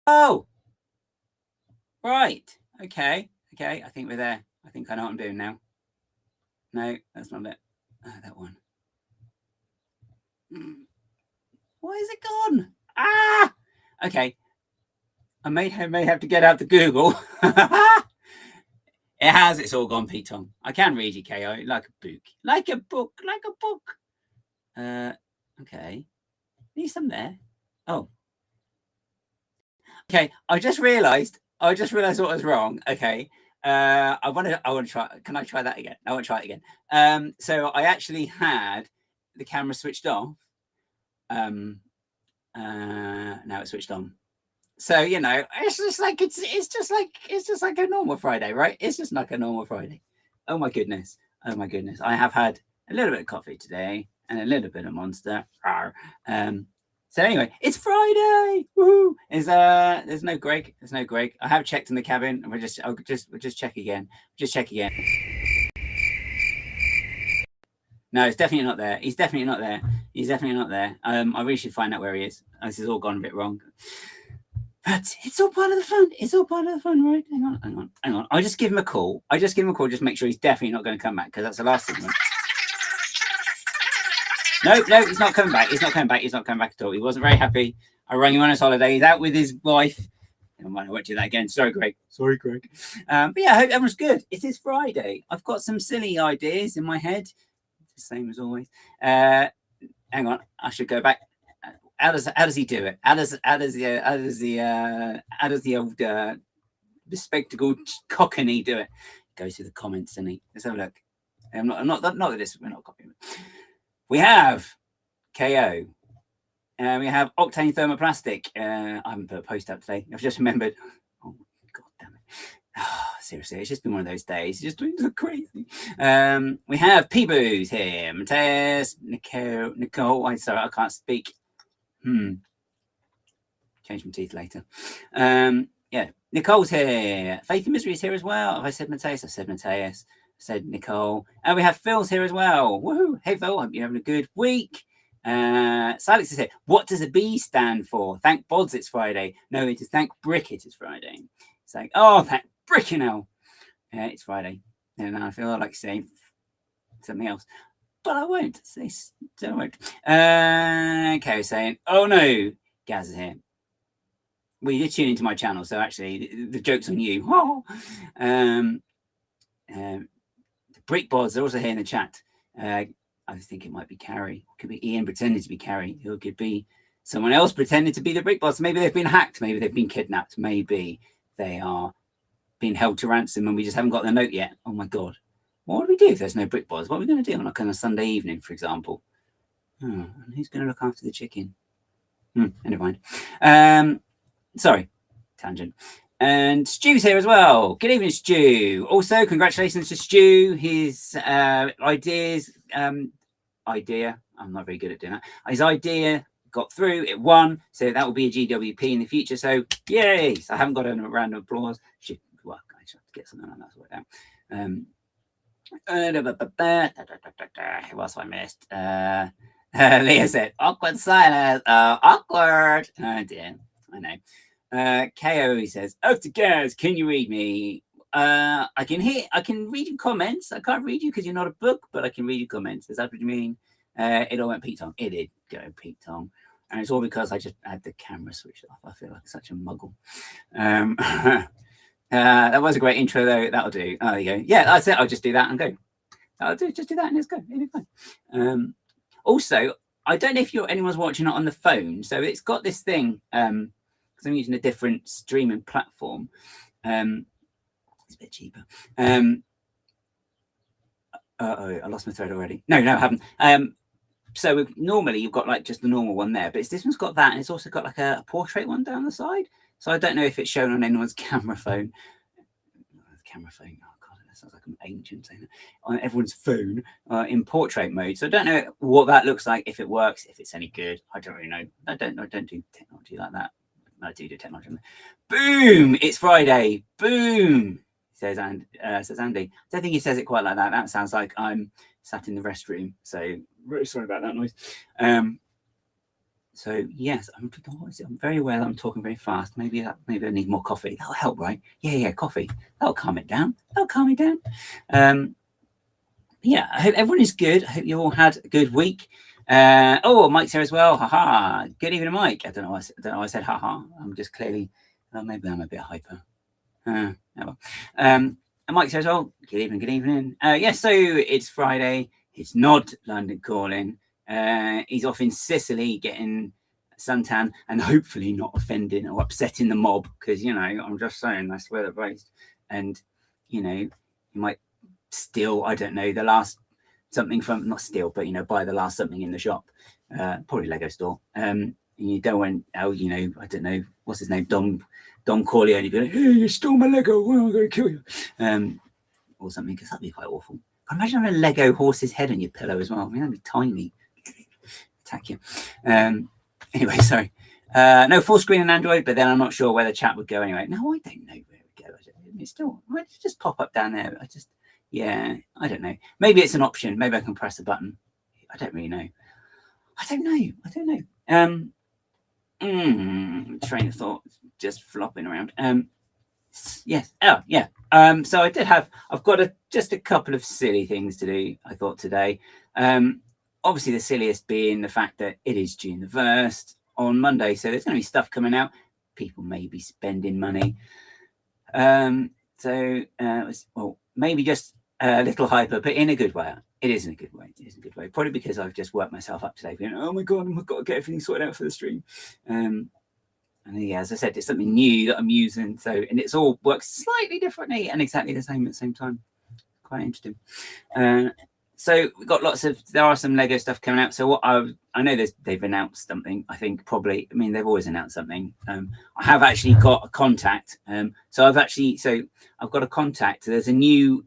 Oh, right. Okay. Okay. I think we're there. I think I know what I'm doing now. No, that's not it. That one. Why is it gone? Ah! Okay. I may have to get out the Google. It has. It's all gone, Pete Tong. I can read you, KO, like a book. Like a book. Like a book. Okay. Need some there. Oh. Okay. I just realised what was wrong. Okay. I want to try. Can I try that again? I want to try it again. So I actually had the camera switched off. Now it's switched on. So it's just like a normal Friday, right? It's just like a normal Friday. Oh my goodness. I have had a little bit of coffee today and a little bit of Monster. So anyway, it's Friday. Woohoo! There's no Greg. There's no Greg. I have checked in the cabin, and we'll just check again. Just check again. No, it's definitely not there. He's definitely not there. He's definitely not there. I really should find out where he is. This has all gone a bit wrong. But it's all part of the fun. It's all part of the fun, right? Hang on. I'll just give him a call. Just make sure he's definitely not going to come back, because that's the last thing. No, he's not coming back. He's not coming back at all. He wasn't very happy. I rang him on his holiday. He's out with his wife. I won't do that again. Sorry, Greg. But yeah, I hope everyone's good. It is Friday. I've got some silly ideas in my head. It's the same as always. Hang on. I should go back. How does he do it? How does the old bespectacled cockney do it? Goes through the comments, and let's have a look. I'm not with this. We're not copying it. We have KO. We have Octane Thermoplastic. I haven't put a post up today. I've just remembered. Oh, God damn it. Oh, seriously, it's just been one of those days. It's just doing so crazy. We have P-Boos here. Mateus, Nicole. I'm sorry, I can't speak. Change my teeth later. Yeah, Nicole's here. Faith and Misery is here as well. Have I said Mateus? I've said Mateus. Said Nicole. And we have Phil's here as well. Woohoo! Hey Phil, hope you're having a good week. Silex is here. What does a B stand for? Thank Bods it's Friday. No, it is thank Brickett it's Friday. It's like, oh, thank Brickinell. It's Friday. And I feel like saying something else. But I won't. I won't. Okay, saying, oh no, Gaz is here. Well, you did tune into my channel, so actually the joke's on you. Brick Bods are also here in the chat. I think it might be Carrie. It could be Ian pretending to be Carrie. It could be someone else pretending to be the Brick Bods. Maybe they've been hacked. Maybe they've been kidnapped. Maybe they are being held to ransom and we just haven't got the note yet. Oh my God. What do we do if there's no Brick Bods? What are we going to do on a kind of Sunday evening, for example? And who's going to look after the chicken? Never mind. Sorry, tangent. And Stu's here as well. Good evening, Stu. Also, congratulations to Stu. His ideas, I'm not very good at doing that. His idea got through, it won. So that will be a GWP in the future. So, yay. So I haven't got a round of applause. Well, I should have to get something like that sorted out. Who else have I missed? Leah said, awkward silence. Awkward. Oh, dear. I know. KO, he says, oh, to Gaz, can you read me? I can read your comments. I can't read you because you're not a book, but I can read your comments. Is that what you mean? It all went Pete Tong. It did go Pete Tong. And it's all because I just had the camera switched off. I feel like such a muggle. That was a great intro, though. That'll do. Oh, there you go. Yeah, that's it. I'll just do that and go. Just do that and let's go. It'll be fine. Also, I don't know if anyone's watching it on the phone. So it's got this thing. Because I'm using a different streaming platform. It's a bit cheaper. I lost my thread already. No, I haven't. So normally you've got like just the normal one there, but this one's got that, and it's also got like a portrait one down the side. So I don't know if it's shown on anyone's camera phone. Camera phone. Oh God, that sounds like I'm ancient saying that. On everyone's phone in portrait mode. So I don't know what that looks like, if it works, if it's any good. I don't really know. I don't do technology like that. I do technology. Boom! It's Friday. Boom! Says Andy. I don't think he says it quite like that. That sounds like I'm sat in the restroom. So really sorry about that noise. So yes, I'm very aware that I'm talking very fast. Maybe I need more coffee. That'll help, right? Yeah, coffee. That'll calm it down. Yeah, I hope everyone is good. I hope you all had a good week. Mike's here as well. Haha. Good evening, Mike. I don't know why I said haha. I'm just clearly maybe I'm a bit hyper. And Mike's here as well. Good evening. So it's Friday. It's not London calling. He's off in Sicily getting suntan and hopefully not offending or upsetting the mob, because I'm just saying that's where they're based. And you might steal, I don't know, the last something from, not steal, but buy the last something in the shop, probably Lego store. And you don't want, I don't know, what's his name, Don Corleone, be like, hey, you stole my Lego, well, I'm going to kill you, or something, because that'd be quite awful. Imagine having a Lego horse's head on your pillow as well. I mean, that'd be tiny. Attack you. Anyway, sorry. No, full screen on Android, but then I'm not sure where the chat would go anyway. No, I don't know where it would go. It's still, might just pop up down there. Yeah, I don't know. Maybe it's an option. Maybe I can press a button. I don't really know. I don't know. Train of thought just flopping around. Yes. Oh, yeah. So I've got just a couple of silly things to do, I thought, today. Obviously the silliest being the fact that it is June the 1st on Monday. So there's going to be stuff coming out. People may be spending money. Maybe just a little hyper, but in a good way. It is in a good way. Probably because I've just worked myself up today. Going, oh my God, I've got to get everything sorted out for the stream. And yeah, as I said, it's something new that I'm using. And it's all works slightly differently and exactly the same at the same time. Quite interesting. So we've got there are some Lego stuff coming out. So what I know they've announced something. I think probably, I mean, they've always announced something. I have actually got a contact. So I've got a contact. There's a new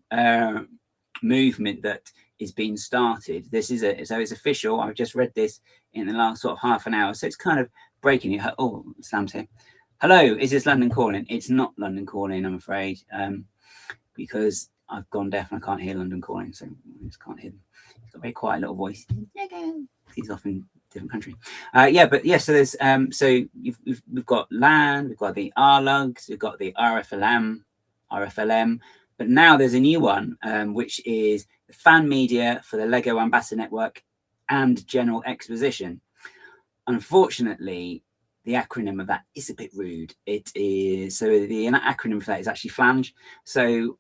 movement that is being started. So it's official. I've just read this in the last sort of half an hour. So it's kind of breaking it. Oh, Sam's here. Hello, is this London Calling? It's not London Calling, I'm afraid, because I've gone deaf and I can't hear London Calling, so I just can't hear them. He's got a very quiet little voice. He's off in a different country. So there's we've got LAN, we've got the RLUGs, we've got the RFLM, but now there's a new one, which is the fan media for the Lego Ambassador Network and General Exposition. Unfortunately, the acronym of that is a bit rude. It is, so the acronym for that is actually Flange. So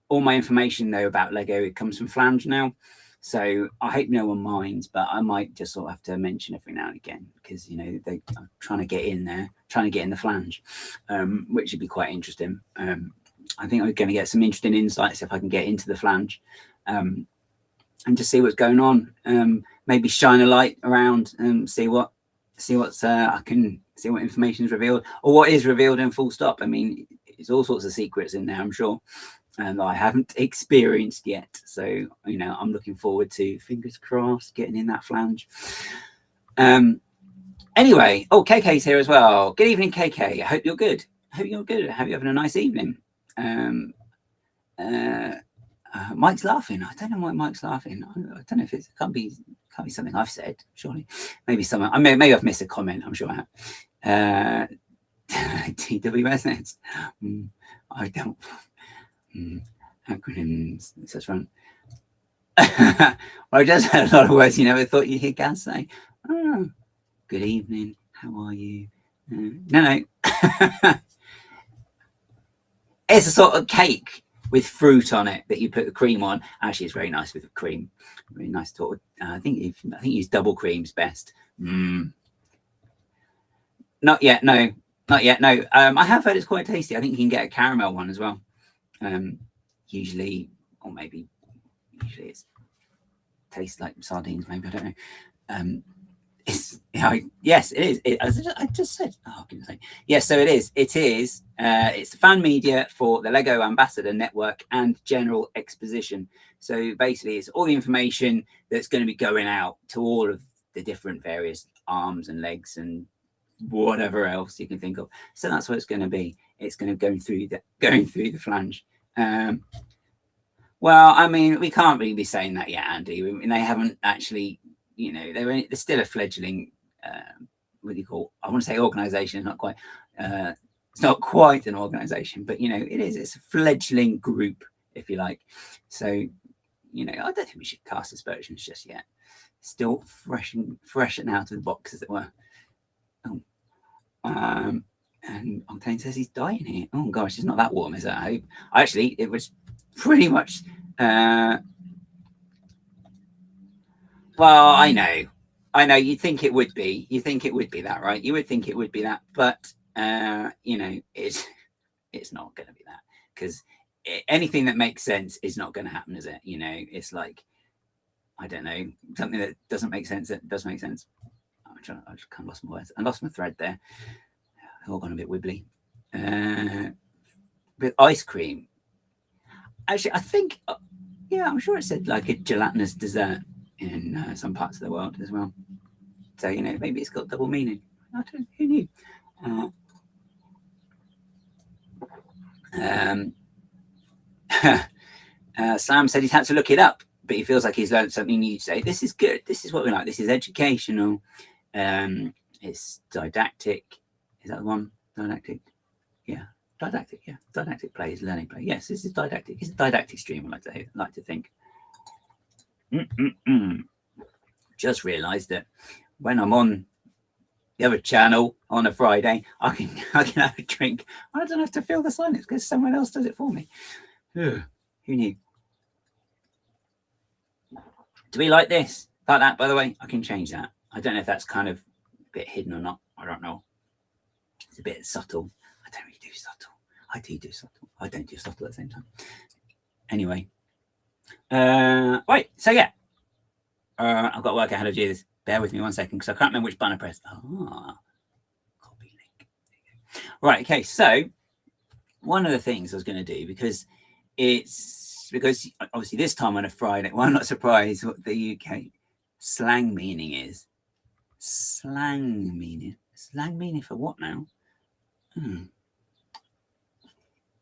all my information though about Lego, it comes from Flange now. So I hope no one minds, but I might just sort of have to mention every now and again because, you know, they're trying to get in there, trying to get in the Flange, which would be quite interesting. I think I'm going to get some interesting insights if I can get into the Flange and just see what's going on. Maybe shine a light around and see what information is revealed or what is revealed in full stop. I mean, there's all sorts of secrets in there, I'm sure, that I haven't experienced yet. So, you know, I'm looking forward to, fingers crossed, getting in that Flange. Anyway, KK's here as well. Good evening, KK. I hope you're good. I hope you're having a nice evening. Mike's laughing. I don't know why Mike's laughing. I don't know if it can't be something I've said. Surely, maybe someone. Maybe I've missed a comment. I'm sure I have. TWS. I don't. Acronyms. That's right. I just had a lot of words you never thought you'd hear Gaz say. Oh, good evening. How are you? No. It's a sort of cake with fruit on it that you put the cream on. Actually, it's very nice with the cream. Very nice to. I think use double cream's best. Not yet. No. I have heard it's quite tasty. I think you can get a caramel one as well. Usually it tastes like sardines. Maybe I don't know. Yes, it is. I just said. Oh, goodness sake. Yes, so it is. It is. It's the fan media for the Lego Ambassador Network and General Exposition. So basically, it's all the information that's going to be going out to all of the different various arms and legs and whatever else you can think of. So that's what it's going to be. It's going to go through the Flange. Well, I mean, we can't really be saying that yet, Andy. I mean, they haven't actually. You know, they're still a fledgling. What do you call? I want to say organisation. It's not quite. It's not quite an organisation, but you know, it is. It's a fledgling group, if you like. So, you know, I don't think we should cast aspersions just yet. Still fresh and out of the box, as it were. Oh, and Octane says he's dying here. Oh gosh, it's not that warm, is it? I hope. Actually, it was pretty much. Well, I know. You'd think it would be. You think it would be that, right? You would think it would be that, but you know, it's not going to be that because anything that makes sense is not going to happen, is it? You know, it's like I don't know, something that doesn't make sense that does make sense. I just kind of lost my words. I lost my thread there. All gone a bit wibbly. With ice cream, actually, I think, I'm sure it said like a gelatinous dessert in some parts of the world as well. So, you know, maybe it's got double meaning. I don't know. Who knew? Sam said he's had to look it up, but he feels like he's learned something new today. This is good. This is what we like. This is educational. It's didactic. Is that the one? Didactic. Yeah. Didactic. Yeah. Didactic play is learning play. Yes, this is didactic. It's a didactic stream. I like to think. Just realised that when I'm on the other channel on a Friday, I can have a drink. I don't have to fill the silence because someone else does it for me. Who knew? Do we like this? Like that, by the way, I can change that. I don't know if that's kind of a bit hidden or not. I don't know. It's a bit subtle. I don't really do subtle. I do subtle. I don't do subtle at the same time. Anyway. Right. So, yeah. I've got to work out how to do this. Bear with me 1 second because I can't remember which button I pressed. Copy link. Right. Okay. So, one of the things I was going to do, because obviously this time on a Friday, well, I'm not surprised what the UK slang meaning is. Slang meaning for what now?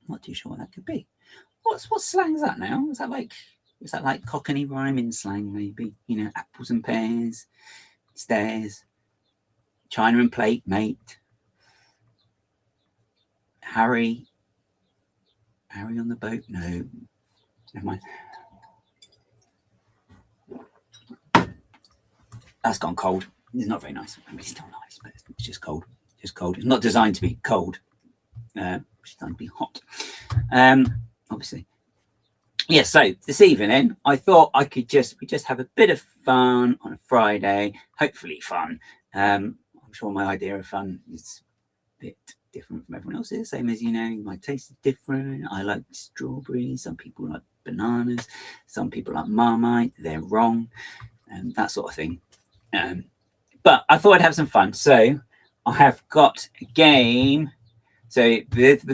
Not too sure what that could be. What slang is that now? Is that like Cockney rhyming slang, maybe? You know, apples and pears, stairs, China and plate, mate. Harry on the boat? No. Never mind. That's gone cold. It's not very nice. I mean, it's still nice, but it's just cold. Just cold. It's not designed to be cold. It's designed to be hot. Obviously. Yeah, so this evening, I thought we just have a bit of fun on a Friday. Hopefully fun. I'm sure my idea of fun is a bit different from everyone else's. Same as, you know, my taste is different. I like strawberries. Some people like bananas. Some people like Marmite. They're wrong. That sort of thing. But I thought I'd have some fun. So I have got a game. So this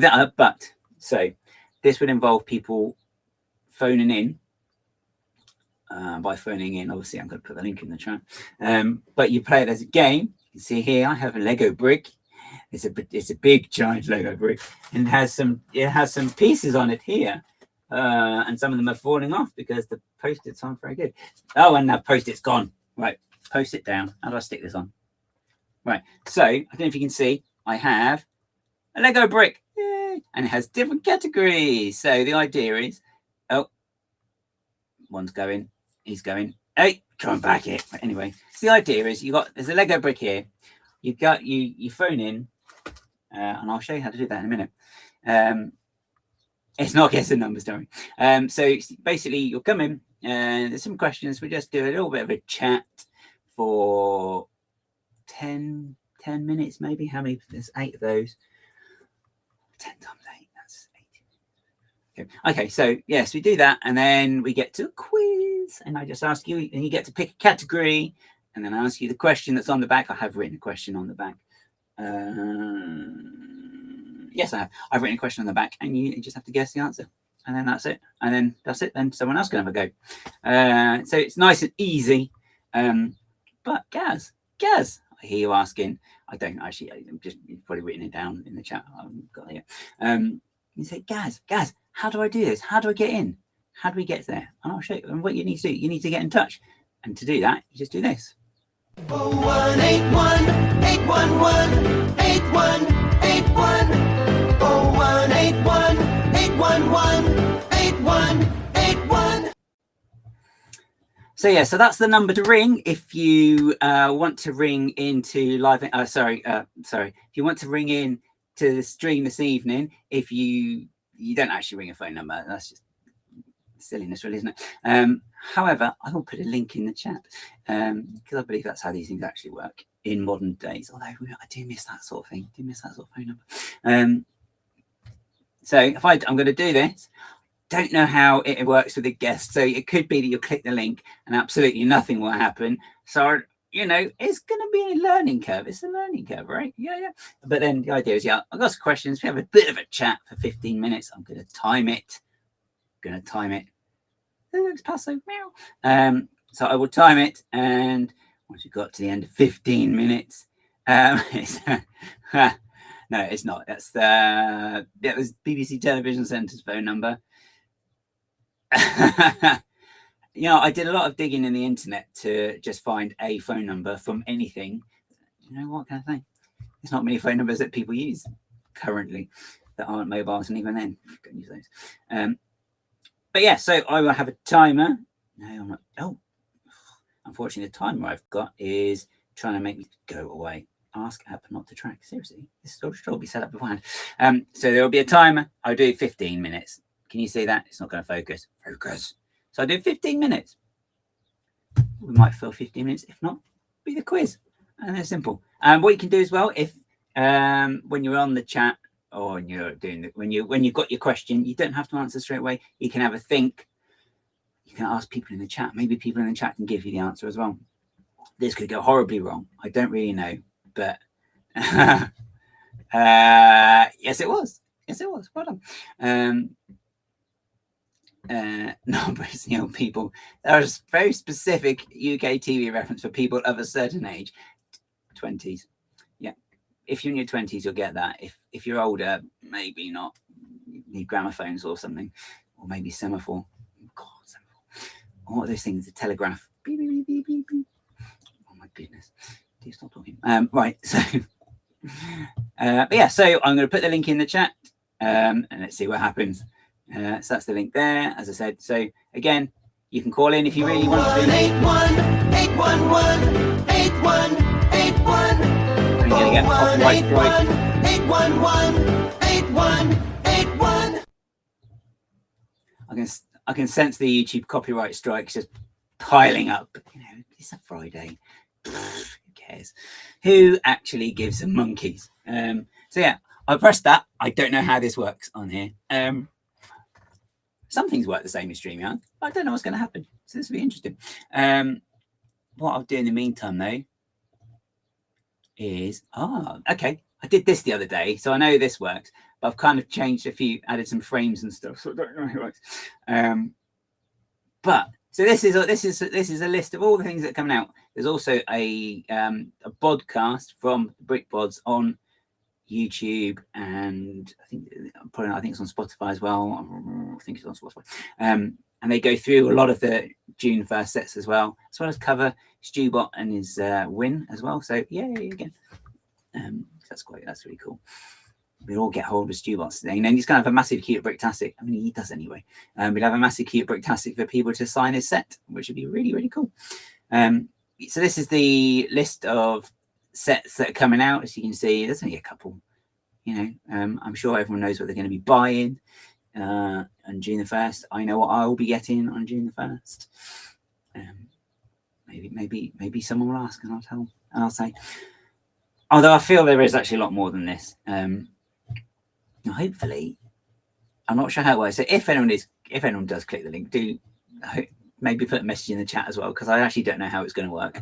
would involve people phoning in. By phoning in, obviously, I'm going to put the link in the chat. But you play it as a game. You can see here I have a Lego brick. It's a big giant Lego brick, and it has some pieces on it here, and some of them are falling off because the post-its aren't very good. Oh, and that post-it's gone. Right, post it down. How do I stick this on? Right. So I don't know if you can see. I have a Lego brick. Yay! And it has different categories. So the idea is, one's going, he's going. Hey, come back here. But anyway, so the idea is there's a Lego brick here. You phone in, and I'll show you how to do that in a minute. It's not guessing numbers, don't worry. So basically, you'll come in, and there's some questions. We just do a little bit of a chat for 10 minutes, maybe. How many? There's 8 of those. 10 times 8, that's 18. Okay, so yes, we do that, and then we get to a quiz, and I just ask you, and you get to pick a category, and then I ask you the question that's on the back. I have written a question on the back. Yes, I have. I've written a question on the back, and you just have to guess the answer, and then that's it. And then that's it. Then someone else can have a go. So it's nice and easy. But Gaz, I hear you asking. I don't actually. You've probably written it down in the chat. I've got it. You say, Gaz, how do I do this? How do I get in? How do we get there? And I'll show you. And what you need to do, you need to get in touch. And to do that, you just do this. 0181 811 8181 0181 811 8181. So yeah, so that's the number to ring if you want to ring into live. Sorry. If you want to ring in to the stream this evening, if you don't actually ring a phone number, that's just silliness, really, isn't it? However, I will put a link in the chat because I believe that's how these things actually work in modern days. Although I do miss that sort of thing. I do miss that sort of phone number. So if I'm going to do this. Don't know how it works with a guest, so it could be that you'll click the link and absolutely nothing will happen. So you know it's going to be a learning curve. It's a learning curve, right? Yeah. But then the idea is, I've got some questions. We have a bit of a chat for 15 minutes. I'm going to time it. It looks past so meow. So I will time it, and once we got to the end of 15 minutes, it's, no, it's not. That's that was BBC Television Centre's phone number. I did a lot of digging in the internet to just find a phone number from anything. You know what kind of thing? There's not many phone numbers that people use currently that aren't mobiles, and even then, you can use those. But yeah, so I will have a timer. No, I'm not. Oh, unfortunately, the timer I've got is trying to make me go away. Ask app not to track. Seriously, this should all be set up beforehand. So there will be a timer. I'll do 15 minutes. Can you see that? It's not going to focus. Focus. So I do 15 minutes. We might fill 15 minutes. If not, be the quiz. And they're simple. What you can do as well, if when you're on the chat or you're doing when you've got your question, you don't have to answer straight away. You can have a think. You can ask people in the chat. Maybe people in the chat can give you the answer as well. This could go horribly wrong. I don't really know, but yes, it was. Yes, it was. Well done. Non-Brazilian people. There's very specific UK TV reference for people of a certain age. 20s. Yeah. If you're in your 20s, you'll get that. If you're older, maybe not. You need gramophones or something. Or maybe semaphore. God, semaphore. What are those things? The telegraph. Beep, beep, beep, beep, beep. Oh my goodness. Do you stop talking? Right. So but yeah, so I'm going to put the link in the chat. And let's see what happens. So that's the link there, as I said. So again, you can call in if you really want to. 818181881. I'm going to get copyright strike. 811-811-8181. I can sense the YouTube copyright strikes just piling up. It's a Friday. Who cares? Who actually gives a monkeys? So yeah, I pressed that. I don't know how this works on here. Some things work the same as StreamYard. I don't know what's going to happen. So this will be interesting. What I'll do in the meantime, though, is... okay. I did this the other day, so I know this works. But I've kind of changed a few, added some frames and stuff, so I don't know how it works. But so this is a list of all the things that are coming out. There's also a podcast from Brick Pods on YouTube, and I think it's on Spotify as well. I think it's on Spotify. And they go through a lot of the June 1st sets as well as cover Stewbot and his win as well. So yay again. That's really cool. We'll all get hold of Stewbot's thing, and he's going to have a massive cute bricktastic. I mean, he does anyway. We'll have a massive cute bricktastic for people to sign his set, which would be really, really cool. So this is the list of sets that are coming out. As you can see, there's only a couple. I'm sure everyone knows what they're going to be buying on June the 1st. I know what I will be getting on June the 1st. Maybe someone will ask, and I'll say. Although I feel there is actually a lot more than this. Hopefully, I'm not sure how it works. So if anyone does click the link, do maybe put a message in the chat as well, because I actually don't know how it's going to work.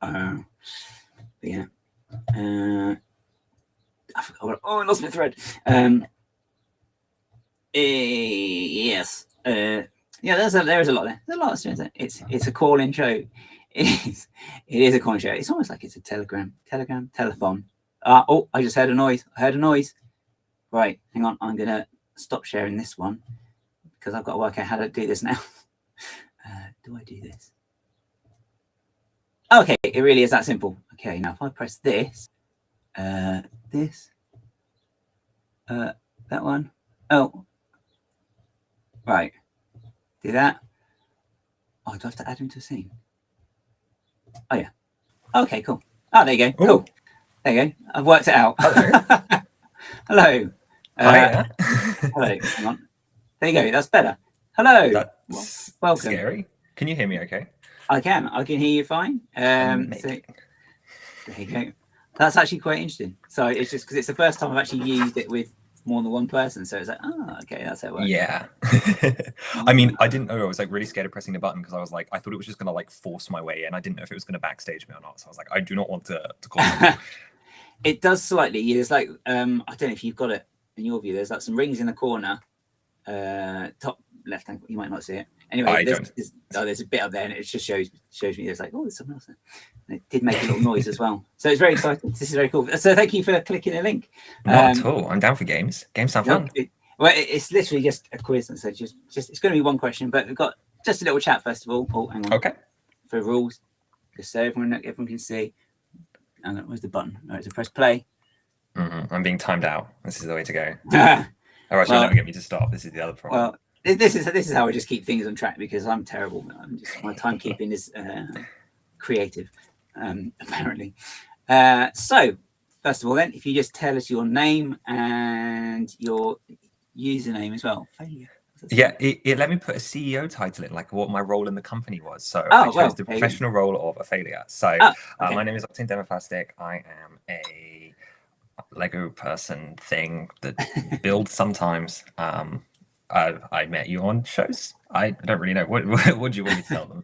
But yeah. I forgot. I lost my thread. Yes. Yeah, there is a lot there. There's a lot of students. It's a call-in show. It is a call-in show. It's almost like it's a telephone. I just heard a noise. Right, hang on. I'm gonna stop sharing this one because I've got to work out how to do this now. Do I do this? Okay, it really is that simple. Okay, now if I press this, that one. Oh, right. Do that. Oh, do I have to add him to a scene? Oh yeah. Okay, cool. Oh, there you go. Cool. There you go. I've worked it out. Hello. Hello. Hi. Hello. Hang on. There you go. That's better. Hello. That's welcome. Scary. Can you hear me okay? I can hear you fine. So, there you go. That's actually quite interesting. So it's just because it's the first time I've actually used it with more than one person. So it's like, okay, that's how it works. Yeah. I mean, I didn't know. I was like really scared of pressing the button because I was like, I thought it was just going to like force my way in. I didn't know if it was going to backstage me or not. So I was like, I do not want to call it. It does slightly. There's like, I don't know if you've got it in your view. There's like some rings in the corner, top left hand. You might not see it. Anyway, don't. there's a bit up there, and it just shows me there's like, oh, there's something else there. And it did make a little noise as well. So it's very exciting. This is very cool. So thank you for clicking the link. Not at all. I'm down for games. Games sound fun. Well, it's literally just a quiz, and so just it's going to be one question, but we've got just a little chat first of all. Oh, hang on. Okay. For rules, just so everyone can see. Hang on, where's the button? All right, so press play. I'm being timed out. This is the way to go. Well, you'll never get me to stop. This is the other problem. Well, this is how I just keep things on track, because I'm terrible. My timekeeping is creative, apparently. So first of all, then, if you just tell us your name and your username as well. Failure. Yeah, it let me put a CEO title in, like what my role in the company was. So I chose the professional role of a failure. So my name is Octane Demoplastic. I am a Lego person thing that builds sometimes. I met you on shows. I don't really know. What do you want me to tell them?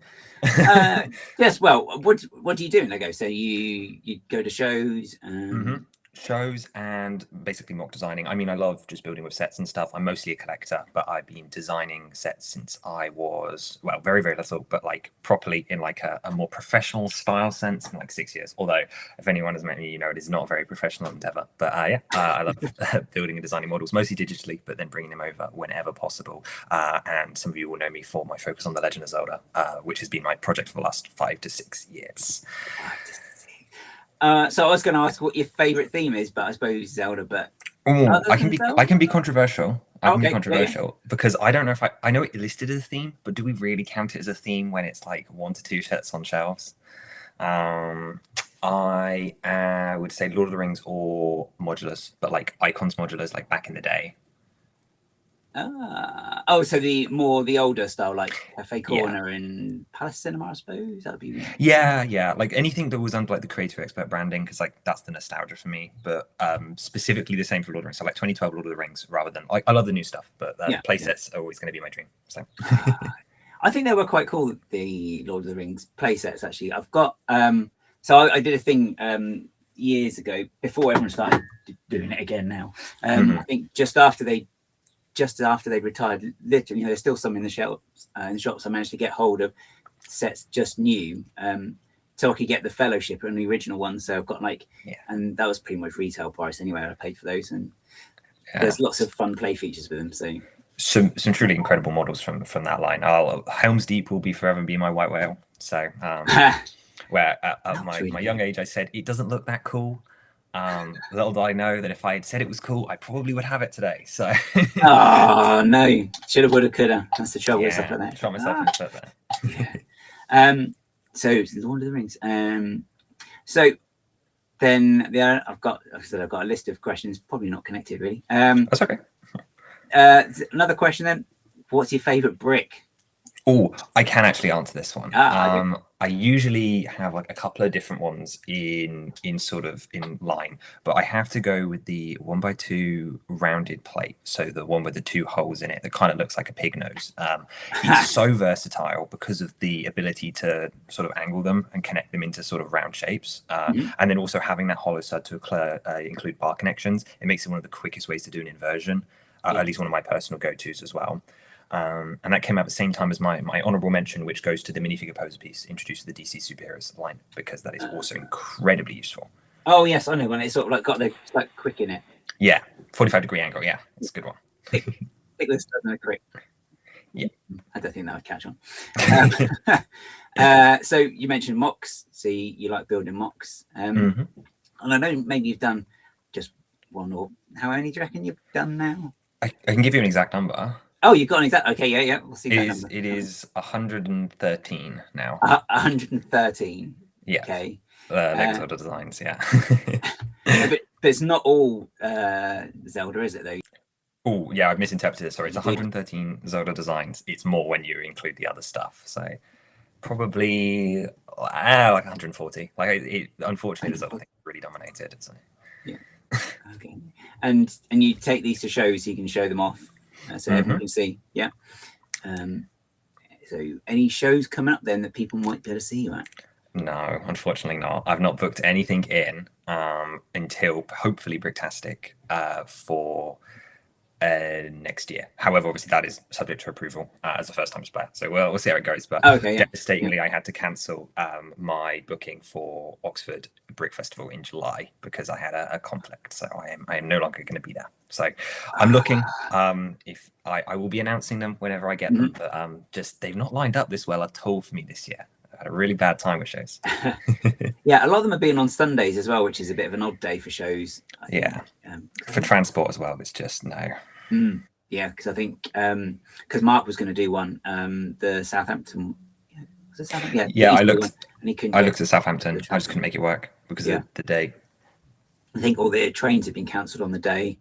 Yes, well, what do you do in Lego? So you go to shows and shows and basically mock designing. I mean, I love just building with sets and stuff. I'm mostly a collector, but I've been designing sets since I was, well, very, very little, but like properly in like a more professional style sense in like 6 years. Although if anyone has met me, you know, it is not a very professional endeavor. But I love building and designing models, mostly digitally, but then bringing them over whenever possible. And some of you will know me for my focus on The Legend of Zelda, which has been my project for the last 5 to 6 years. So I was going to ask what your favorite theme is, but I suppose Zelda. But I can be controversial. I can be controversial because I don't know if I know it listed as a theme, but do we really count it as a theme when it's like 1 to 2 sets on shelves? I would say Lord of the Rings or modulars, but like Icons modulars, like back in the day. So the older style, like Cafe Corner and Palace Cinema, I suppose that'd be. Yeah, like anything that was under like the creative expert branding, because like that's the nostalgia for me. But specifically the same for Lord of the Rings. So like 2012 Lord of the Rings, rather than I love the new stuff, but play sets are always going to be my dream. So I think they were quite cool, the Lord of the Rings play sets. Actually, I've got so I did a thing years ago before everyone started doing it again. Now I think just after they retired, literally, you know, there's still some in the shops. I managed to get hold of sets just new, so I could get the Fellowship and the original one. So I've got and that was pretty much retail price anyway. I paid for those, and there's lots of fun play features with them. So some truly incredible models from that line. Helm's Deep will forever be my white whale. So where at my young age, I said it doesn't look that cool. Little did I know that if I had said it was cool, I probably would have it today. So oh no, shoulda, woulda, coulda. That's the trouble with stuff like that. Shot myself in the foot there. So Lord of the Rings. So then I've got a list of questions, probably not connected really. That's okay. Another question then. What's your favorite brick? Oh, I can actually answer this one. I usually have like a couple of different ones in line, but I have to go with the 1x2 rounded plate. So the one with the 2 holes in it that kind of looks like a pig nose. It's so versatile because of the ability to sort of angle them and connect them into sort of round shapes. And then also having that hollow stud to include bar connections. It makes it one of the quickest ways to do an inversion, at least one of my personal go-tos as well. And that came out at the same time as my honorable mention, which goes to the minifigure poser piece introduced to the DC superheroes line, because that is also incredibly useful. Oh yes, I know, when it's sort of like got the quick in it. Yeah, 45-degree angle. Yeah, it's a good one. Thickness doesn't quick. Yeah, I don't think that would catch on. So you mentioned mocks. So you like building mocks, and I know maybe you've done just one, or how many do you reckon you've done now? I can give you an exact number. Oh, you've got an exact. Okay, yeah. We'll see. It is 113 now. 113. Yeah. Okay. Lego Zelda designs. Yeah. but it's not all Zelda, is it though? Oh, yeah. I've misinterpreted it. Sorry, it's 113 Zelda designs. It's more when you include the other stuff. So probably like 140. Like unfortunately, the Zelda thing really dominated. So. Yeah. Okay. And you take these to shows, so you can show them off. So everyone can see, yeah. So any shows coming up then that people might be able to see you at? No, unfortunately not. I've not booked anything in until hopefully Bricktastic for next year. However, obviously that is subject to approval as a first-time player. So we'll see how it goes. But devastatingly, I had to cancel my booking for Oxford Brick Festival in July because I had a conflict. So I am no longer going to be there. So I'm looking. If I will be announcing them whenever I get them, but just they've not lined up this well at all for me this year. I had a really bad time with shows. Yeah, a lot of them have been on Sundays as well, which is a bit of an odd day for shows. I think. For transport as well, it's just no. Yeah, because I think because Mark was going to do one, the Southampton. Was it Southampton? Yeah, I looked. And he couldn't. I looked at Southampton. I just couldn't make it work because of the day. I think all the trains had been cancelled on the day,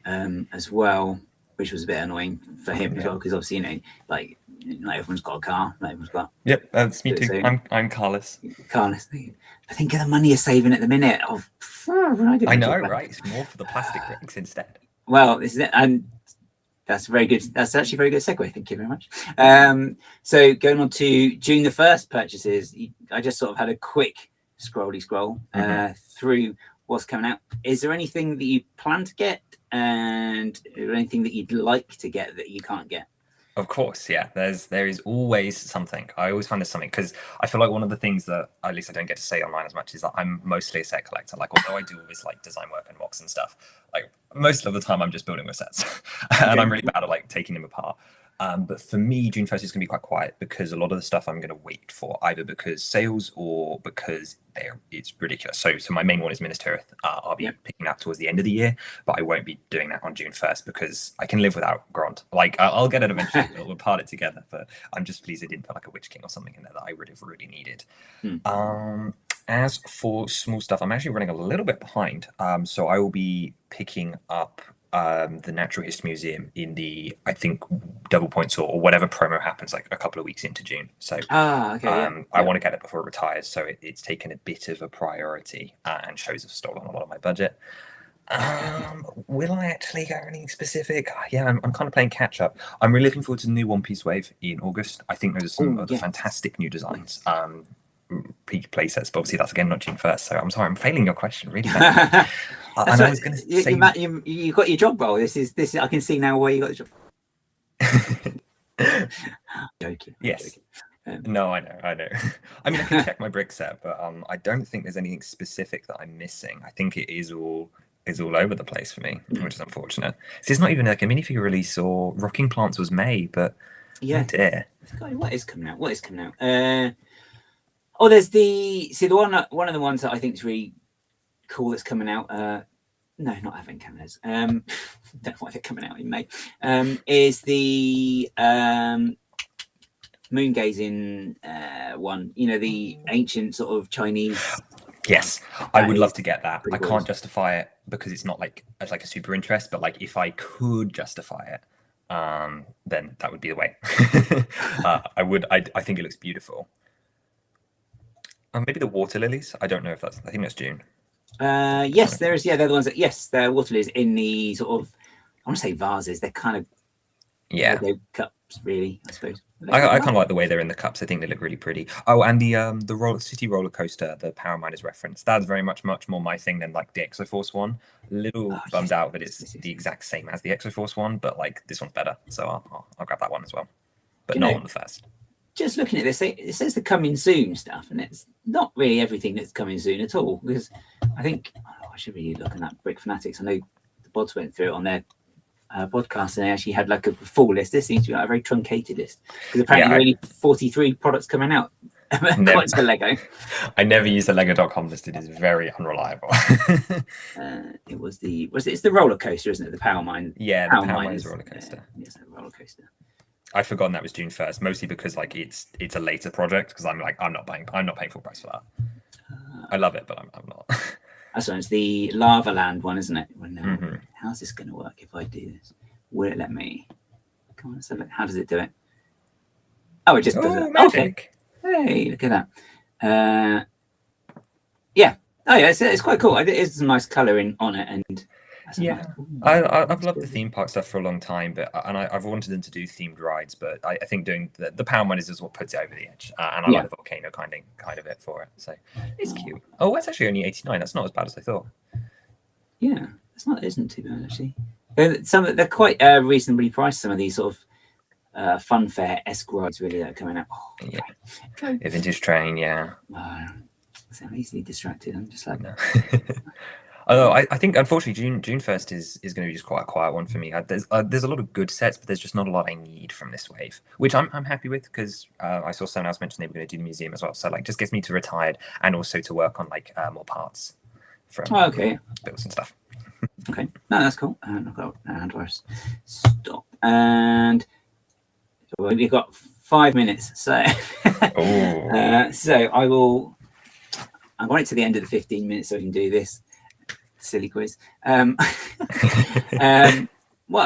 as well, which was a bit annoying for him as well, because obviously like not everyone's got a car. Not everyone's got. Yep, that's me too. I'm carless. Carless. I think of the money you're saving at the minute. I know, right? It's more for the plastic bricks instead. Well, this is it, and that's very good. That's actually a very good segue. Thank you very much. So going on to June the 1st purchases, I just sort of had a quick scroll through what's coming out. Is there anything that you plan to get, and anything that you'd like to get that you can't get? Of course, yeah. There is always something. I always find there's something, because I feel like one of the things that at least I don't get to say online as much is that I'm mostly a set collector. Like, although I do all this like design work and box and stuff, like most of the time I'm just building with sets, and I'm really bad at like taking them apart. But for me, June 1st is going to be quite quiet because a lot of the stuff I'm going to wait for, either because sales or because it's ridiculous. So my main one is Minas Tirith. I'll be picking that towards the end of the year, but I won't be doing that on June 1st because I can live without Grant. Like I'll get it eventually. We'll part it together, but I'm just pleased I didn't put like a Witch King or something in there that I would have really needed. As for small stuff, I'm actually running a little bit behind. So I will be picking up the Natural History Museum in the, I think, double points or whatever promo happens like a couple of weeks into June. So I want to get it before it retires. So it's taken a bit of a priority, and shows have stolen a lot of my budget. Will I actually go anything specific? Yeah, I'm kind of playing catch up. I'm really looking forward to the new One Piece wave in August. I think there's some other fantastic new designs. Peak play sets, but obviously that's again not June 1st. So I'm sorry, I'm failing your question really bad. And I was going to say you got your job role. This is I can see now where you got the job. Joking. Yes. No, I know. I mean, I can check my brick set, but I don't think there's anything specific that I'm missing. I think it is all over the place for me, which is unfortunate. So it's not even like a minifigure release or Rocking Plants was May, but oh dear. What is coming out? There's the one of the ones that I think is really cool that's coming out. No, not Advent calendars. Don't know why they're coming out in May. Is the moon gazing one? You know, the ancient sort of Chinese. Yes, I would love to get that. I can't justify it because it's not like it's like a super interest. But like, if I could justify it, then that would be the way. I would. I think it looks beautiful. Maybe the water lilies. I don't know if that's. I think that's June. Yes, there is. Yeah, they're the ones that. Yes, they're water lilies in the sort of. I want to say vases. They're kind of. Yeah. They're cups, really. I suppose. I kind of like the way they're in the cups. I think they look really pretty. Oh, and the city roller coaster, the Power Miners reference. That's very much more my thing than like the Exoforce one. A little bummed out that it's the exact same as the Exoforce one, but like this one's better. So I'll grab that one as well. But not on the first. Just looking at this, it says the coming soon stuff, and it's not really everything that's coming soon at all. Because I think I should really look at that Brick Fanatics. I know the bods went through it on their podcast, and they actually had like a full list. This seems to be like a very truncated list because apparently only 43 products coming out. According to Lego. I never use the Lego.com list. It is very unreliable. It's the roller coaster, isn't it? The Power Mine. Yeah, the Power Miners roller coaster. Yes, the roller coaster. I've forgotten that was June 1st, mostly because like it's a later project. Because I'm not paying full price for that. I love it, but I'm not. That's right. It's the Lava Land one, isn't it? How's this going to work if I do this? Will it let me? Come on, so how does it do it? Oh, it just does it. Magic. Okay. Hey, look at that. Yeah. Oh, yeah. It's quite cool. It's some nice colouring on it, and. Yeah, I've loved the theme park stuff for a long time, but I've wanted them to do themed rides, but I think doing the Power Miners is what puts it over the edge, and I like the volcano kind of it for it, so it's cute. Oh, it's actually only 89. That's not as bad as I thought. Yeah, it's not. It isn't too bad actually. They're quite reasonably priced. Some of these sort of funfair esque rides really that are coming out. Oh, Yeah, a vintage train. Yeah. So I'm easily distracted. I'm just like. No. Although I think unfortunately June 1st is going to be just quite a quiet one for me. There's a lot of good sets, but there's just not a lot I need from this wave, which I'm happy with because I saw someone else mention they were going to do the museum as well. So like just gets me to retired and also to work on like more parts from builds and stuff. Okay, no, that's cool. And I've got handlers. Stop. And we've got 5 minutes, so so I will. I want it to the end of the 15 minutes so I can do this silly quiz. What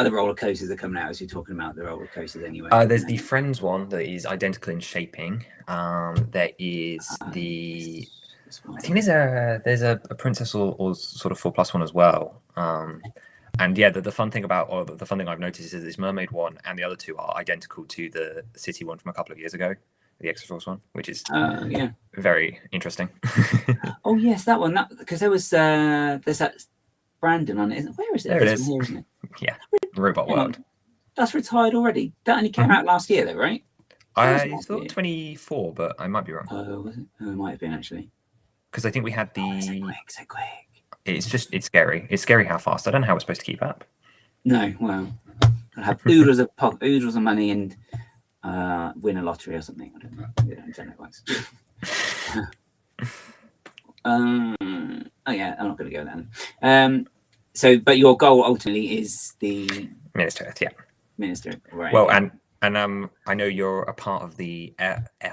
other roller coasters are coming out as you're talking about the roller coasters anyway? There's the Friends one that is identical in shaping. There is the. I think there's a Princess or sort of 4+ one as well. And yeah, the fun thing about, or the fun thing I've noticed is this Mermaid one and the other two are identical to the City one from a couple of years ago, the Extra Force one, which is very interesting. Oh yes, that one. Because there's that Brandon on it. Where is it? There it is. Here, isn't it? Yeah, Robot World. That's retired already. That only came out last year, though, right? I thought 24, but I might be wrong. Oh, was it? Oh, it might have been actually. Because I think we had the. Oh, so quick. It's scary. It's scary how fast. I don't know how we're supposed to keep up. No, well, I have oodles of money and win a lottery or something. I don't know. I don't know what it works. Oh yeah, I'm not going to go then. So, but your goal ultimately is the Minister Earth, yeah. Minister, right? Well, and I know you're a part of the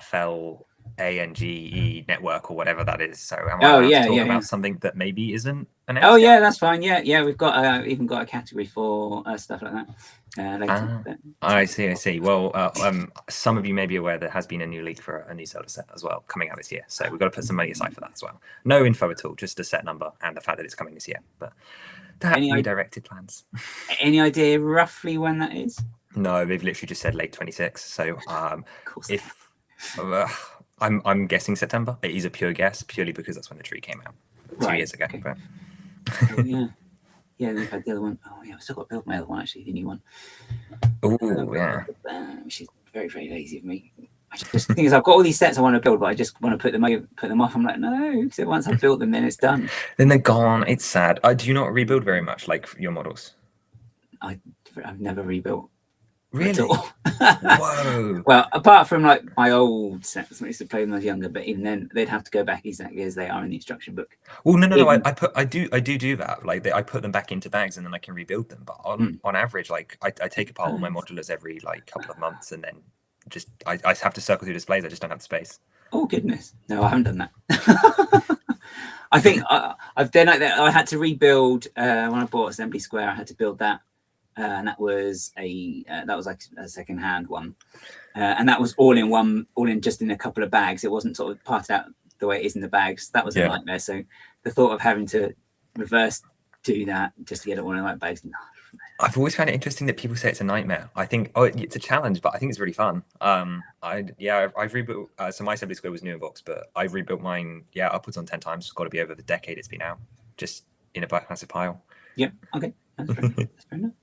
FLANGE network or whatever that is. So, am I allowed to talk about something that maybe isn't announced? Oh yeah, that's fine. Yeah, we've got even got a category for stuff like that. Later, I see. Well, some of you may be aware there has been a new leak for a new Zelda set as well coming out this year. So we've got to put some money aside for that as well. No info at all, just a set number and the fact that it's coming this year. But that redirected plans. Any idea roughly when that is? No, they've literally just said late 26. So if I'm guessing September, it is a pure guess purely because that's when the tree came out 2 years ago. Okay. But... Yeah, we've had the other one. Oh yeah, I've still got to build my other one actually, the new one. Oh yeah. Which is very, very lazy of me. The thing is, I've got all these sets I want to build, but I just want to put them off. I'm like, no, because once I've built them, then it's done. Then they're gone. It's sad. Do you not rebuild very much, like your models? I've never rebuilt. Really? Whoa. Well, apart from like my old sets, I used to play when I was younger, but even then they'd have to go back exactly as they are in the instruction book. Well, no. I do that. Like I put them back into bags and then I can rebuild them. But on average, like I take apart all my modulars every like couple of months and then just I have to circle through displays. I just don't have the space. Oh goodness, no, I haven't done that. I think I've done like that. I had to rebuild when I bought Assembly Square. I had to build that. And that was like a second-hand one, and that was all in just in a couple of bags. It wasn't sort of parted out the way it is in the bags. That was a nightmare. So the thought of having to reverse do that just to get it all in the right bags. No. I've always found it interesting that people say it's a nightmare. I think it's a challenge, but I think it's really fun. I've rebuilt. So my Assembly Square was new in box, but I've rebuilt mine. Yeah, upwards on 10 times. It's got to be over the decade it's been out, just in a massive pile. Yep. Okay. That's fair enough.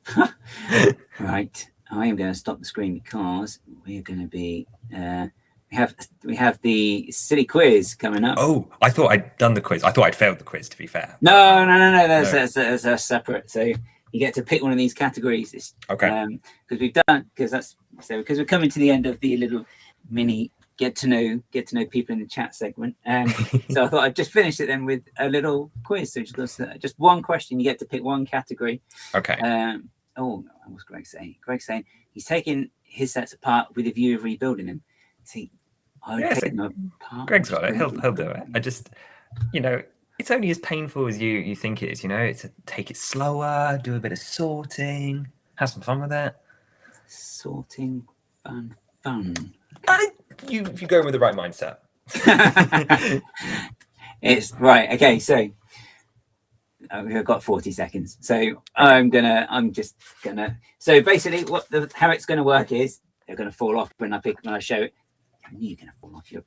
Right. I am going to stop the screen because we're going to be. We have the silly quiz coming up. Oh, I thought I'd done the quiz. I thought I'd failed the quiz. To be fair. No. That's a separate. So you get to pick one of these categories. Okay. Because we're coming to the end of the little mini get to know people in the chat segment. So I thought I'd just finish it then with a little quiz. So just one question. You get to pick one category. Okay. What was Greg saying? Greg's saying he's taking his sets apart with a view of rebuilding them. See, I would take them apart. Greg's got it. He'll do it. I just, it's only as painful as you think it is. It's take it slower, do a bit of sorting, have some fun with it. Sorting, fun. If you go with the right mindset. It's right. Okay, so we've got 40 seconds. So so basically how it's gonna work is they're gonna fall off when I show it. I knew you're gonna fall off your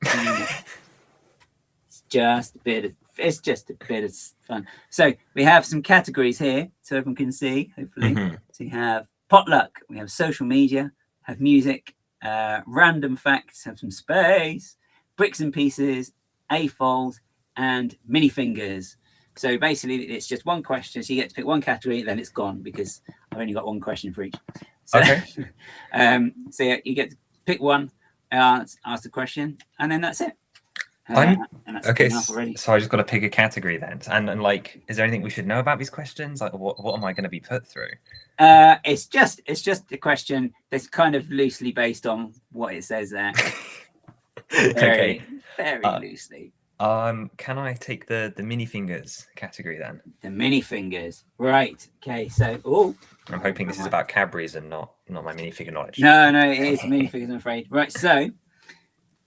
it's just a bit of it's just a bit of fun. So we have some categories here, so everyone can see, hopefully. So you have potluck, we have social media, have music, random facts, have some space, bricks and pieces, AFOLs, and minifingers. So basically, it's just one question. So you get to pick one category, then it's gone because I've only got one question for each. So, Okay. So yeah, you get to pick one, ask the question, and then that's it. And that's Okay, enough already. so I just got to pick a category then. And like, is there anything we should know about these questions? Like, what am I going to be put through? It's just a question that's kind of loosely based on what it says there. Okay. Very loosely. Can I take the minifingers category then? The minifingers, right? Okay, so I'm hoping this is about Cadbury's and not my minifigure knowledge. No, it is minifigures. I'm afraid. Right, so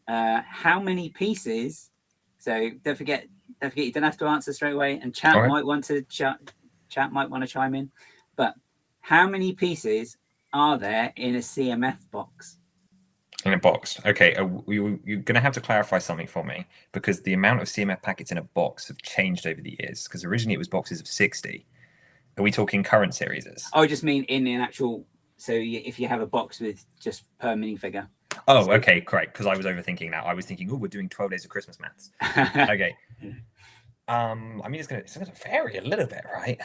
how many pieces? So don't forget, you don't have to answer straight away. And chat might want to chime in. But how many pieces are there in a CMF box? In a box. Okay, you're going to have to clarify something for me because the amount of CMF packets in a box have changed over the years. Because originally it was boxes of 60. Are we talking current series? I just mean in an actual. So if you have a box with just per minifigure. Oh, so, okay, correct. Because I was overthinking that. I was thinking, we're doing 12 days of Christmas maths. Okay. I mean, it's gonna vary a little bit, right?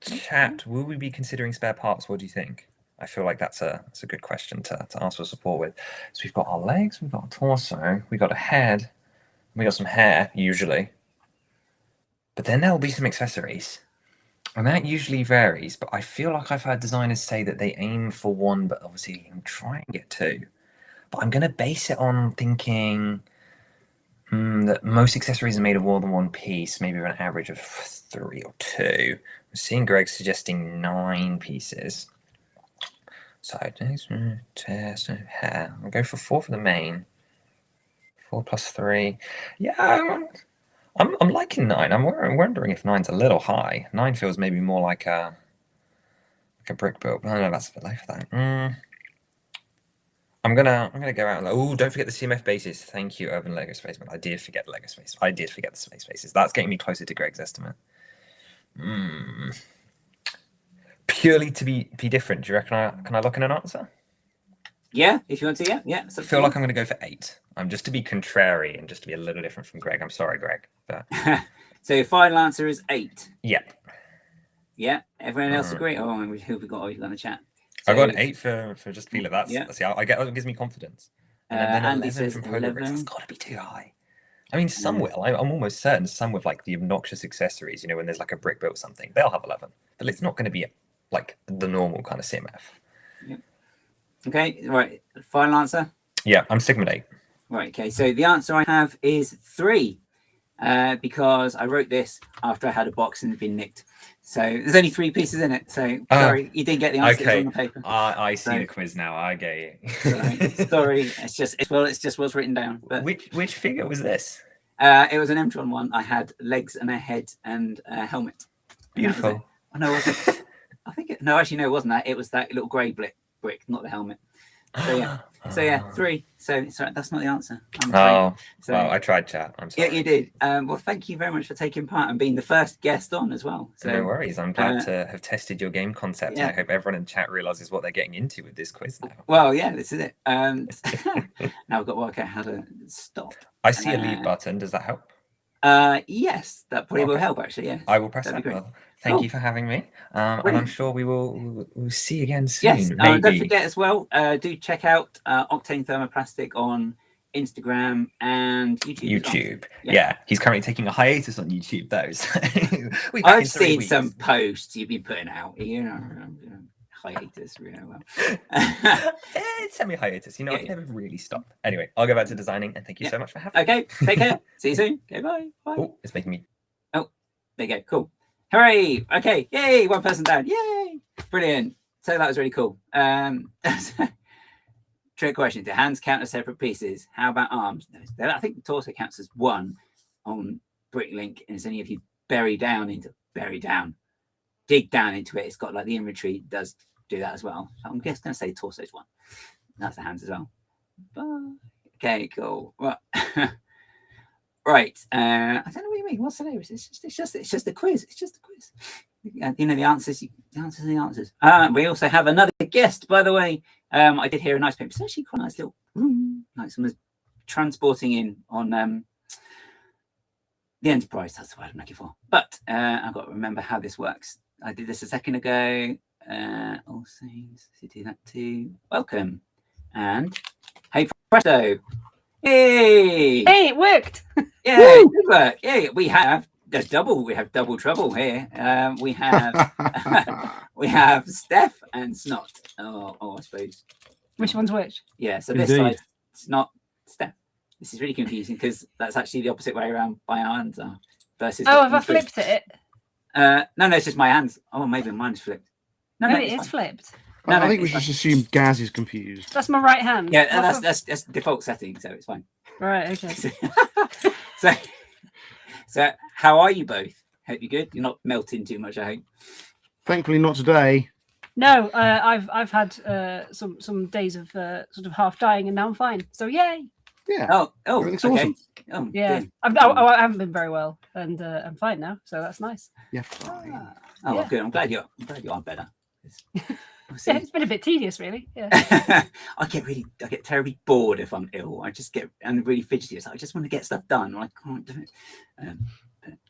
Chat, will we be considering spare parts? What do you think? I feel like that's a good question to ask for support with. So we've got our legs, we've got a torso, we've got a head, we got some hair usually, but then there'll be some accessories, and that usually varies. But I feel like I've heard designers say that they aim for one, but obviously you can try and get two. But I'm gonna base it on thinking that most accessories are made of more than one piece, maybe an average of 3 or 2. I'm seeing Greg suggesting 9 pieces. So test hair. I'll go for 4 for the main. 4 plus 3. Yeah, I'm liking 9. I'm wondering if 9's a little high. 9 feels maybe more like a brick build. No, that's a bit low for that. I'm gonna go out. Oh, don't forget the CMF bases. Thank you, Urban Lego Spaceman. I did forget the Lego Space. I did forget the space bases. That's getting me closer to Greg's estimate. Purely to be different. Do you reckon can I lock in an answer? Yeah, if you want to. Yeah. I feel like I'm gonna go for 8. I'm just to be contrary and just to be a little different from Greg. I'm sorry, Greg. But so your final answer is 8. Yep. Yeah. Everyone else agree? Oh, who have we got? In the chat? So, I got an 8 for just feel it. That's I get. It gives me confidence. And then Andy 11 from Polar Bricks. That's got to be too high. I mean, some will. I'm almost certain some with like the obnoxious accessories. You know, when there's like a brick built something, they'll have 11. But it's not going to be like the normal kind of CMF. Yeah. Okay. Right. Final answer. Yeah, I'm sticking with 8. Right. Okay. So the answer I have is 3, because I wrote this after I had a box and it had been nicked. So there's only 3 pieces in it. So sorry, you didn't get the answer on the paper. I see the quiz now. I get it. Sorry, it's just what's written down. But which figure was this? It was an Emtron one. I had legs and a head and a helmet. Beautiful. Oh no, was it? I think no, actually no, it wasn't that. It was that little grey brick, not the helmet. So yeah, 3. So sorry, that's not the answer. Well, I tried, chat. I'm sorry. Yeah, you did. Well, thank you very much for taking part and being the first guest on as well. So no worries. I'm glad to have tested your game concept. Yeah. I hope everyone in chat realizes what they're getting into with this quiz now. Well, yeah, this is it. Now I've got to work out how to stop. I see a leave button. Does that help? Yes, that probably will help actually. Yeah, I will press that. Well, thank you for having me, and I'm sure we'll see you again soon. Yes, don't forget as well. Do check out Octane Thermoplastic on Instagram and YouTube. Yeah, he's currently taking a hiatus on YouTube though. So I've seen some posts you've been putting out. You know, hiatus, really well. It's semi-hiatus. You know, I've never really stopped. Anyway, I'll go back to designing, and thank you so much for having me. Okay, take care. See you soon. Okay, bye. Oh, it's making me. Oh, there you go. Cool. Hooray! Okay, yay! 1 person down. Yay! Brilliant. So that was really cool. Trick question: do hands count as separate pieces? How about arms? No, I think the torso counts as 1 on Bricklink, and it's only if you dig down into it. It's got like the inventory does do that as well. So I'm just going to say torso is 1. That's the hands as well. Bye. Okay, cool. Well, Right. I don't know what you mean. What's hilarious? It's just a quiz. It's just a quiz. You know the answers. The answers. We also have another guest, by the way. I did hear a nice paper. It's actually quite a nice little room. Like someone's transporting in on the Enterprise. That's the word I'm looking for. But I've got to remember how this works. I did this a second ago. Also, do that too. Welcome and hey, presto! Hey! Hey, it worked. Yeah, good work. Yeah, we have double trouble here. We have we have Steph and Snot. Oh, I suppose. Which one's which? Yeah, so this side Snot, Steph. This is really confusing because that's actually the opposite way around my hands are versus. Oh, have I flipped it? No, it's just my hands. Oh, maybe mine's flipped. No, it is flipped. No, I think we should just assume Gaz is confused. That's my right hand. Yeah, that's default setting, so it's fine. Right, okay. so how are you both? Hope you're good. You're not melting too much, I hope. Thankfully, not today. No, I've had some days of sort of half dying, and now I'm fine. So yay! Yeah. Oh, Everything's okay. awesome. Oh, Yeah, good. I haven't been very well, and I'm fine now, so that's nice. Yeah, fine. Oh, Yeah. good. I'm glad you are better. Yeah, it's been a bit tedious, really. Yeah. I get terribly bored if I'm ill. I just get really fidgety. It's like, I just want to get stuff done. I can't do it. But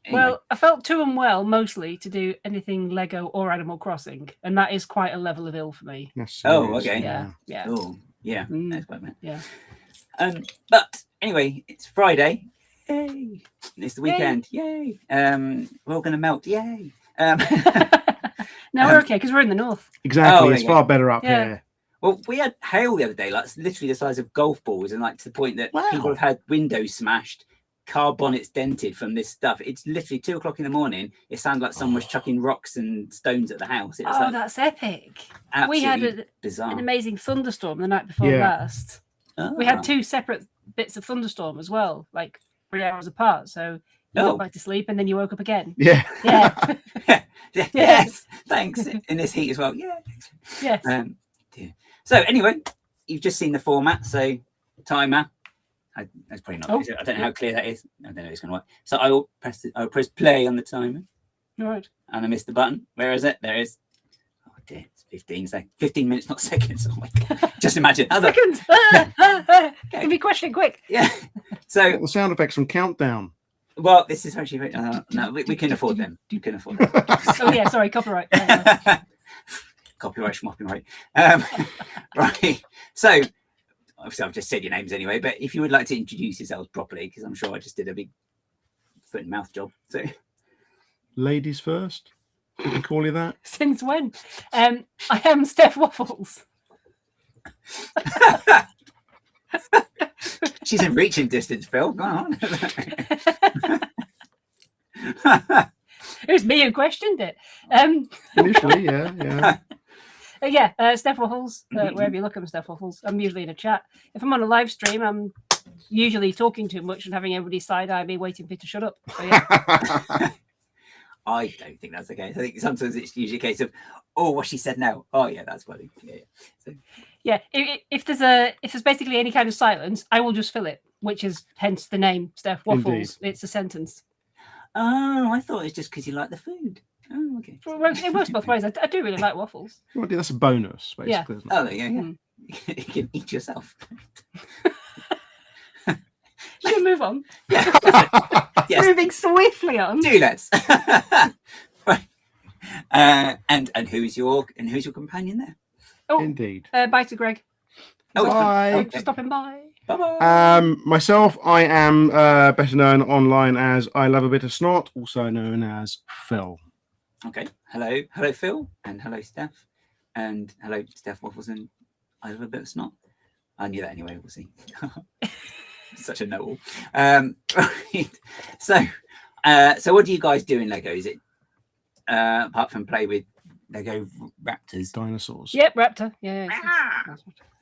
anyway. Well, I felt too unwell mostly to do anything Lego or Animal Crossing, and that is quite a level of ill for me. Yes, Oh, it is, okay. Yeah. Oh, yeah. Mm. That's what I meant. Yeah. But anyway, it's Friday. Yay! It's the weekend. Yay! We're all gonna melt. Yay! No, we're okay because we're in the north. Exactly. Oh, It's there you far better up Yeah. here. Well, we had hail the other day, like literally the size of golf balls, and like to the point that Wow. people have had windows smashed, car bonnets dented from this stuff. It's literally 2 o'clock in the morning. It sounded like someone was chucking rocks and stones at the house. It was Oh, like that's epic. absolutely We had bizarre. an amazing thunderstorm the night before Yeah. last. We had 2 separate bits of thunderstorm as well, like 3 hours apart. So you got back to sleep and then you woke up again. Yeah. Yeah. Yes, thanks. In this heat as well. Yeah. Yes. Dear. So anyway, you've just seen the format. So timer. That's probably not. Oh. I don't know how clear that is. I don't know if it's going to work. So I will press play on the timer, All right. and I missed the button. Where is it? There it is. Oh dear, it's 15 minutes, not seconds. Oh my god! Just imagine. Seconds. Can be questioning quick. Yeah. So The sound effects from Countdown. well, this is actually no. We can afford them. You can afford them. Oh yeah, sorry, copyright. Copyright, schmoppyright. Right. So, obviously, I've just said your names anyway, but if you would like to introduce yourselves properly, because I'm sure I just did a big foot and mouth job. So, Ladies first. We can call you that. Since when? I am Steph Waffles. she's in reaching distance, Phil. Go on. It was me who questioned it. Initially, yeah. Steph Waffles. Wherever you look, I'm Steph Waffles. I'm usually in a chat. If I'm on a live stream, I'm usually talking too much and having everybody side-eye me, waiting for you to shut up. So, yeah. I don't think that's the case. I think sometimes it's usually a case of, oh, what she said now. Oh, yeah, that's funny. Yeah. So, Yeah, if there's basically any kind of silence, I will just fill it, which is hence the name Steph Waffles. Indeed. It's a sentence. oh, I thought it was just because you like the food. Oh, okay. Well, it works both ways. I do really like waffles. Well, that's a bonus, basically. Isn't it? Oh, there you go. Mm. You can eat yourself. Should we move on? Yes. Moving swiftly on. Do let's. Right. And who's your companion there? Oh, Indeed. bye to Greg. Oh, Bye. Thanks for stopping by. Bye. Myself, I am better known online as I Love a Bit of Snot, also known as Phil. Okay. Hello, Phil, and hello, Steph, and hello, Steph Waffles, and I have a bit of snot. I knew that anyway. We'll see. Such a know-all. Right. So what do you guys do in Lego? Is it apart from play with Lego Raptors? Dinosaurs. Yep, Raptor. Yeah.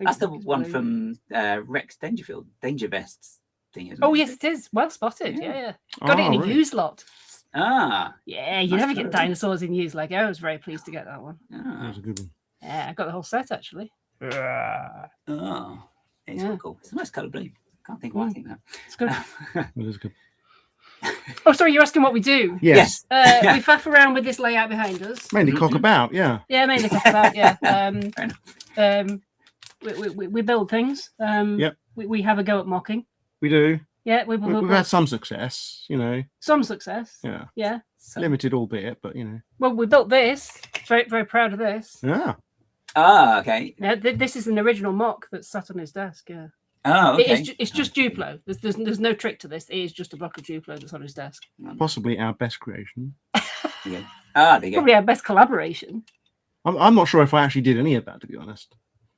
That's the one from Rex Dangerfield, Danger Vests thing, isn't Oh it? yes, it is. Well spotted. Yeah. Yeah. Got it in a really? used lot. Ah. Yeah, you That's never get good. dinosaurs in used Lego. I was very pleased to get that one. That Ah. was a good one. Yeah, I got the whole set actually. Oh. It's Yeah. real cool. It's a nice colour blue. Can't think why I think that. It's good. It is good. Oh, sorry, you're asking what we do. Yes. Yeah. We faff around with this layout behind us. Mainly cock about, yeah. Yeah, mainly talk about, yeah. Fair enough. We build things. Yep. We have a go at mocking. We do. Yeah, We've had some success, some success. Yeah. Yeah. So- Limited, albeit, but Well, we built this. Very, very proud of this. Yeah. Okay. Yeah, this is an original mock that's sat on his desk. Yeah. Oh, okay. It's just Duplo. There's no trick to this. It is just a block of Duplo that's on his desk. Possibly our best creation. Yeah. There you go. Probably our best collaboration. I'm not sure if I actually did any of that, to be honest.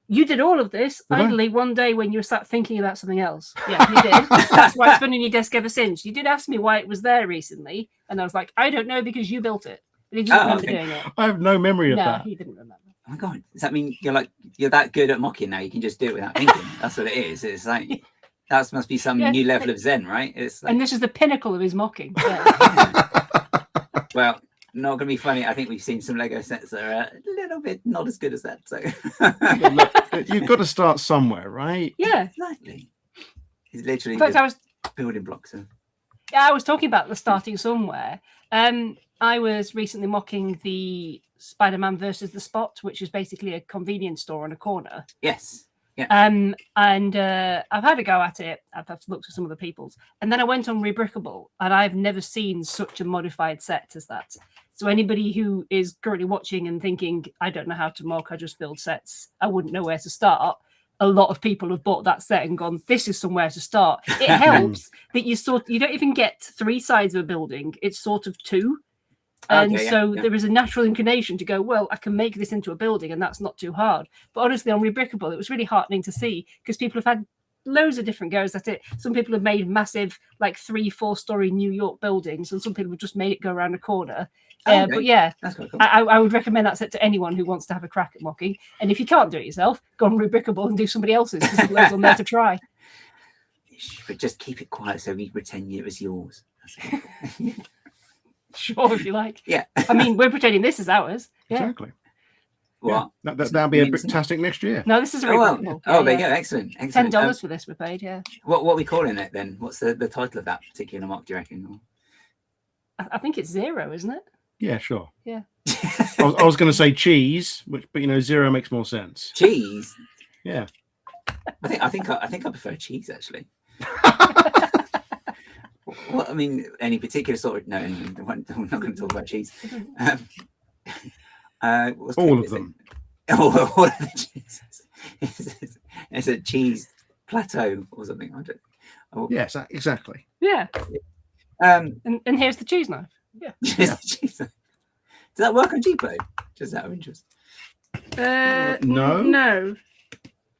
You did all of this Did I? idly one day when you were sat thinking about something else. Yeah, you did. That's why it's been on your desk ever since. You did ask me why it was there recently, and I was like, I don't know because you built it. But he didn't remember okay. doing it. I have no memory of No, that. he didn't remember. Oh my god, does that mean you're that good at mocking now? You can just do it without thinking. That's what it is. It's like that must be some Yeah. new level of zen, right? It's like, And this is the pinnacle of his mocking. Yeah. well, not gonna be funny. I think we've seen some Lego sets that are a little bit not as good as that. So But look, you've got to start somewhere, right? Yeah. exactly. It's literally In fact, the building blocks of. I was talking about the starting somewhere. I was recently mocking the Spider-Man versus the Spot, which is basically a convenience store on a corner. Yes. And I've had a go at it. I've looked at some of the people's, and then I went on Rebrickable, and I've never seen such a modified set as that. So anybody who is currently watching and thinking, I don't know how to mock, I just build sets, I wouldn't know where to start. A lot of people have bought that set and gone, this is somewhere to start. It helps that you don't even get 3 sides of a building, it's sort of 2. And Okay, yeah, so yeah. there is a natural inclination to go, well, I can make this into a building and that's not too hard. But honestly, on Rebrickable, it was really heartening to see because people have had loads of different goes at it. Some people have made massive, like 3-4 story New York buildings, and some people have just made it go around a corner. Okay. But yeah, That's quite cool. I would recommend that set to anyone who wants to have a crack at mocking. And if you can't do it yourself, go on Rebrickable and do somebody else's. There's loads on there to try. But just keep it quiet so we pretend it was yours. That's Sure, if you like. Yeah. I mean, we're pretending this is ours. Yeah. Exactly. What? Yeah. That'll be a Bricktastic next year. No, this is a Oh, well. Rebrickable. Oh, there you go. Excellent. Excellent. $10 for this we paid. Yeah. What are we calling it then? What's the title of that particular mock? Do you reckon? I think it's 0, isn't it? Yeah, sure. Yeah. I was going to say cheese, but 0 makes more sense. Cheese. Yeah. I think I prefer cheese actually. Well, I mean, any particular sort of no. Anyway, I'm not going to talk about cheese. All of them. All of the cheeses. It's a cheese plateau or something. I don't. Oh, Yes, exactly. Yeah. Um. And here's the cheese knife. Cheese. Does that work on G-Play? Just out of interest. No. No.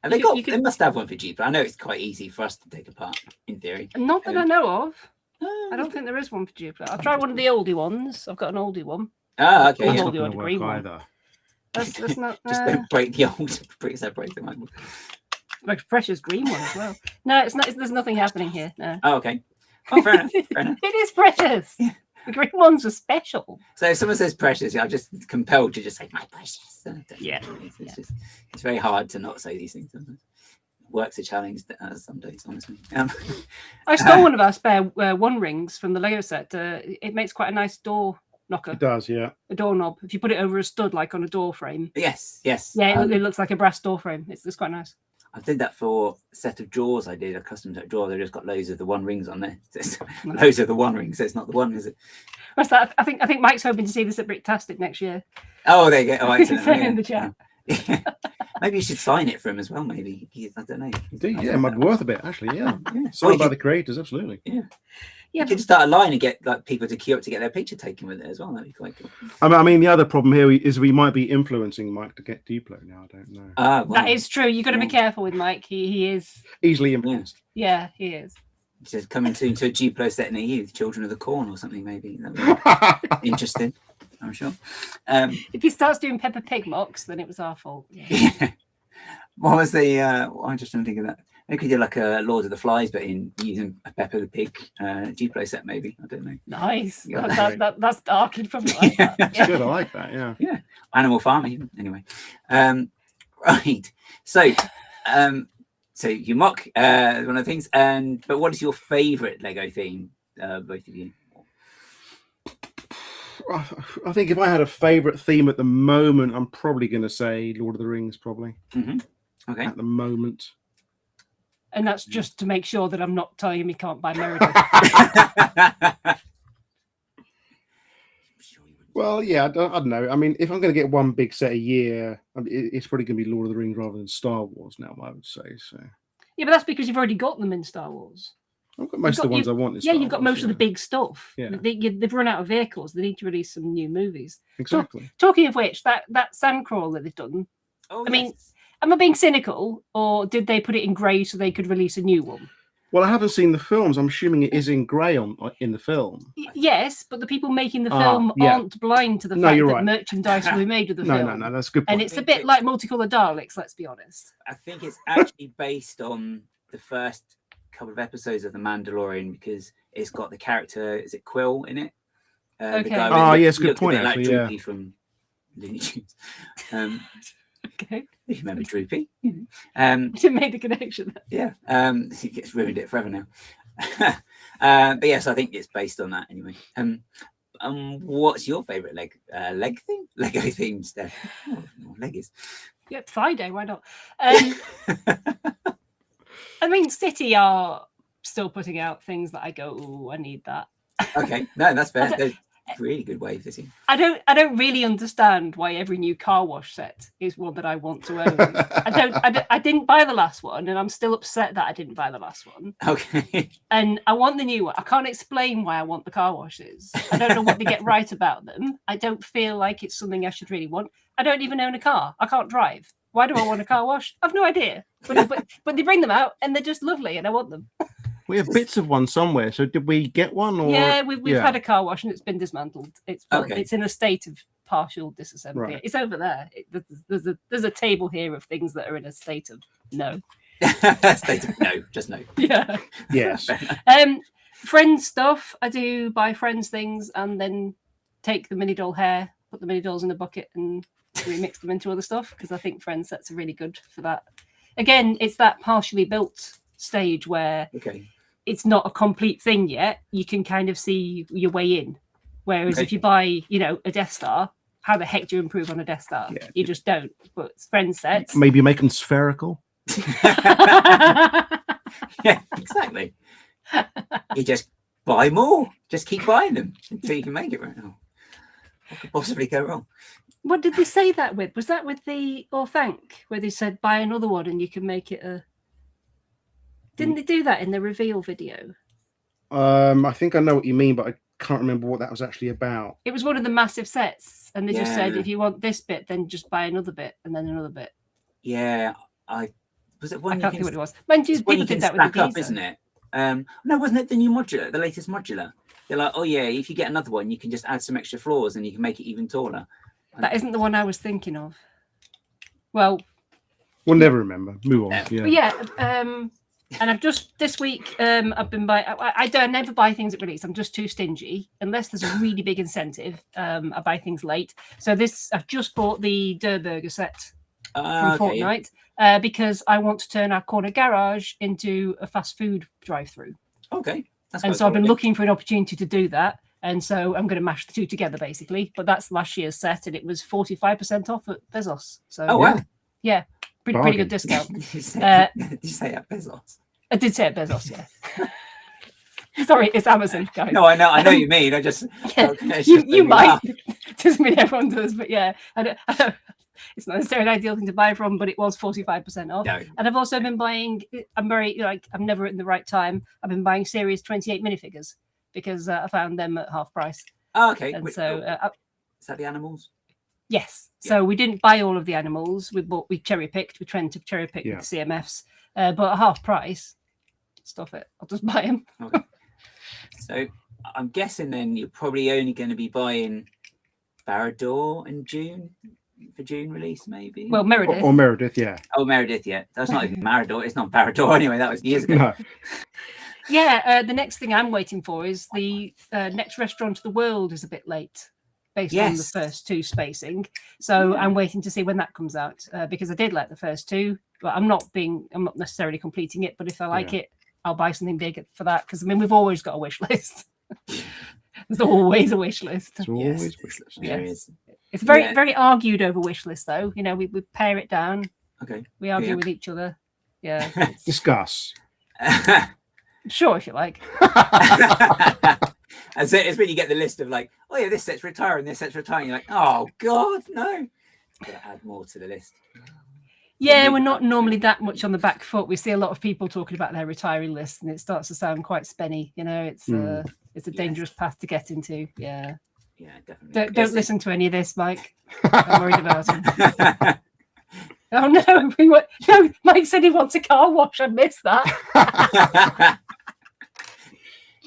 Have they You got? could- They must have one for G-Play. I know it's quite easy for us to take apart in theory. Not that I know of. I don't think there is one for Duplo. I'll try one of the oldie ones. I've got an oldie one. Ah, okay. That's Yeah. not Oldie going or to the green work one. either. That's not. Just don't break the old bricks. That break them. Like precious green one as well. No, it's not. There's nothing happening here. No. Oh, okay. Oh, fair enough. Fair enough. It is precious. The green ones are special. So if someone says precious, I'm just compelled to just say my precious. Yeah. It's very hard to not say these things. Sometimes. Work's a challenge some days, honestly. I stole one of our spare one rings from the Lego set. It makes quite a nice door knocker, It does, yeah. a doorknob. If you put it over a stud, like on a door frame. Yes. Yeah, it looks like a brass door frame. It's quite nice. I did that for a set of drawers. I did a custom set drawer. They just got loads of the one rings on there. So it's loads of the one rings. So it's not the one, is it? What's that? I think Mike's hoping to see this at Bricktastic next year. Oh, there you go. Oh, excellent. Say in the chat. Maybe you should sign it for him as well. Maybe I don't know. Indeed, yeah, it might be worth a bit, actually, yeah. Yeah. Signed Or by you the creators, absolutely. You Yeah, could start a line and get like people to queue up to get their picture taken with it as well. That'd be quite cool. I mean, the other problem here is we might be influencing Mike to get Duplo now. I don't know. Ah, well, that is true. You've got to be careful with Mike. He is. Easily influenced. Yeah, he is. just coming to into a Duplo set near you, Children of the Corn or something. Maybe that'd be interesting. I'm sure. If he starts doing Peppa Pig mocks, then it was our fault. Yeah. Yeah. What was the? I'm just trying to think of that. Maybe we could do like a Lord of the Flies, but in using a Peppa the Pig Duplo set. Maybe I don't know. Nice. Yeah, That's dark. You'd probably like that. That's Yeah. good. I like that. Yeah. Yeah, Animal Farm even. Anyway, right. So you mock one of the things, but what is your favourite Lego theme both of you? I think if I had a favourite theme at the moment, I'm probably going to say Lord of the Rings, probably. Okay. At the moment. And that's just to make sure that I'm not telling him he can't buy Meredith. Well, yeah, I don't know. I mean, if I'm going to get one big set a year, it's probably going to be Lord of the Rings rather than Star Wars now, I would say. So. Yeah, but that's because you've already got them in Star Wars. I've got most of the ones I want. In yeah, Star you've got Wars, most of the big stuff. Yeah. They've run out of vehicles. They need to release some new movies. Exactly. Talking of which, that Sandcrawler they've done. Oh, I mean, am I being cynical, or did they put it in grey so they could release a new one? Well, I haven't seen the films. I'm assuming it is in grey in the film. Yes, but the people making the film aren't blind to the fact that merchandise will be made with the film. No, that's a good point. And it's a bit like multicolored Daleks, let's be honest. I think it's actually based on the first couple of episodes of The Mandalorian because it's got the character, is it Quill in it? Okay. The guy yes, good point. Like actually, Droopy from Looney Tunes. Okay. You remember Droopy? You made the connection. Yeah. He gets ruined it forever now. But yes, I think it's based on that anyway. What's your favourite Lego theme, Steph? Oh, Leggies. Yeah, Friday, why not? I mean, City are still putting out things that I go, oh, I need that. Okay, no, that's fair. They're really good way fitting. I don't really understand why every new car wash set is one that I want to own. I didn't buy the last one, and I'm still upset that I didn't buy the last one. Okay. And I want the new one. I can't explain why I want the car washes. I don't know what they get right about them. I don't feel like it's something I should really want. I don't even own a car. I can't drive. Why do I want a car wash? I've no idea. But they bring them out, and they're just lovely, and I want them. We have bits of one somewhere. So did we get one? Or yeah, we've had a car wash and it's been dismantled. It's in a state of partial disassembly. Right. It's over there. There's a table here of things that are in a state of no. State of no, just no. Yeah. Yes. Friends stuff. I do buy friends things and then take the mini doll hair, put the mini dolls in a bucket and remix them into other stuff because I think friend sets are really good for that. Again, it's that partially built stage where it's not a complete thing yet. You can kind of see your way in. Whereas if you buy, a Death Star, how the heck do you improve on a Death Star? Yeah. You just don't. But friend sets. Maybe make them spherical. Yeah, exactly. You just buy more. Just keep buying them until you can make it right now. What could possibly go wrong? What did they say that with? Was that with the Thank, where they said buy another one and you can make it a... Didn't they do that in the reveal video? I think I know what you mean, but I can't remember what that was actually about. It was one of the massive sets, and they just said, if you want this bit, then just buy another bit, and then another bit. Yeah, was it one? I can't think what it was. Mind you, people did that with the up, isn't it? No, wasn't it the new modular, the latest modular? They're like, oh yeah, if you get another one, you can just add some extra floors, and you can make it even taller. That isn't the one I was thinking of. Well, we'll never remember. Move on. Yeah. But yeah. And I've just this week I've been buying. I never buy things at release. I'm just too stingy unless there's a really big incentive. I buy things late. So I've just bought the Der Burger set from Fortnite because I want to turn our corner garage into a fast food drive-through. Okay, and so I've been looking for an opportunity to do that. And so I'm going to mash the two together basically. But that's last year's set, and it was 45% off at Bezos. So wow, yeah, pretty good discount. Did you say at Bezos? I did say at Bezos, yeah. Sorry, it's Amazon, guys. No, I know what you mean. I just you might. Doesn't mean everyone does, but yeah, I don't, it's not necessarily an ideal thing to buy from, but it was 45% off. No. And I've also been buying. I'm never in the right time. I've been buying Series 28 minifigures because I found them at half price. Oh, okay. And is that the animals? Yes. Yeah. So we didn't buy all of the animals. We cherry picked. We tried to cherry pick the CMFs, but at half price. Stuff it. I'll just buy them. Okay. So I'm guessing then you're probably only going to be buying Barad-dûr in June for June release, maybe. Well, Meredith. Or Meredith, yeah. Oh, Meredith, yeah. That's not even Barad-dûr. It's not Barad-dûr anyway. That was years ago. No. Yeah, the next thing I'm waiting for is the next restaurant of the world is a bit late based on the first two spacing. So I'm waiting to see when that comes out because I did like the first two, but I'm not necessarily completing it. But if I like it, I'll buy something big for that, because I mean we've always got a wish list. There's always a wish list. It's always wish list. There Yes. is. It's very argued over wish list though. You know, we pare it down. Okay. We argue Yeah. with each other. Yeah. Discuss. Sure, if you like. And so it's when you get the list of like, oh yeah, this set's retiring, this set's retiring. You're like, oh God, no. Gotta add more to the list. Yeah, we're not normally that much on the back foot. We see a lot of people talking about their retiring lists, and it starts to sound quite spenny. You know, it's a dangerous path to get into. Yeah. Yeah, definitely. Don't listen to any of this, Mike. I'm worried about him. Oh no, no! Mike said he wants a car wash. I missed that.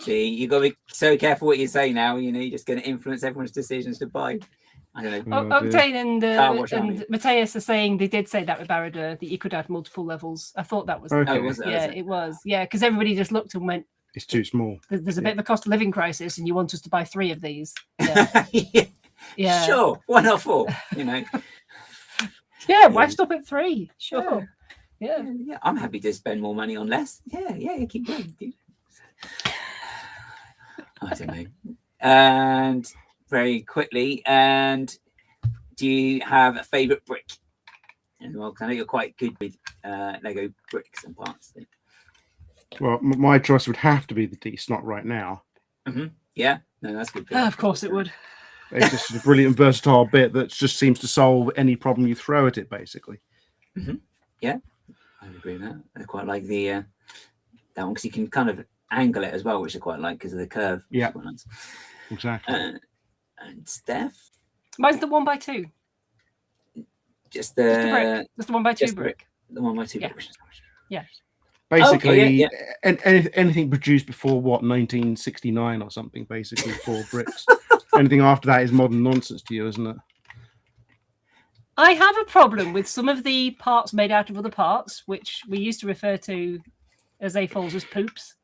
See, you got to be so careful what you say now. You know, you're just going to influence everyone's decisions to buy. I don't know. Octane wash, and Matthias are saying they did say that with Baradur, that you could add multiple levels. I thought that was Okay. Oh, was it? yeah, it was. Yeah, because everybody just looked and went, It's too small. there's a bit of a cost of living crisis, and you want us to buy 3 of these. Yeah, Yeah. yeah. Sure, why not 4? You know. Yeah, why stop at 3? Sure. Yeah. Yeah, I'm happy to spend more money on less. Yeah, keep going. Dude. I don't know. And very quickly, and do you have a favourite brick? And well, 'cause I know you're quite good with Lego bricks and parts. Well, my choice would have to be the D-Snot right now. Yeah, no, that's good. Of course it would. It's just a brilliant, versatile bit that just seems to solve any problem you throw at it, basically. Yeah, I agree with that. I quite like the that one because you can kind of angle it as well, which I quite like because of the curve. Yeah. Quite nice. Exactly. And Steph, Mine's the 1x2. just Just the the brick. Just the 1x2 just the brick. the 1x2 Yeah. brick. which is nice. Yeah. Basically, Okay, And anything produced before, 1969 or something, basically, for bricks. Anything after that is modern nonsense to you, isn't it? I have a problem with some of the parts made out of other parts, which we used to refer to as AFOLs as poops.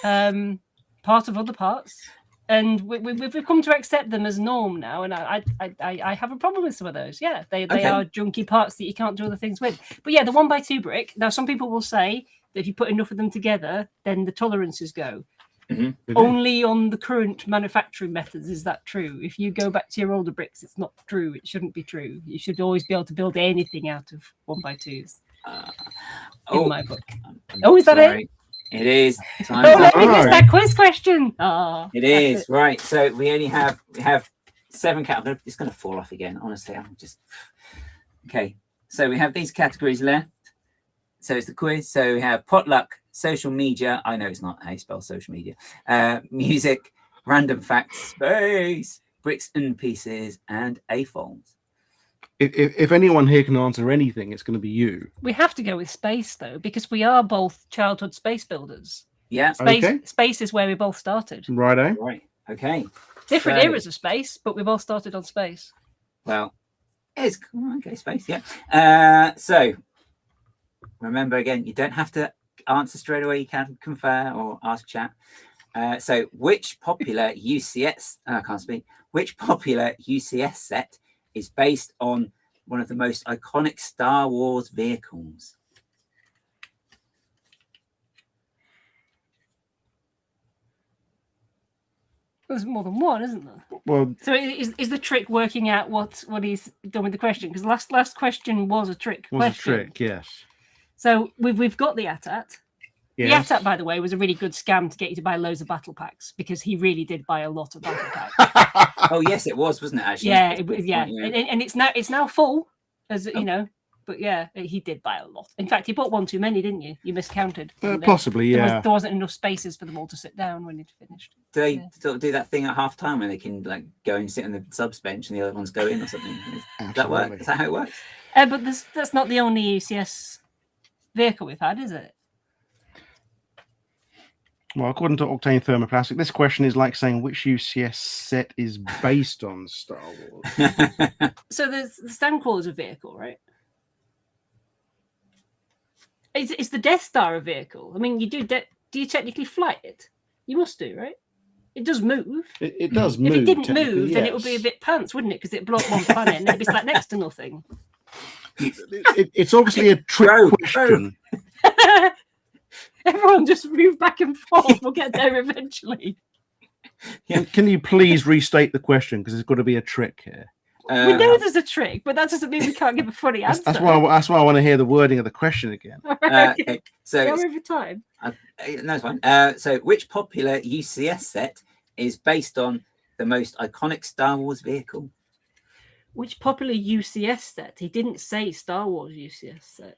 Part of other parts. And we've come to accept them as norm now, and I have a problem with some of those. Yeah, they Okay. are junky parts that you can't do other things with. But yeah, the 1x2 brick. Now, some people will say that if you put enough of them together, then the tolerances go. Only on the current manufacturing methods is that true. If you go back to your older bricks, it's not true. It shouldn't be true. You should always be able to build anything out of 1x2s. In my book. Oh, is that it? It is. Time Oh, up. let me miss Oh. that quiz question. Oh, It is right. So we have 7 categories. It's going to fall off again. Honestly, I'm just okay. So we have these categories left. So it's the quiz. So we have potluck, social media. I know it's not how you spell social media. Music, random facts, space, bricks and pieces, and AFOLs. If anyone here can answer anything, it's going to be you. We have to go with space though, because we are both childhood space builders. Yeah. Space is where we both started. Righto. Right. Okay. Different So- eras of space, but we both started on space. Well, it's okay. Space. Yeah. So remember again, you don't have to answer straight away. You can confer or ask chat. So which popular UCS? I can't speak. Which popular UCS set is based on one of the most iconic Star Wars vehicles? There's more than one, isn't there? Well, So is the trick working out what he's done with the question? Because last question was a trick was a question. trick, yes. So we've got the AT-AT. Yes. The AT-AT, by the way, was a really good scam to get you to buy loads of battle packs, because he really did buy a lot of battle packs. Oh yes, it was, wasn't it? Actually, Yeah, That's a good yeah, point, and it's now full, as you know. But yeah, he did buy a lot. In fact, he bought one too many, didn't you? You miscounted. And, Possibly, yeah. There wasn't enough spaces for them all to sit down when he'd finished. Do they sort of do that thing at half time when they can like go and sit on the subs bench and the other ones go in or something? Does that work? Absolutely. Is that how it works? But that's not the only UCS vehicle we've had, is it? Well, according to Octane Thermoplastic, this question is like saying which UCS set is based on Star Wars. So the Standcrawler's a vehicle, right? Is the Death Star a vehicle? I mean, do you technically fly it? You must do, right? It does move. It does move. If it didn't technically, move, then it would be a yes. bit pants, wouldn't it? Because it'd blow up one planet and it'd be like next to nothing. It's obviously a trick Bro. question. Everyone just move back and forth. We'll get there eventually. Can you please restate the question, because there's got to be a trick here. We know there's a trick, but that doesn't mean we can't give a funny answer. That's why I want to hear the wording of the question again. Okay. So go over time. No, it's fine. So which popular UCS set is based on the most iconic Star Wars vehicle? Which popular UCS set? He didn't say Star Wars UCS set.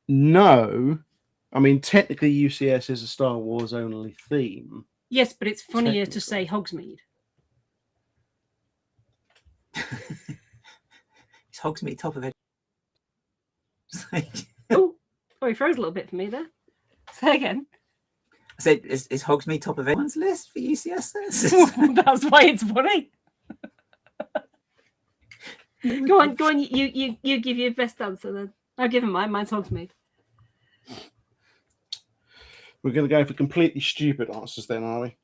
No, I mean technically UCS is a Star Wars only theme. Yes, but it's funnier to say Hogsmeade. Is Hogsmeade top of it? Oh, he froze a little bit for me there. Say again. I said, is Hogsmeade top of everyone's list for UCS sets? That's why it's funny. Go on. You give your best answer then. I'll give him mine. Mine's Hogsmeade. We're going to go for completely stupid answers then, are we?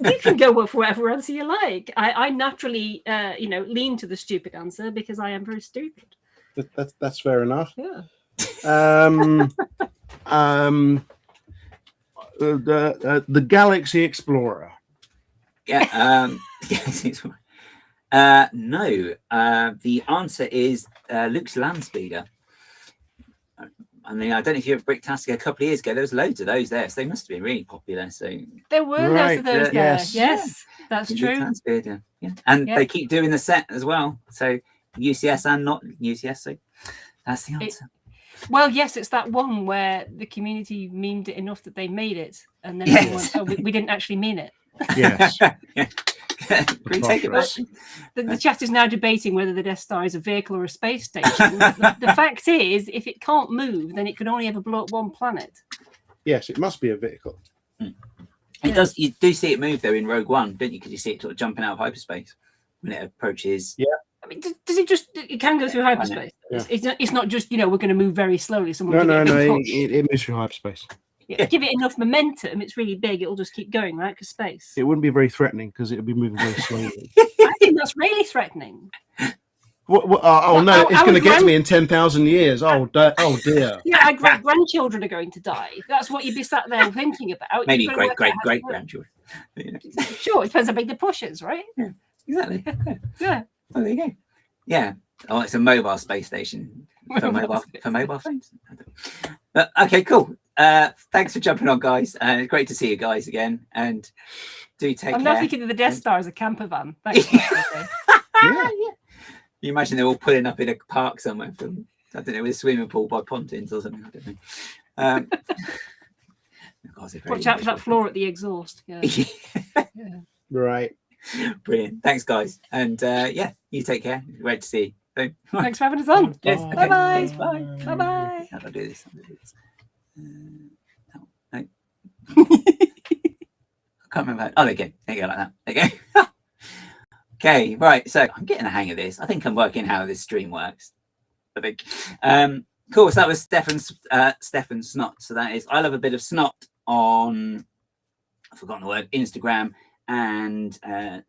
You can go for whatever answer you like. I naturally, lean to the stupid answer because I am very stupid. That's fair enough. Yeah. The Galaxy Explorer. Yeah. No. The answer is Luke's Landspeeder. I mean, I don't know if you were at Bricktastic a couple of years ago. There was loads of those there, so they must have been really popular. So there were loads of those there. Yes, that's true. Landspeeder, yeah. And they keep doing the set as well. So UCS and not UCS. So that's the answer. Well, yes, it's that one where the community memed it enough that they made it, and then everyone, we didn't actually mean it. Yes. Yeah. Take it back. The chat is now debating whether the Death Star is a vehicle or a space station. The fact is, if it can't move, then it can only ever blow up one planet. Yes, it must be a vehicle. It does. You do see it move though in Rogue One, don't you? Because you see it sort of jumping out of hyperspace when it approaches. Yeah. I mean, does it just? It can go through hyperspace. Yeah. It's not just we're going to move very slowly. No. It moves through hyperspace. Yeah. Give it enough momentum, it's really big. It'll just keep going, right? Because space. It wouldn't be very threatening because it would be moving very slowly. I think that's really threatening. No, it's going to get to me in 10,000 years. Oh dear. Yeah, our grandchildren are going to die. That's what you'd be sat there thinking about. Maybe great grandchildren. Sure, it depends how big the push is, right? Yeah, exactly. Yeah. Well, there you go. Yeah. Oh, it's a mobile space station for mobile phones. But, okay, cool. Thanks for jumping on, guys. It's great to see you guys again. And do take care. I'm now thinking of the Death Star as a camper van. Thanks. Yeah. You imagine they're all pulling up in a park somewhere from, I don't know, with a swimming pool by pontoons or something. I don't know. Watch out for that floor at the exhaust. Yeah. Yeah. Right. Brilliant. Thanks, guys. And you take care. Great to see you. Thanks for having us on. Yes. Okay. Bye-bye. Bye. Bye-bye. How do I do this? No. I can't remember. Oh, there you go. There you go, like that. There you go. Okay, right. So I'm getting the hang of this. I think I'm working how this stream works. I think. Cool. So that was Stefan Snot. So that is I love a bit of snot on, I've forgotten the word, Instagram, and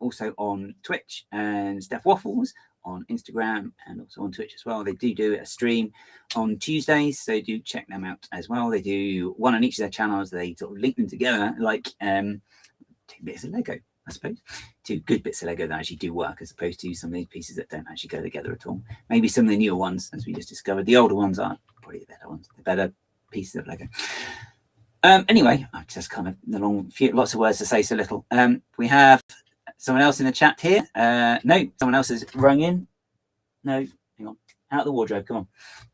also on Twitch, and Steph Waffles on Instagram and also on Twitch as well. They do a stream on Tuesdays, so do check them out as well. They do one on each of their channels. They sort of link them together like 2 bits of Lego, I suppose. 2 good bits of Lego that actually do work, as opposed to some of these pieces that don't actually go together at all. Maybe some of the newer ones, as we just discovered. The older ones are probably the better ones, the better pieces of Lego. Anyway, I've just kind of lots of words to say so little. We have someone else in the chat here. No, someone else has rung in. No, hang on. Out of the wardrobe, come on.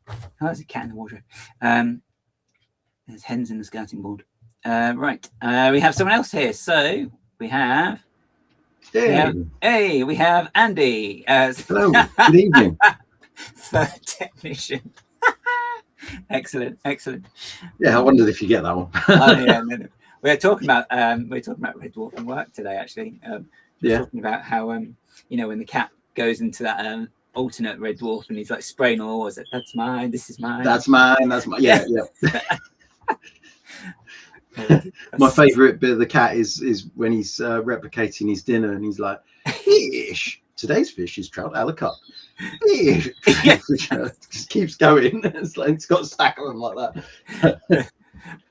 Oh, there's a cat in the wardrobe. There's hens in the scouting board. Right, we have someone else here. So we have... We have Andy. Hello, good evening. Third technician. Excellent. Yeah, I wondered if you get that one. No. We're talking about Red Dwarf and work today, actually. Talking about how when the cat goes into that alternate Red Dwarf and he's like spraying all the walls. That's mine. This is mine. That's mine. Yeah. My favourite bit of the cat is when he's replicating his dinner and he's like, fish. Today's fish is trout a la carte. Fish. Just keeps going. It's got a stack of them like that.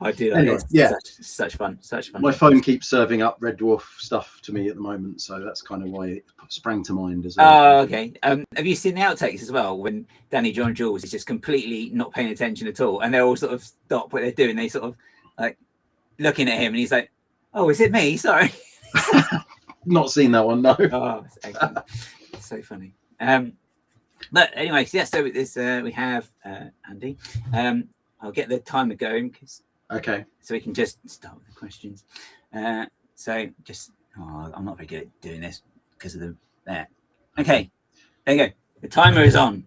I do like Anyway, it. yeah. Such fun. My phone keeps serving up Red Dwarf stuff to me at the moment, so that's kind of why it sprang to mind as well. Oh, okay. Have you seen the outtakes as well when Danny John Jules is just completely not paying attention at all, and they all sort of stop what they're doing? They sort of like looking at him, and he's like, "Oh, is it me? Sorry." Not seen that one, no. Oh, it's excellent. It's so funny. But anyway, yeah. So this we have Andy. I'll get the timer going because Okay. so we can just start with the questions. So just I'm not very good at doing this because of the there. Okay, there you go. The timer is on.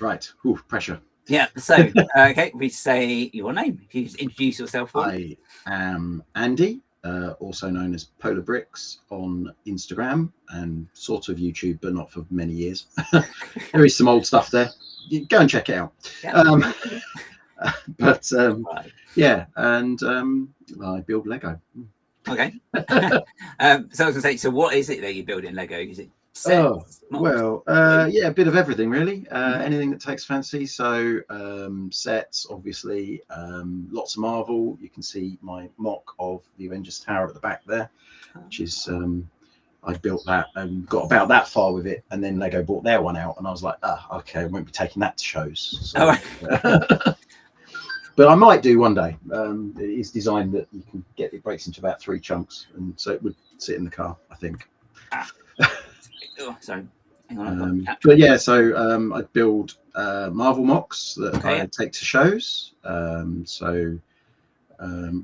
Right. Ooh, pressure. Yeah. So okay, we say your name. Can you just introduce yourself? I am Andy, also known as Polar Bricks on Instagram and sort of YouTube, but not for many years. There is some old stuff there. You go and check it out. Yeah. Yeah, and I build Lego. Okay. So I was gonna say, so what is it that you build in Lego? Is it sets, well, yeah, a bit of everything really. Anything that takes fancy. So sets, obviously, lots of Marvel. You can see my mock of the Avengers Tower at the back there, which is I built that and got about that far with it, and then Lego bought their one out, and I was like, okay, I won't be taking that to shows. So, but I might do one day. It's designed that you can get it breaks into about 3 chunks, and so it would sit in the car, I think. Oh, sorry. Hang on. But yeah, so I build Marvel mocks that I take to shows.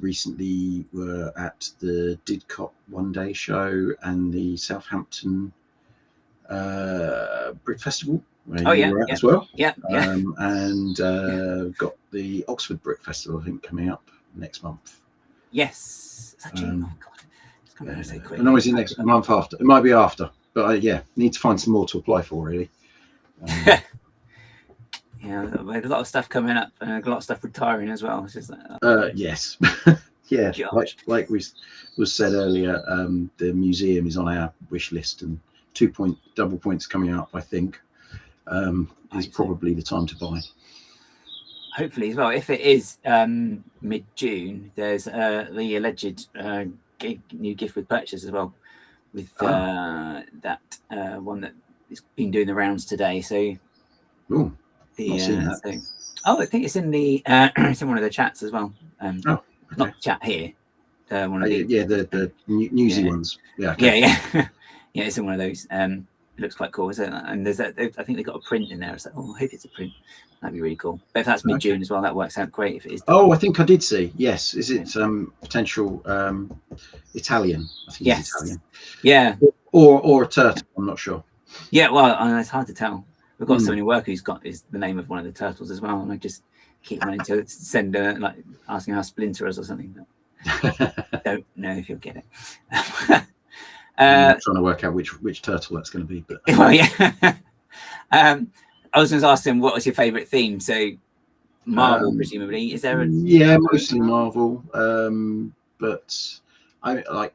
Recently we're at the Didcot one day show and the Southampton Brick Festival. Where you were at as well. Yeah. And got the Oxford Brick Festival, I think, coming up next month. Yes. Oh God, it's coming so quick. And always next month after. It might be after, but yeah, need to find some more to apply for, really. Yeah, a lot of stuff coming up, and a lot of stuff retiring as well. It's just like, yes, yeah. Like was said earlier, the museum is on our wish list, and 2 double points coming up, I think. Is probably the time to buy. Hopefully as well. If it is mid-June, there's the alleged new gift with purchase as well, with that one that has been doing the rounds today. So, not seen that. I think it's in the it's in one of the chats as well. Not the chat here. One of the newsy ones. Yeah. Okay. Yeah. It's in one of those. It looks quite cool, isn't it? And there's that. I think they got a print in there. It's like, I hope it's a print. That'd be really cool. But if that's mid-June as well, that works out great. If it is. I think I did see. Yes, is it potential Italian? I think yes. It's Italian. Yeah. Or a turtle. I'm not sure. Yeah, well, it's hard to tell. We've got so many work who's got is the name of one of the turtles as well, and I just keep wanting to send like asking how Splinter is or something. But don't know if you'll get it. I'm trying to work out which turtle that's going to be, but well, yeah. I was going to ask him what was your favourite theme. So Marvel, presumably. Is there a mostly Marvel. But I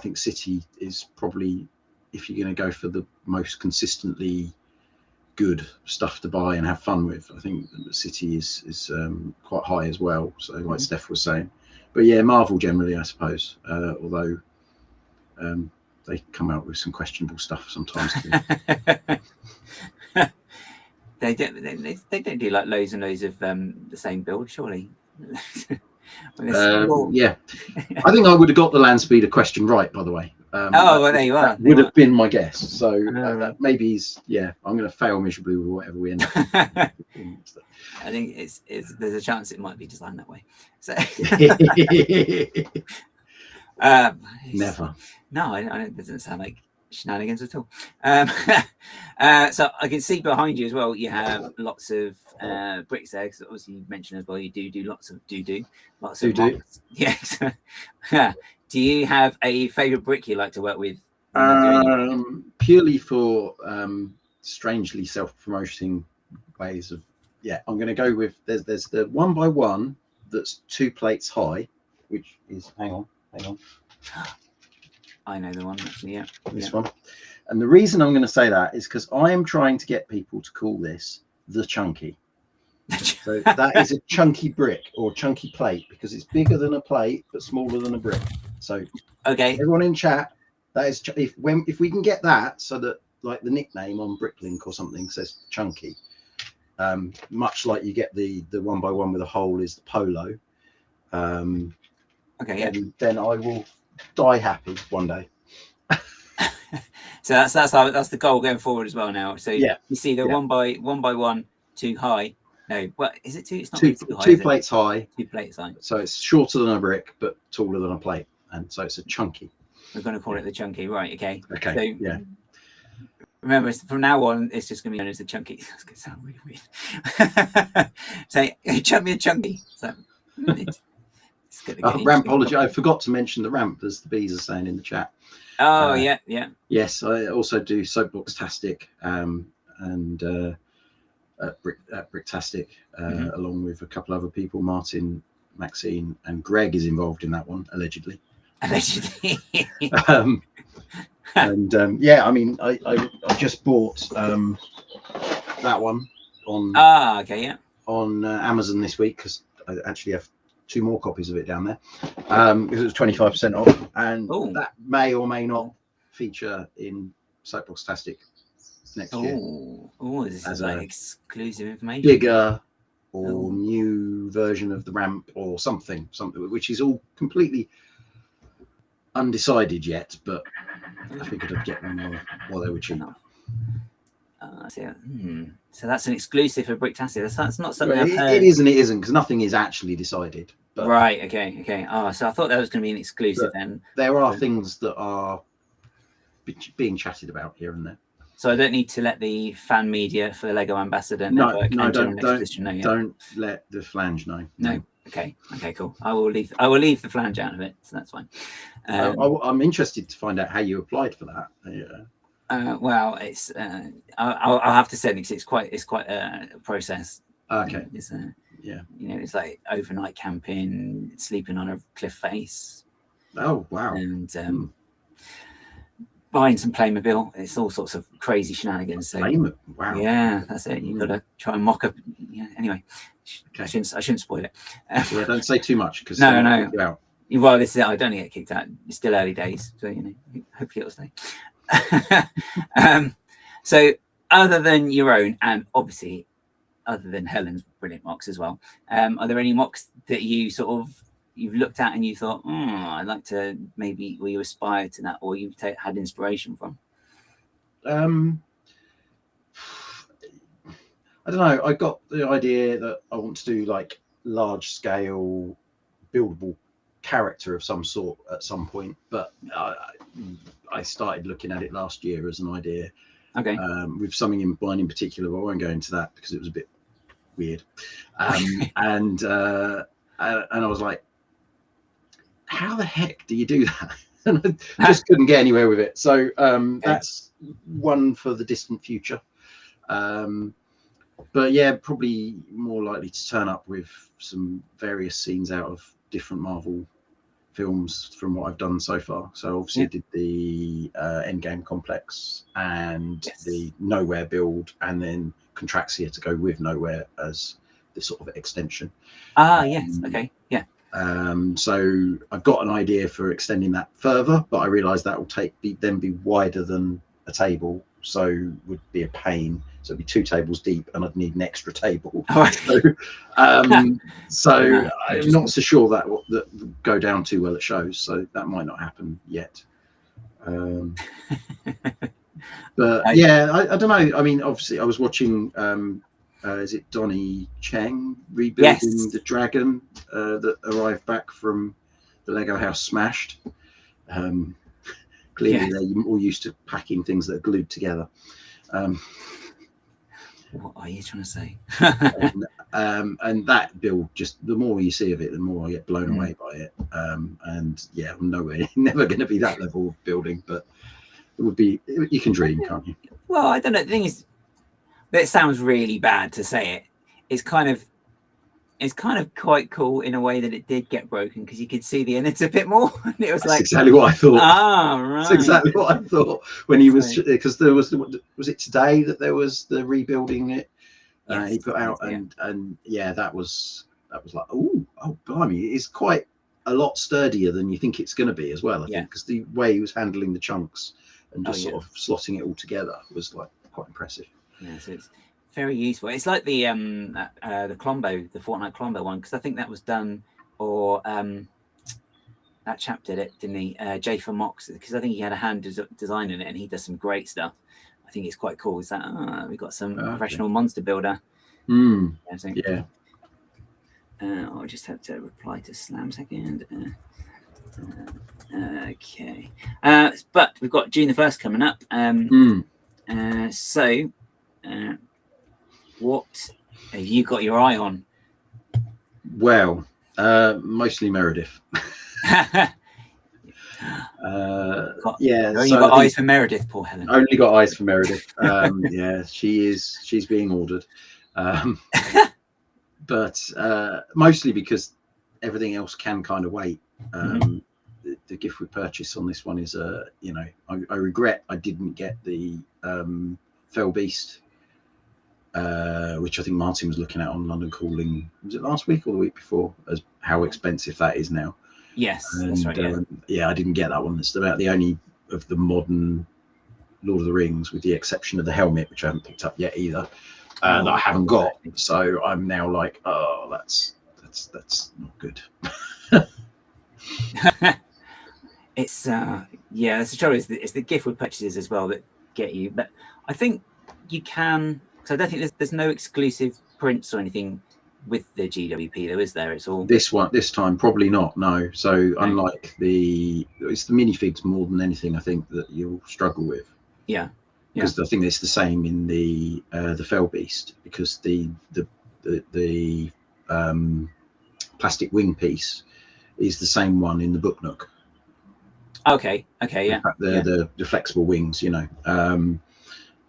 think City is probably, if you're going to go for the most consistently good stuff to buy and have fun with, I think City is quite high as well. So like Steph was saying, but yeah, Marvel generally, I suppose. Although they come out with some questionable stuff sometimes too. They don't do like loads and loads of the same build, surely. Yeah, I think I would have got the land speeder question right, by the way. Well, there you are. Would have been my guess. So maybe I'm going to fail miserably with whatever we end up. I think there's a chance it might be designed that way. So never. No, it doesn't sound like shenanigans at all. So I can see behind you as well. You have lots of bricks there. Because obviously you mentioned as well. You do lots of lots of mocks. Yes. Do you have a favourite brick you like to work with? Purely for strangely self-promoting ways of. Yeah, I'm going to go with there's the 1x1 that's 2 plates high, which is hang on. I know the one actually. Yeah, this one. And the reason I'm going to say that is because I am trying to get people to call this the chunky. So that is a chunky brick or chunky plate because it's bigger than a plate but smaller than a brick. So Okay. everyone in chat, that is if we can get that so that like the nickname on Bricklink or something says chunky, much like you get the 1x1 with a hole is the polo. Okay. Yeah. Then I will die happy one day. So that's the goal going forward as well now. So yeah, you see the 1x1 too high. No, what is it? It's not two, really too high. Two plates high. 2 plates high. So it's shorter than a brick but taller than a plate, and so it's a chunky. We're going to call it the chunky, right? Okay. Okay. So, yeah. Remember, from now on, it's just going to be known as the chunky. That's going to sound really weird. Say, chump me a chunky. So, it's going to get Rampology. I forgot to mention the ramp, as the bees are saying in the chat. Oh, yeah. Yes, I also do Soapbox-tastic and Bricktastic, along with a couple other people. Martin, Maxine, and Greg is involved in that one, allegedly. Allegedly. Yeah, I mean, I just bought that one on on Amazon this week because I actually have 2 more copies of it down there because it was 25% off, and that may or may not feature in Soapbox-tastic next year. Oh, this is like exclusive information. Bigger or new version of the ramp or something, which is all completely undecided yet, but I figured I'd get one while they were cheap. So that's an exclusive for Bricktastic. That's not something I've heard. It is and it isn't because nothing is actually decided. But right. Okay. Oh, so I thought that was going to be an exclusive then. There are things that are being chatted about here and there. So I don't need to let the fan media for the Lego Ambassador No, Network don't let the flange know. No. Okay, cool. I will leave the flange out of it, so that's fine. I'm interested to find out how you applied for that. Well, it's I'll have to send it because it's quite a process. Okay. It's it's like overnight camping, sleeping on a cliff face. Oh wow! And buying some Playmobil. It's all sorts of crazy shenanigans. So wow. Yeah, that's it. You've got to try and mock up. Yeah. Anyway, okay. I shouldn't spoil it. Yeah, don't say too much because no. Well, this is it. I don't get kicked out. It's still early days, so hopefully it'll stay. So, other than your own, and obviously, other than Helen's brilliant mocks as well, are there any mocks that you've looked at and you thought, I'd like to maybe, or you aspired to that, or you've had inspiration from? I don't know. I got the idea that I want to do like large scale buildable character of some sort at some point, but I started looking at it last year as an idea. Okay. With something in mind in particular, but I won't go into that because it was a bit weird. And I was like, how the heck do you do that? And I just couldn't get anywhere with it. So that's one for the distant future. But yeah, probably more likely to turn up with some various scenes out of different Marvel films from what I've done so far. So obviously I did the Endgame complex and the Nowhere build, and then Contraxia to go with Nowhere as the sort of extension. Yes. Okay. Yeah. So I've got an idea for extending that further, but I realize that will then be wider than a table, so would be a pain. So it'd be 2 tables deep, and I'd need an extra table. So I'm not so sure that will go down too well at shows, so that might not happen yet. But yeah, I don't know. I mean, obviously, I was watching. Is it Donnie Cheng rebuilding the dragon that arrived back from the Lego house smashed? Clearly, they're all used to packing things that are glued together. What are you trying to say? And that build, just the more you see of it, the more I get blown away by it. And yeah, I'm never going to be that level of building, but it would be. You can dream, can't you? Well, I don't know. The thing is, it sounds really bad to say it. It's kind of quite cool in a way that it did get broken because you could see the innards a bit more. And it was That's exactly what I thought. Right. That's exactly what I thought when he was, because there was it today that there was the rebuilding it he put out, and yeah, that was like, oh blimey, it's quite a lot sturdier than you think it's going to be as well. I think because the way he was handling the chunks and just sort of slotting it all together was like quite impressive. Yeah, so it's very useful. It's like the Clombo, the Fortnite Clombo one, because I think that was done, or that chap did it, didn't he? Jay from Mox, because I think he had a hand designing it, and he does some great stuff. I think it's quite cool. Is that we've got some professional monster builder. Yeah. I'll just have to reply to Slam second. Okay. But we've got June the 1st coming up. So what have you got your eye on? Well, mostly Meredith. You got eyes for Meredith, poor Helen. Only got eyes for Meredith. Yeah, she's being ordered. But mostly because everything else can kind of wait. The gift with purchase on this one is I regret I didn't get the Fell Beast, which I think Martin was looking at on London Calling. Was it last week or the week before? As how expensive that is now. Yes, that's right. Yeah, I didn't get that one. It's about the only of the modern Lord of the Rings, with the exception of the helmet, which I haven't picked up yet either. That I haven't got. So I'm now like, oh, that's not good. It's that's the trouble. It's the gift with purchases as well that get you. But I think you can. So I don't think there's no exclusive prints or anything with the GWP though, is there? It's all this time probably not. No. So unlike it's the minifigs more than anything, I think that you'll struggle with. Yeah. Because I think it's the same in the Fell Beast, because the plastic wing piece is the same one in the Book Nook. Okay, yeah. The flexible wings,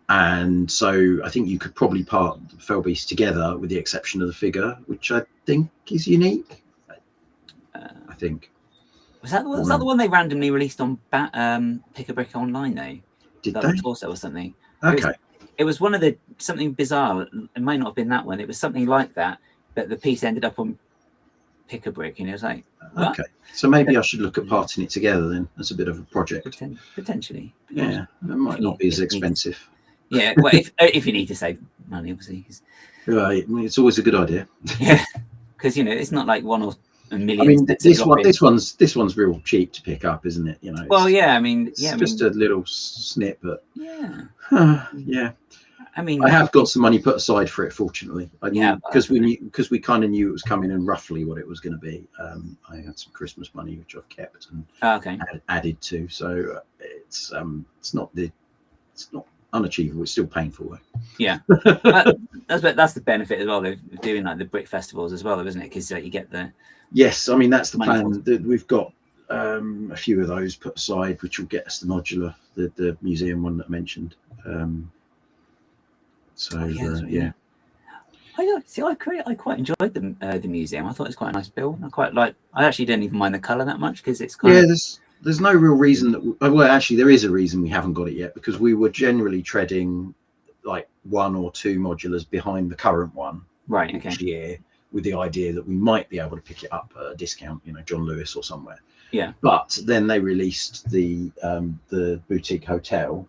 and so I think you could probably part the Fell Beast together, with the exception of the figure, which I think is unique. I think. Was that the one they randomly released on Pick a Brick Online though? Did that they? Torso or something? Okay. It was one of the something bizarre. It might not have been that one. It was something like that, but the piece ended up on Pick a Brick, and it was like, what? Okay. So maybe I should look at parting it together then, as a bit of a project. Potentially. Yeah, it might not be as expensive. Yeah, well, if you need to save money, obviously. Right, it's always a good idea. Yeah, because it's not like one or a million. I mean, this one's real cheap to pick up, isn't it? Well, yeah. I mean, it's just a little snip, but yeah, yeah. I mean, I have got some money put aside for it, fortunately. Because we kind of knew it was coming and roughly what it was going to be. I had some Christmas money which I've kept and added to, so it's not unachievable. It's still painful though. Yeah, that's the benefit as well of doing like the brick festivals as well, isn't it? Because you get the I mean that's the plan. We've got a few of those put aside, which will get us the modular, the museum one that I mentioned. Yeah. I quite enjoyed the museum. I thought it was quite a nice build. I actually didn't even mind the colour that much, because it's kind of... There's no real reason that actually there is a reason we haven't got it yet, because we were generally treading like one or two modulars behind the current one each year, with the idea that we might be able to pick it up at a discount, John Lewis or somewhere. Yeah. But then they released the boutique hotel,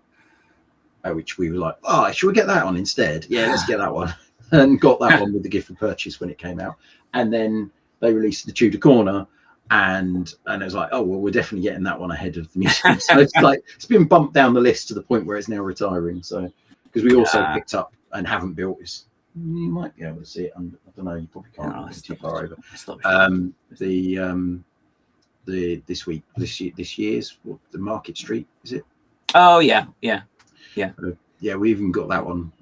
which we were like, oh, should we get that one instead? Yeah, let's get that one. And got that one with the gift of purchase when it came out. And then they released the Tudor Corner, and it was like, oh, well, we're definitely getting that one ahead of the museum. So it's like, it's been bumped down the list to the point where it's now retiring. So, because we also picked up and haven't built is, you might be able to see it. I don't know, you probably can't. It's too far over. This year's the Market Street, is it? Oh yeah. Yeah, we even got that one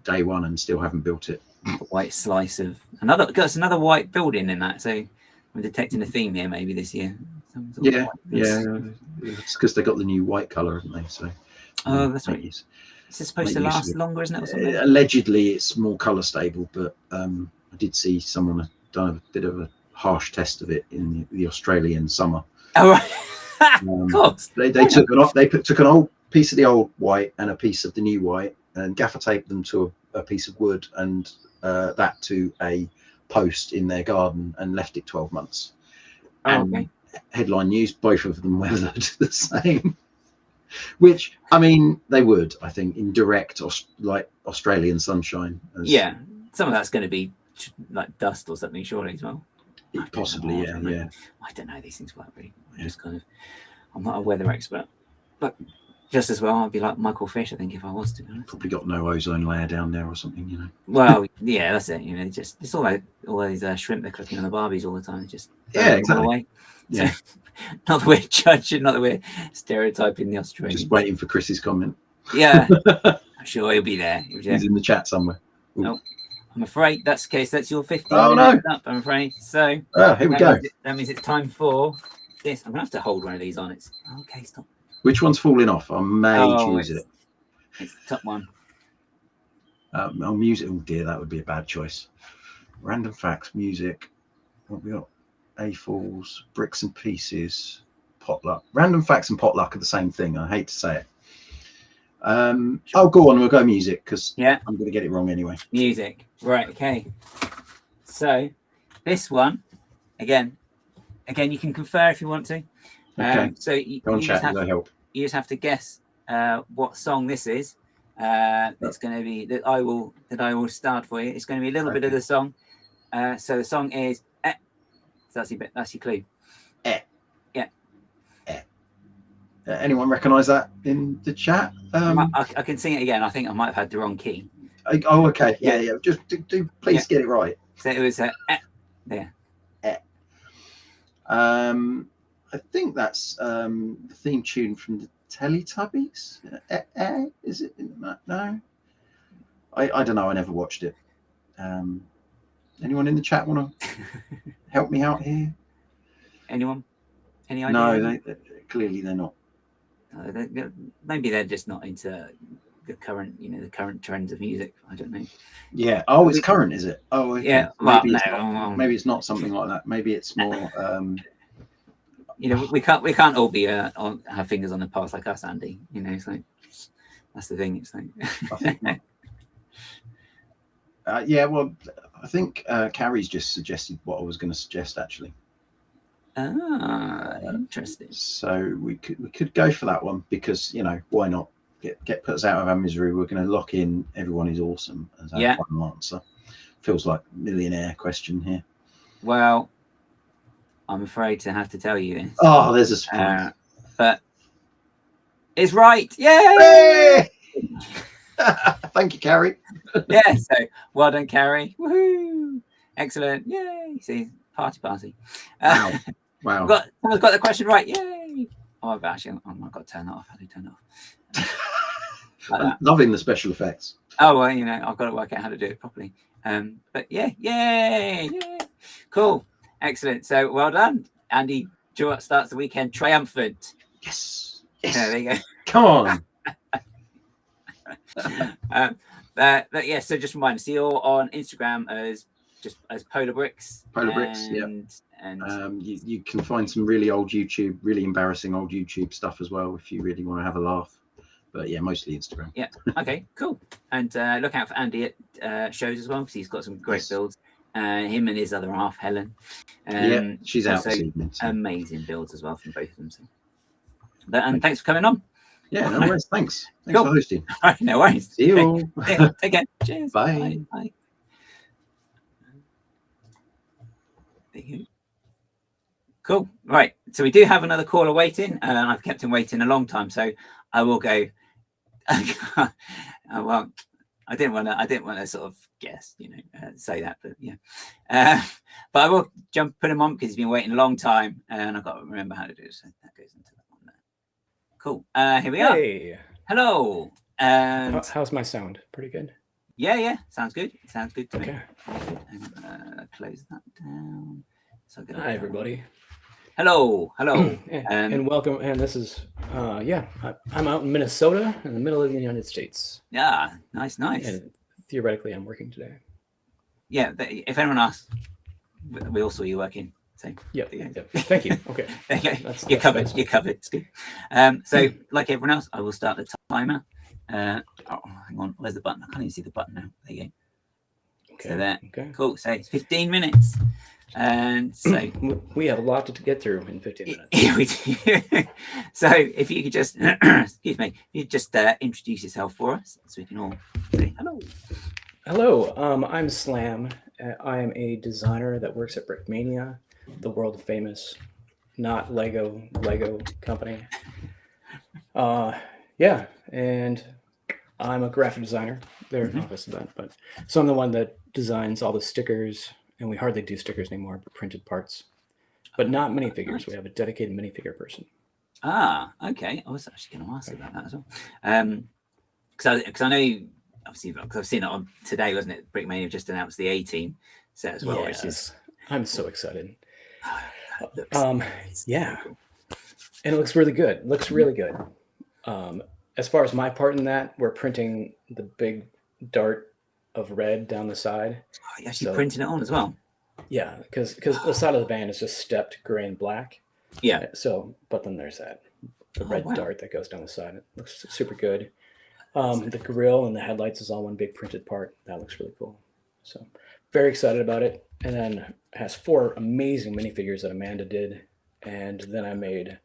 day one and still haven't built it. A white slice of another white building in that. So we're detecting a theme here maybe this year. Yeah. It's because they got the new white colour, haven't they? So. That's right. Is it supposed to last longer, isn't it? Or something? Allegedly, it's more colour stable, but I did see someone done a bit of a harsh test of it in the Australian summer. Oh right. Of course. They took it off. They took an old piece of the old white and a piece of the new white and gaffer taped them to a piece of wood and that to a post in their garden and left it 12 months. And okay. headline news, both of them weathered the same. Which, I mean, they would, I think, in direct like Australian sunshine. Yeah, some of that's going to be like dust or something, surely as well. Possibly, yeah. I don't know these things work really. I'm not a weather expert, but just as well, I'd be like Michael Fish, I think, if I was to. Probably got no ozone layer down there or something, you know. Well, yeah, that's it. You know, just it's all those shrimp they're cooking on the barbies all the time. Just exactly. Away. Yeah. So, not that we're judging, not that we're stereotyping the Australians. Just waiting for Chris's comment. Yeah, I'm sure he'll be there. He's in the chat somewhere. Ooh. Oh, I'm afraid that's the case. That's your 15 Oh, minutes up, I'm afraid. So here we go. That means it's time for this. I'm gonna have to hold one of these on. It's okay. Stop. Which one's falling off? I may choose it. It's the top one. Music. Oh dear, that would be a bad choice. Random facts, music. What we got? AFOLs, bricks and pieces, potluck. Random facts and potluck are the same thing. I hate to say it. Oh, go on. We'll go music because I'm going to get it wrong anyway. Music. Right. Okay. So this one, again, you can confer if you want to. Okay. So you just have to guess what song this is. That's going to be that I will start for you. It's going to be a little bit of the song. So the song is. So that's your clue. Yeah. Anyone recognise that in the chat? I can sing it again. I think I might have had the wrong key. Okay. Yeah. Just do please get it right. So it was there. I think that's the theme tune from the Teletubbies. Is it? No. I don't know. I never watched it. Anyone in the chat want to help me out here? Anyone? Any idea? No, clearly they're not. Maybe they're just not into the current trends of music. I don't know. Yeah. Oh, it's current, is it? Oh, okay. Yeah. Maybe maybe it's not something like that. Maybe it's more. We can't all be have fingers on the pulse like us, Andy. It's like that's the thing. It's like. I think not. Yeah. Well, I think Carrie's just suggested what I was going to suggest actually. Interesting. So we could go for that one because why not get put us out of our misery? We're going to lock in "Everyone Is Awesome" as our final answer. Feels like a millionaire question here. Well, I'm afraid to have to tell you this. Oh, there's a surprise. But it's right. Yay! Hey! Thank you, Carrie. Yeah. So well done, Carrie. Woohoo! Excellent. Yay! See, party. Wow. Someone's got the question right. Yay! Oh, I've got to turn that off. How do you turn it off? I'm loving the special effects. Oh well, I've got to work out how to do it properly. But yeah, yay! Cool, excellent. So well done, Andy. Jewett starts the weekend triumphant. Yes. There you go. Come on. But yeah, so just remind us, so you're on Instagram as Polar Bricks. Polar Bricks, yeah. And you can find some really embarrassing old YouTube stuff as well if you really want to have a laugh. But yeah, mostly Instagram. Yeah. Okay. Cool. And look out for Andy at shows as well because he's got some great builds. Him and his other half, Helen. Yeah, she's out this evening. So. Amazing builds as well from both of them. So. Thanks for coming on. Yeah, no worries. Thanks for hosting. All right, no worries. See you all. Take care. Cheers. Bye. Bye. There you go. Cool. Right. So we do have another caller waiting. I've kept him waiting a long time, so I will go. Well, I didn't want to sort of guess, say that, but yeah. But I will put him on because he's been waiting a long time, and I've got to remember how to do it. So that goes into that one there. Cool. Here we are. Hey. Hello. How's my sound? Pretty good. Yeah. Sounds good. Sounds good to me. Okay. Close that down. So Hi, everybody. Hello. And welcome. And this is, I'm out in Minnesota in the middle of the United States. Yeah, nice. And theoretically, I'm working today. Yeah, if anyone asks, we all saw you working. So Yep. Thank you. Okay. You're covered. You're covered. It's good. So, like everyone else, I will start the timer. Hang on. Where's the button? I can't even see the button now. There you go. So that Okay. cool. So it's 15 minutes, and so We have a lot to get through in 15 minutes. yeah, we do. So if you could just excuse me, you just introduce yourself for us, so we can all say hello. Hello, I'm Slam. I am a designer that works at Brickmania, the world famous, not Lego company. Yeah, and I'm a graphic designer. They're an office of that, but so I'm the one that designs all the stickers, and we hardly do stickers anymore, but printed parts. But not minifigures. Nice. We have a dedicated minifigure person. Ah, okay. I was actually going to ask about that as well. Because I know, obviously, because I've seen it on today, wasn't it? Brickmania just announced the A-Team set as well, which is I'm so excited. it's Yeah. very cool. And it looks really good. Looks really good. As far as my part in that, we're printing the big dart of red down the side. Oh, you're actually printing it on as well. Yeah, because the side of the van is just stepped gray and black. Yeah. So, but then there's the red wow. dart that goes down the side. It looks super good. The grill and the headlights is all one big printed part. That looks really cool. So, very excited about it. And then it has 4 amazing minifigures that Amanda did, and then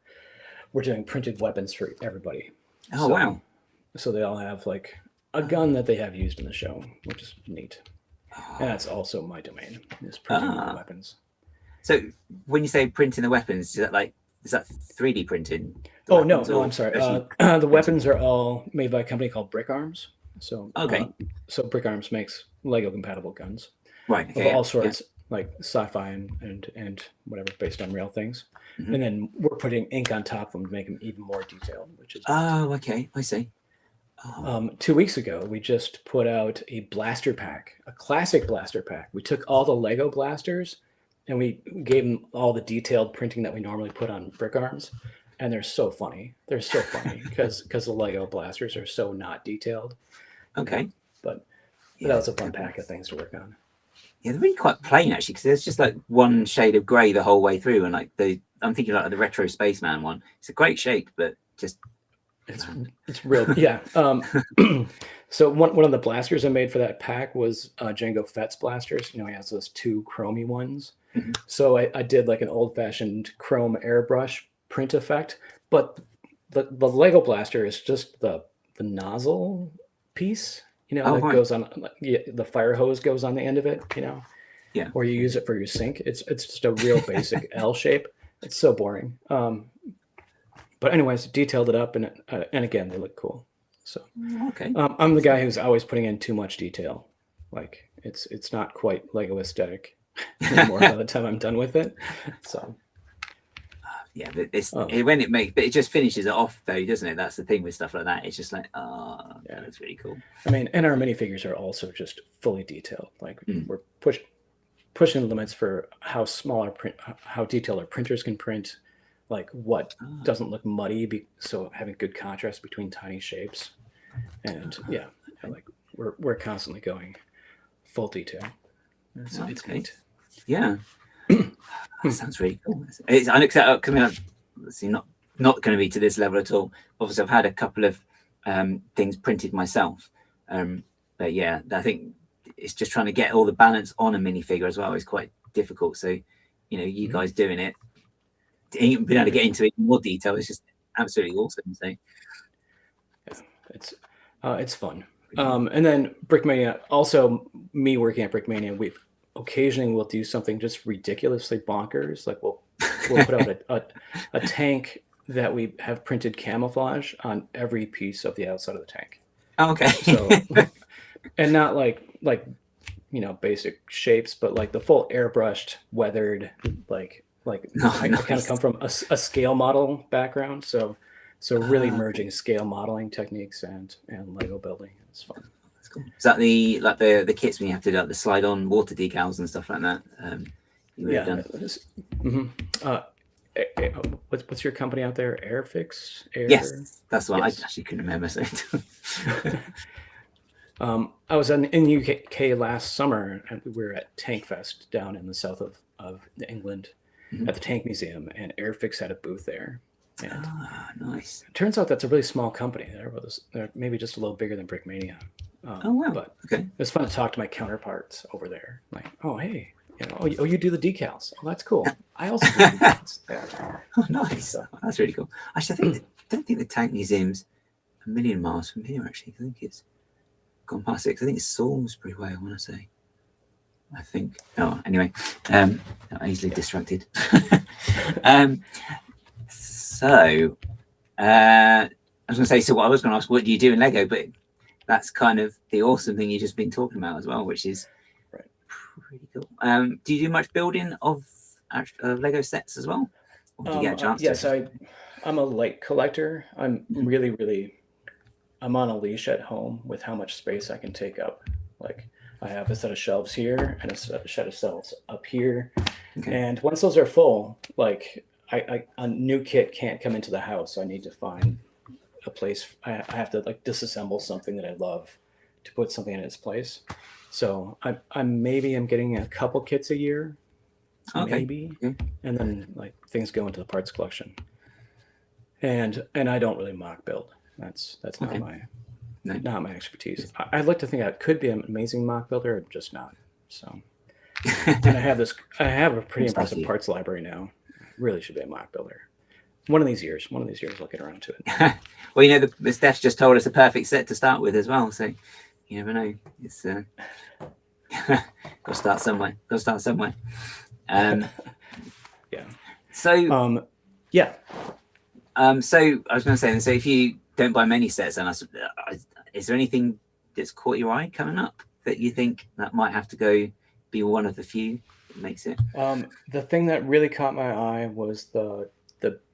we're doing printed weapons for everybody. Oh, wow. So they all have like a gun that they have used in the show, which is neat. And that's also my domain, is printing weapons. So when you say printing the weapons, is that 3D printing? Oh, no, I'm sorry. The weapons are all made by a company called Brick Arms. So okay. So Brick Arms makes Lego compatible guns. Right. Okay, of all sorts, like sci-fi and whatever, based on real things. And then we're putting ink on top of them to make them even more detailed, which is okay, I see. 2 weeks ago, we just put out a blaster pack, a classic blaster pack. We took all the Lego blasters and we gave them all the detailed printing that we normally put on Brick Arms. And they're so funny. They're so funny because the Lego blasters are so not detailed. Okay. But that was a fun pack of things to work on. Yeah, they're really quite plain actually, because there's just like one shade of grey the whole way through, and like I'm thinking like the retro spaceman one. It's a great shape, but just it's real. Yeah. So one of the blasters I made for that pack was Jango Fett's blasters. You know, he has those 2 chromey ones. So I did like an old-fashioned chrome airbrush print effect, but the Lego blaster is just the nozzle piece. You know, that goes on, the fire hose goes on the end of it, you know, or you use it for your sink. It's just a real basic L shape. It's so boring. But anyways, detailed it up, and again, they look cool. So okay. I'm the guy who's always putting in too much detail. Like it's not quite Lego aesthetic anymore by the time I'm done with it. So. Yeah, but it just finishes it off though, doesn't it? That's the thing with stuff like that. It's just like, that's really cool. I mean, and our minifigures are also just fully detailed. Like we're pushing the limits for how detailed our printers can print, like what doesn't look muddy. So having good contrast between tiny shapes, and like we're constantly going full detail. So it's neat. Yeah. That sounds really cool. It's unacceptable. Obviously not going to be to this level at all. Obviously, I've had a couple of things printed myself, but yeah, I think it's just trying to get all the balance on a minifigure as well is quite difficult. So, you know, you guys doing it, being able to get into even more detail is just absolutely awesome. So, yeah, it's fun. And then Brickmania, also me working at Brickmania, occasionally we'll do something just ridiculously bonkers. Like we'll put out a tank that we have printed camouflage on every piece of the outside of the tank. Oh, okay. So, and not like you know, basic shapes, but like the full airbrushed, weathered, I kind of come from a scale model background, so really merging scale modeling techniques and Lego building. It's fun. Cool. Is that the kits when you have to do like the slide on water decals and stuff like that? What's your company out there? Airfix? Yes, that's the one. Yes. I actually couldn't remember. So. I was in the UK last summer, and we were at Tank Fest down in the south of England at the Tank Museum, and Airfix had a booth there. And nice. It turns out that's a really small company. They're maybe just a little bigger than Brickmania. Oh wow. But Okay. it's fun to talk to my counterparts over there. Like, oh hey, you do the decals. Oh, that's cool. I also do decals. Yeah. Oh, nice. That's really cool. Actually, don't think the Tank Museum's a million miles from here. Actually, I think it's gone past it. I think it's Salisbury way. I want to say. I think. Oh, anyway, I'm easily distracted. So, I was going to say. So, what I was going to ask, what do you do in Lego? But that's kind of the awesome thing you've just been talking about as well, which is pretty cool. Do you do much building of Lego sets as well? Or do you get a chance yes, to? I'm a light collector. I'm really I'm on a leash at home with how much space I can take up. Like I have a set of shelves here and a set of shelves up here. Okay. And once those are full, like a new kit can't come into the house. I need to find a place. I have to like disassemble something that I love to put something in its place. So I'm getting a couple kits a year, maybe, and then like things go into the parts collection. And I don't really mock build. That's not not my expertise. I'd like to think I could be an amazing mock builder, I'm just not. So, and I have a pretty impressive parts library now. I really should be a mock builder. One of these years, I'll get around to it. Well, you know, the Steph's just told us a perfect set to start with as well. So you never know. It's got to start somewhere. Yeah. So yeah. So I was going to say, so if you don't buy many sets, then is there anything that's caught your eye coming up that you think that might have to be one of the few that makes it? The thing that really caught my eye was the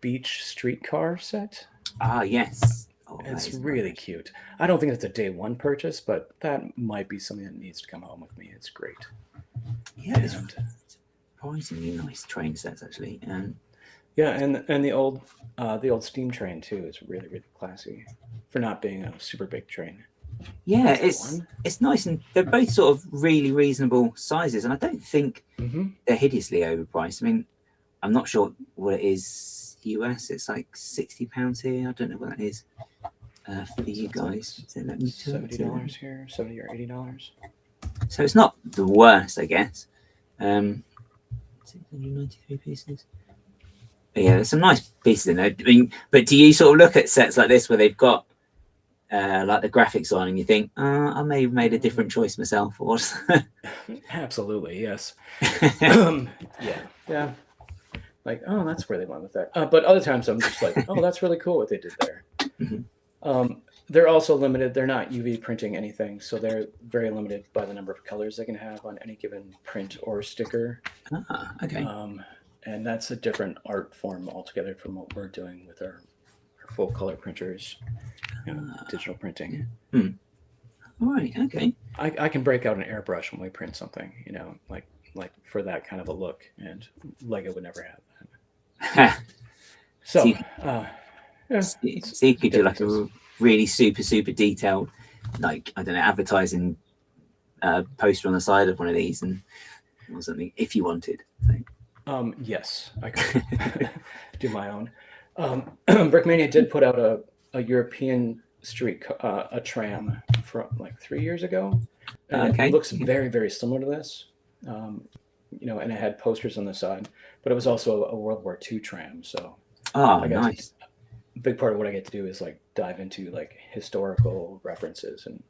beach streetcar set. Ah, yes. Oh, it's really cute. I don't think it's a day one purchase, but that might be something that needs to come home with me. It's great. Yeah, it's surprisingly nice train sets actually. Yeah, and the old steam train too is really, really classy for not being a super big train. Yeah, it's nice, and they're both sort of really reasonable sizes, and I don't think they're hideously overpriced. I mean, I'm not sure what it is US. It's like £60 here. I don't know what that is for you guys. $70 here, $70 or $80. So it's not the worst, I guess. 693 pieces. But yeah, there's some nice pieces in there. I mean, but do you sort of look at sets like this where they've got like the graphics on, and you think, I may have made a different choice myself, or Absolutely, yes. Yeah. Like, oh, that's where they went with that. But other times I'm just like, oh, that's really cool what they did there. They're also limited. They're not UV printing anything, so they're very limited by the number of colors they can have on any given print or sticker. Okay. And that's a different art form altogether from what we're doing with our full color printers, digital printing. All right. Okay. I can break out an airbrush when we print something, like for that kind of a look, and Lego would never have that. So, you could do like a really super detailed, like, I don't know, advertising poster on the side of one of these or something if you wanted. So. Yes, I could do my own. Brickmania did put out a European street a tram from like 3 years ago. And it looks very, very similar to this. And it had posters on the side, but it was also a World War II tram. So nice. A big part of what I get to do is like dive into like historical references, and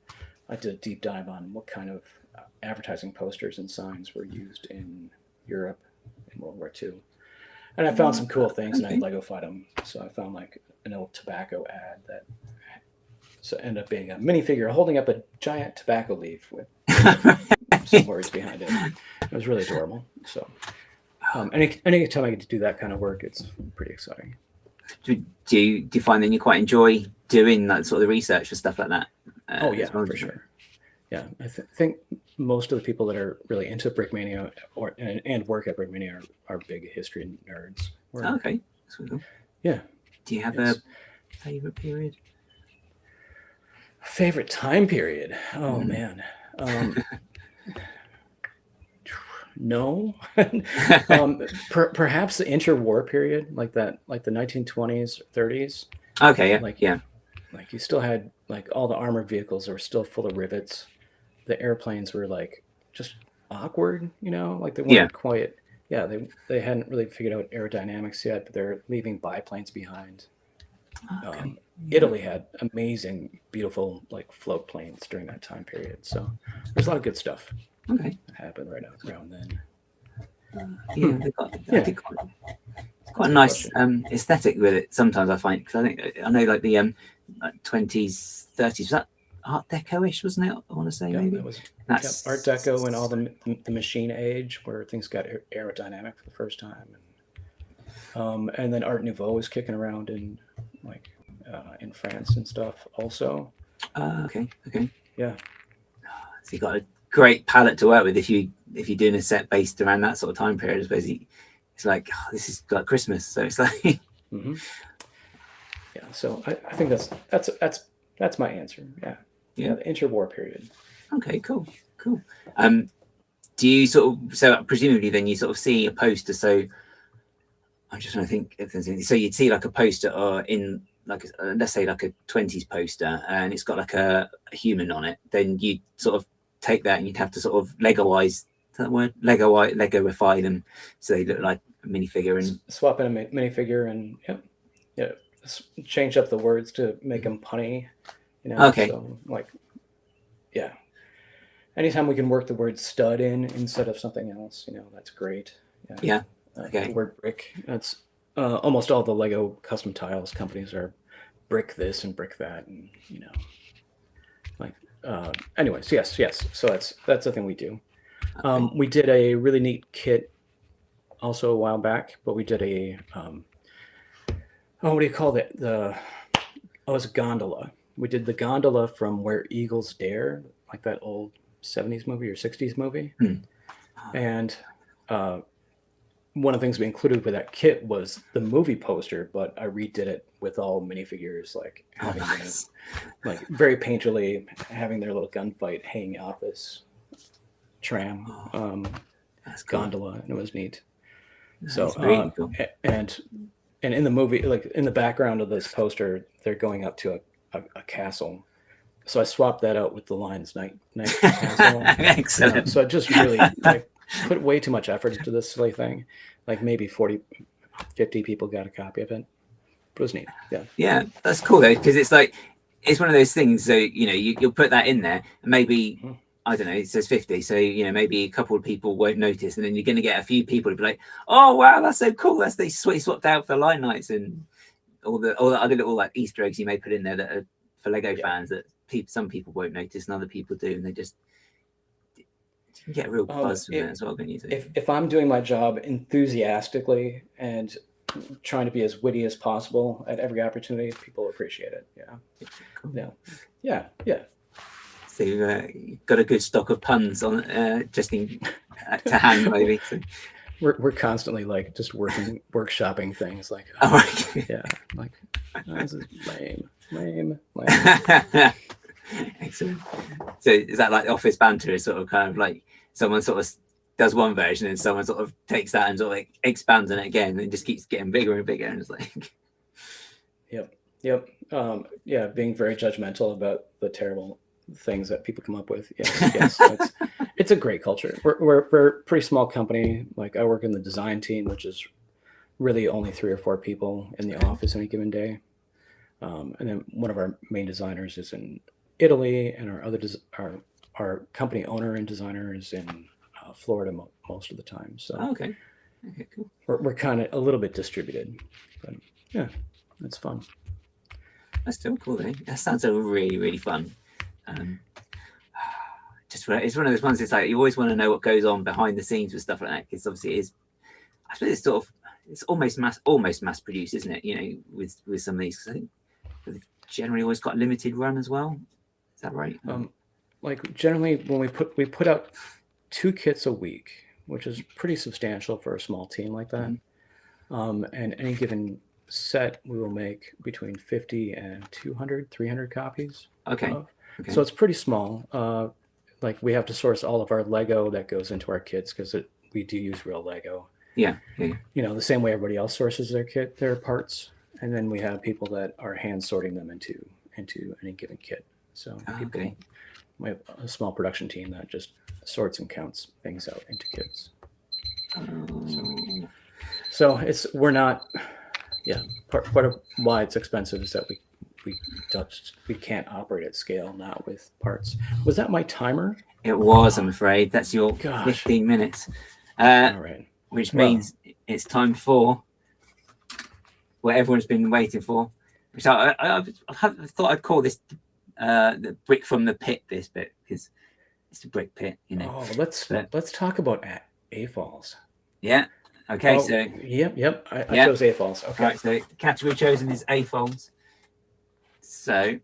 I did a deep dive on what kind of advertising posters and signs were used in Europe in World War II. And I found some cool things, and I Lego-fied them. So I found like an old tobacco ad that ended up being a minifigure holding up a giant tobacco leaf with some words behind it. It was really adorable. So anytime I get to do that kind of work, it's pretty exciting. Do you find that you quite enjoy doing that sort of research and stuff like that? For sure. Yeah, I think most of the people that are really into Brickmania and work at Brickmania are big history nerds. Okay, that's cool. Yeah. Do you have a favorite period? Favorite time period? Oh man. No. Perhaps the interwar period, like the 1920s, 30s. Okay, yeah. Like you still had like all the armored vehicles were still full of rivets. The airplanes were like just awkward, like they weren't quite. Yeah, they hadn't really figured out aerodynamics yet, but they're leaving biplanes behind. Okay. Italy had amazing, beautiful like float planes during that time period. So there's a lot of good stuff. Okay. That happened right around then. Yeah, they've got quite a nice aesthetic with it. Sometimes I find, because I know like the like 20s, 30s, was that Art Deco-ish, wasn't it? I want to say maybe. That was That's Art Deco and all the machine age where things got aerodynamic for the first time, and then Art Nouveau was kicking around in in France and stuff also. Okay. Yeah. So you got a great palette to work with if you're doing a set based around that sort of time period. I suppose it's like, this is like Christmas, so it's like. Mm-hmm. Yeah. So I think that's my answer. Yeah. The interwar period. Okay. Cool. Do you so presumably then you sort of see a poster? So I'm just trying to think if there's anything. So you'd see like a poster or in like let's say like a 20s poster, and it's got like a human on it. Then you sort of take that and you'd have to sort of Legoize, is that the word? Legoify them so they look like a minifigure, and swap in a minifigure and change up the words to make them punny. Okay. So anytime we can work the word stud in instead of something else, that's great. Yeah. Okay. The word brick. That's almost all the Lego custom tiles companies are brick this and brick that, and anyways, yes. So that's the thing we do. Okay. We did a really neat kit also a while back, but we did a what do you call it? It's a gondola. We did the gondola from Where Eagles Dare, like that old 70s movie or 60s movie. And one of the things we included with that kit was the movie poster, but I redid it with all minifigures, like having like very painterly having their little gunfight hanging off this tram gondola, and it was neat. So really cool. And in the movie, like in the background of this poster, they're going up to a castle. So I swapped that out with the lines night castle. Excellent. So I just really put way too much effort into this silly thing. Like maybe 40, 50 people got a copy of it. But it was neat. Yeah, that's cool though, because it's like it's one of those things. So you'll put that in there, and maybe I don't know. It says 50, so maybe a couple of people won't notice, and then you're going to get a few people to be like, "Oh wow, that's so cool! They swapped out for line nights and all the other little like Easter eggs you may put in there that are for Lego fans that some people won't notice and other people do, and they just you get a real buzz from that as well, don't you? If I'm doing my job enthusiastically and trying to be as witty as possible at every opportunity, people appreciate it. Cool. Yeah. So you've got a good stock of puns on just to hand, maybe. So. We're constantly like just workshopping things like this is lame. Excellent. So is that like office banter? Is sort of kind of like someone sort of does one version and someone sort of takes that and sort of like expands on it again and just keeps getting bigger and bigger, and it's like Yep. Being very judgmental about the terrible things that people come up with. Yes. It's a great culture. We're a pretty small company. Like I work in the design team, which is really only 3 or 4 people in the office any given day. And then one of our main designers is in Italy, and our company owner and designer is in Florida most of the time. So okay, cool. We're kind of a little bit distributed, but yeah, it's fun. That's still cool, though. That sounds really, really fun. It's one of those ones. It's like you always want to know what goes on behind the scenes with stuff like that, because obviously it is. I suppose it's almost mass produced, isn't it? With some of these, because I think they've generally always got a limited run as well. Is that right? Like generally, when we put out 2 kits a week, which is pretty substantial for a small team like that. And any given set, we will make between 50 and 200, 300 copies. Okay. So it's pretty small. Like we have to source all of our Lego that goes into our kits because we do use real Lego. Yeah. The same way everybody else sources their parts. And then we have people that are hand sorting them into into any given kit. So Okay. we have a small production team that just sorts and counts things out into kits. So we're not, part of why it's expensive is that we can't operate at scale, not with parts. Was that my timer? It was, I'm afraid. That's your Gosh. 15 minutes. All right. Which means it's time for what everyone's been waiting for. Which I thought I'd call this the brick from the pit, this bit, because it's a brick pit, you know. Oh, let's talk about AFOLs. Yeah. Okay. Oh, so yep. I chose AFOLs. Okay. Right. So the category chosen is AFOLs. So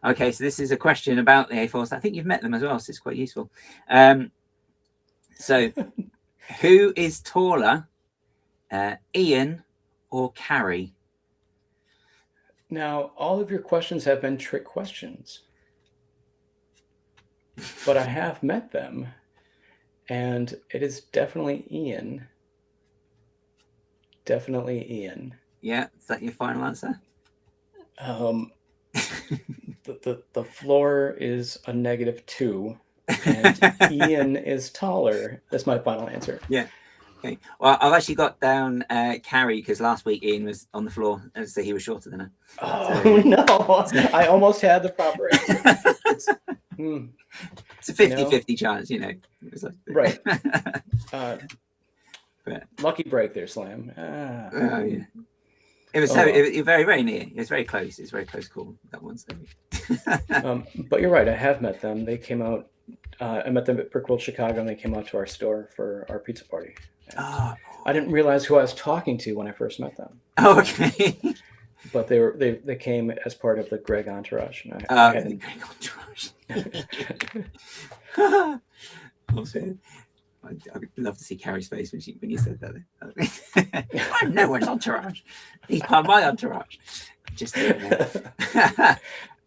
okay. So this is a question about the AFOLs. I think you've met them as well, so it's quite useful. So who is taller, Ian or Carrie? Now, all of your questions have been trick questions, but I have met them, and it is definitely Ian. Definitely Ian. Yeah, is that your final answer? The floor is a -2, and Ian is taller. That's my final answer. Yeah. Okay. Well, I've actually got down Carrie because last week Ian was on the floor, and so he was shorter than her. Oh no! I almost had the proper answer. It's a 50-50 chance, you know. It's like, right. But, lucky break there, Slam. yeah. It was very, very near. It was very close. It's very close call, that one. So. But you're right. I have met them. They came out. I met them at Brickworld Chicago, and they came out to our store for our pizza party. I didn't realize who I was talking to when I first met them. Oh, okay. But they came as part of the Greg entourage. And the Greg entourage. Awesome. I'd love to see Carrie's face when you said that. I'm no one's entourage. He's part of my entourage. Just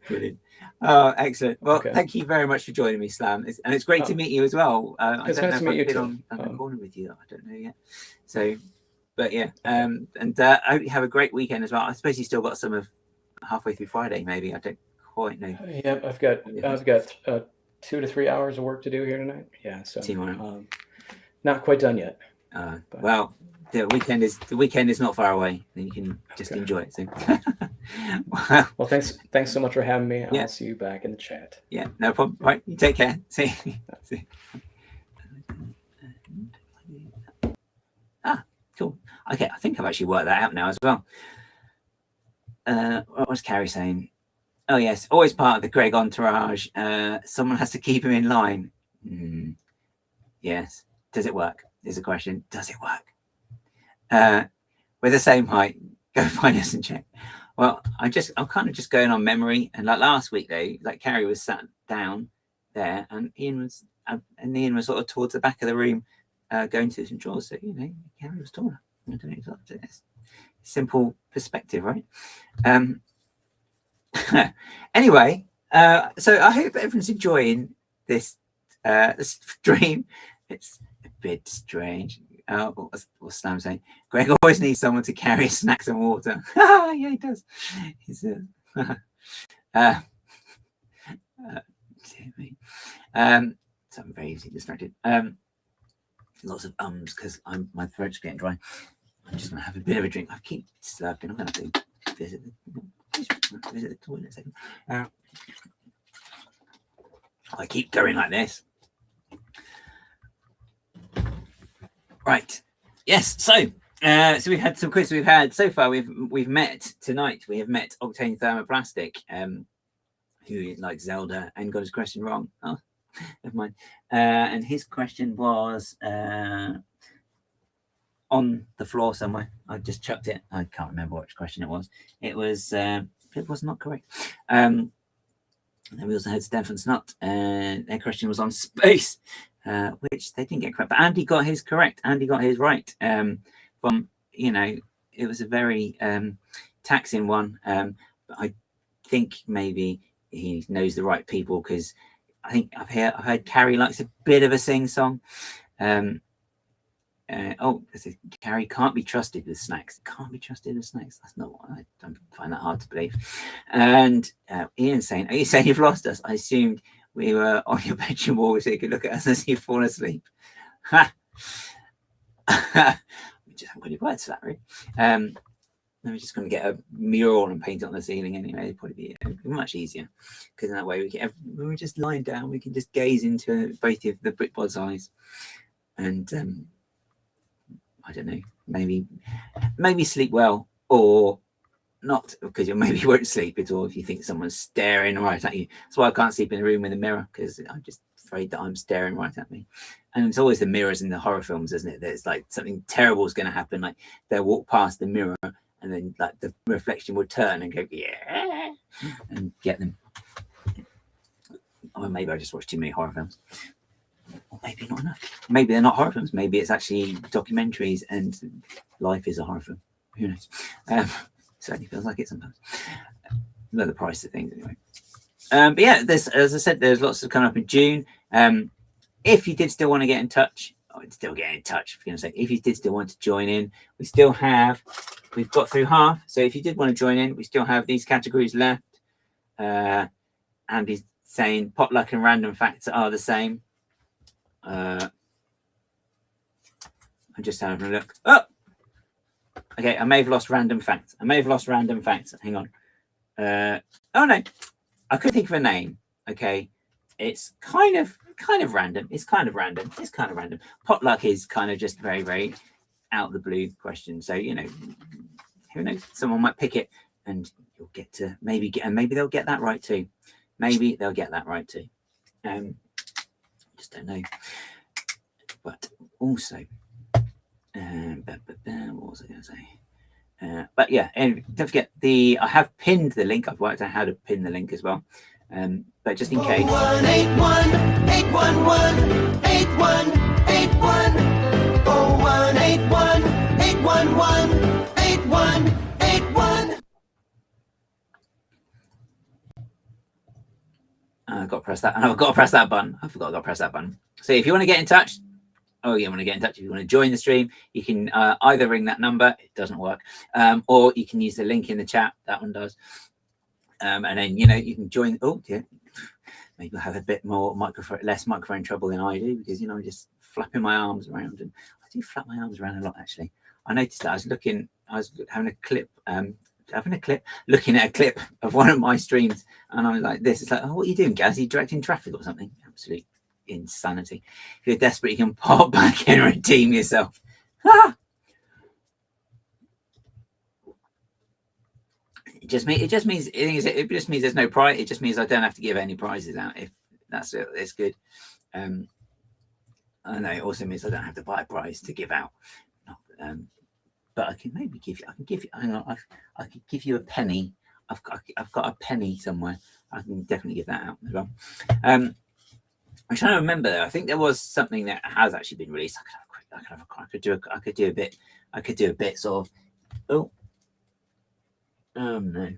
brilliant. Oh, excellent. Well, thank you very much for joining me, Slam. And it's great to meet you as well. It's nice to meet you too. On the corner with you. I don't know yet. So, but yeah. And I hope you have a great weekend as well. I suppose you still got some of halfway through Friday, maybe. I don't quite know. Yep, I've got 2 to 3 hours of work to do here tonight. Yeah, so not quite done yet. Well, the weekend is not far away. Then you can just enjoy it. So. Well, thanks so much for having me. I'll see you back in the chat. Yeah, no problem. Right, you take care. See. Cool. Okay, I think I've actually worked that out now as well. What was Carrie saying? Oh yes, always part of the Greg entourage. Someone has to keep him in line. Yes. Does it work? Is the question. Does it work? We're the same height. Go find us and check. Well, I'm kind of just going on memory. And like last week, though, like Carrie was sat down there, and Ian was sort of towards the back of the room, going to some drawers. So you know, Carrie was taller. I don't know. It's simple perspective, right? Anyway, so I hope everyone's enjoying this stream. It's a bit strange. What's Slam saying? Greg always needs someone to carry his snacks and water. Yeah, he does. He's something very easily distracted. Lots of because my throat's getting dry. I'm just gonna have a bit of a drink. I keep slurping. I'm gonna have to visit the toilet a second. I keep going like this. Right. Yes. So we've had some quizzes. We've had so far. We've met tonight. We have met Octane Thermoplastic, who like Zelda and got his question wrong. Oh, never mind. And his question was on the floor somewhere. I just chucked it. I can't remember which question it was. It was not correct. And then we also had Stefan Snot, and their question was on space. Which they didn't get correct, but Andy got his correct. Andy got his right. From it was a very taxing one. But I think maybe he knows the right people because I think I've heard Carrie likes a bit of a sing song. This is Gary can't be trusted with snacks. Can't be trusted with snacks. That's not what I don't find that hard to believe. And Ian's saying, "Are you saying you've lost us? I assumed we were on your bedroom wall so you could look at us as you've fallen asleep." Ha! We just haven't got any words for that, really. We're just going to get a mural and paint it on the ceiling anyway. It'd probably be much easier because in that way when we're just lying down, we can just gaze into both of the brickbod's eyes, and I don't know, maybe sleep well or not, because you maybe won't sleep at all if you think someone's staring right at you. That's why I can't sleep in a room with a mirror, because I'm just afraid that I'm staring right at me. And it's always the mirrors in the horror films, isn't it? There's like something terrible is going to happen, like they'll walk past the mirror and then like the reflection will turn and go, yeah, and get them. Or maybe I just watched too many horror films. Or maybe not enough. Maybe they're not horror films. Maybe it's actually documentaries and life is a horror film. Who knows? Certainly feels like it sometimes. Know the price of things anyway. But yeah, there's, as I said, there's lots to come up in June. If you did still want to get in touch, still get in touch. If you're going to say, if you did still want to join in, we've got through half. So if you did want to join in, we still have these categories left. Andy's saying potluck and random facts are the same. I'm just having a look. Oh, okay. I may have lost random facts. Hang on. Oh no, I could think of a name. Okay, it's kind of random. It's kind of random. Potluck is kind of just very, very out of the blue question. So you know, who knows? Someone might pick it, and you'll get to maybe they'll get that right too. Just don't know. But also, what was I going to say? But yeah, anyway, don't forget I have pinned the link. I've worked out how to pin the link as well. But just in case. 0181 811 8181 0181 811 8181. I've got to press that, and I've got to press that button. I forgot to press that button. So if you want to get in touch, if you want to join the stream, you can either ring that number, it doesn't work, or you can use the link in the chat, that one does. And then, you know, you can join. Oh, yeah. Maybe you'll have a bit less microphone trouble than I do, because, you know, I'm just flapping my arms around, and I do flap my arms around a lot, actually. I noticed that I was having a clip, looking at a clip of one of my streams, and I was like this. It's like, oh, what are you doing, Gaz? Are you directing traffic or something? Absolute insanity. If you're desperate, you can pop back in and redeem yourself. Ah! It just means there's no prize. It just means I don't have to give any prizes out. If that's it, it's good. I know it also means I don't have to buy a prize to give out. But I can maybe give you. Hang on, I could give you a penny. I've got a penny somewhere. I can definitely give that out as well. I'm trying to remember though. I think there was something that has actually been released. I could do a bit sort of. Oh no!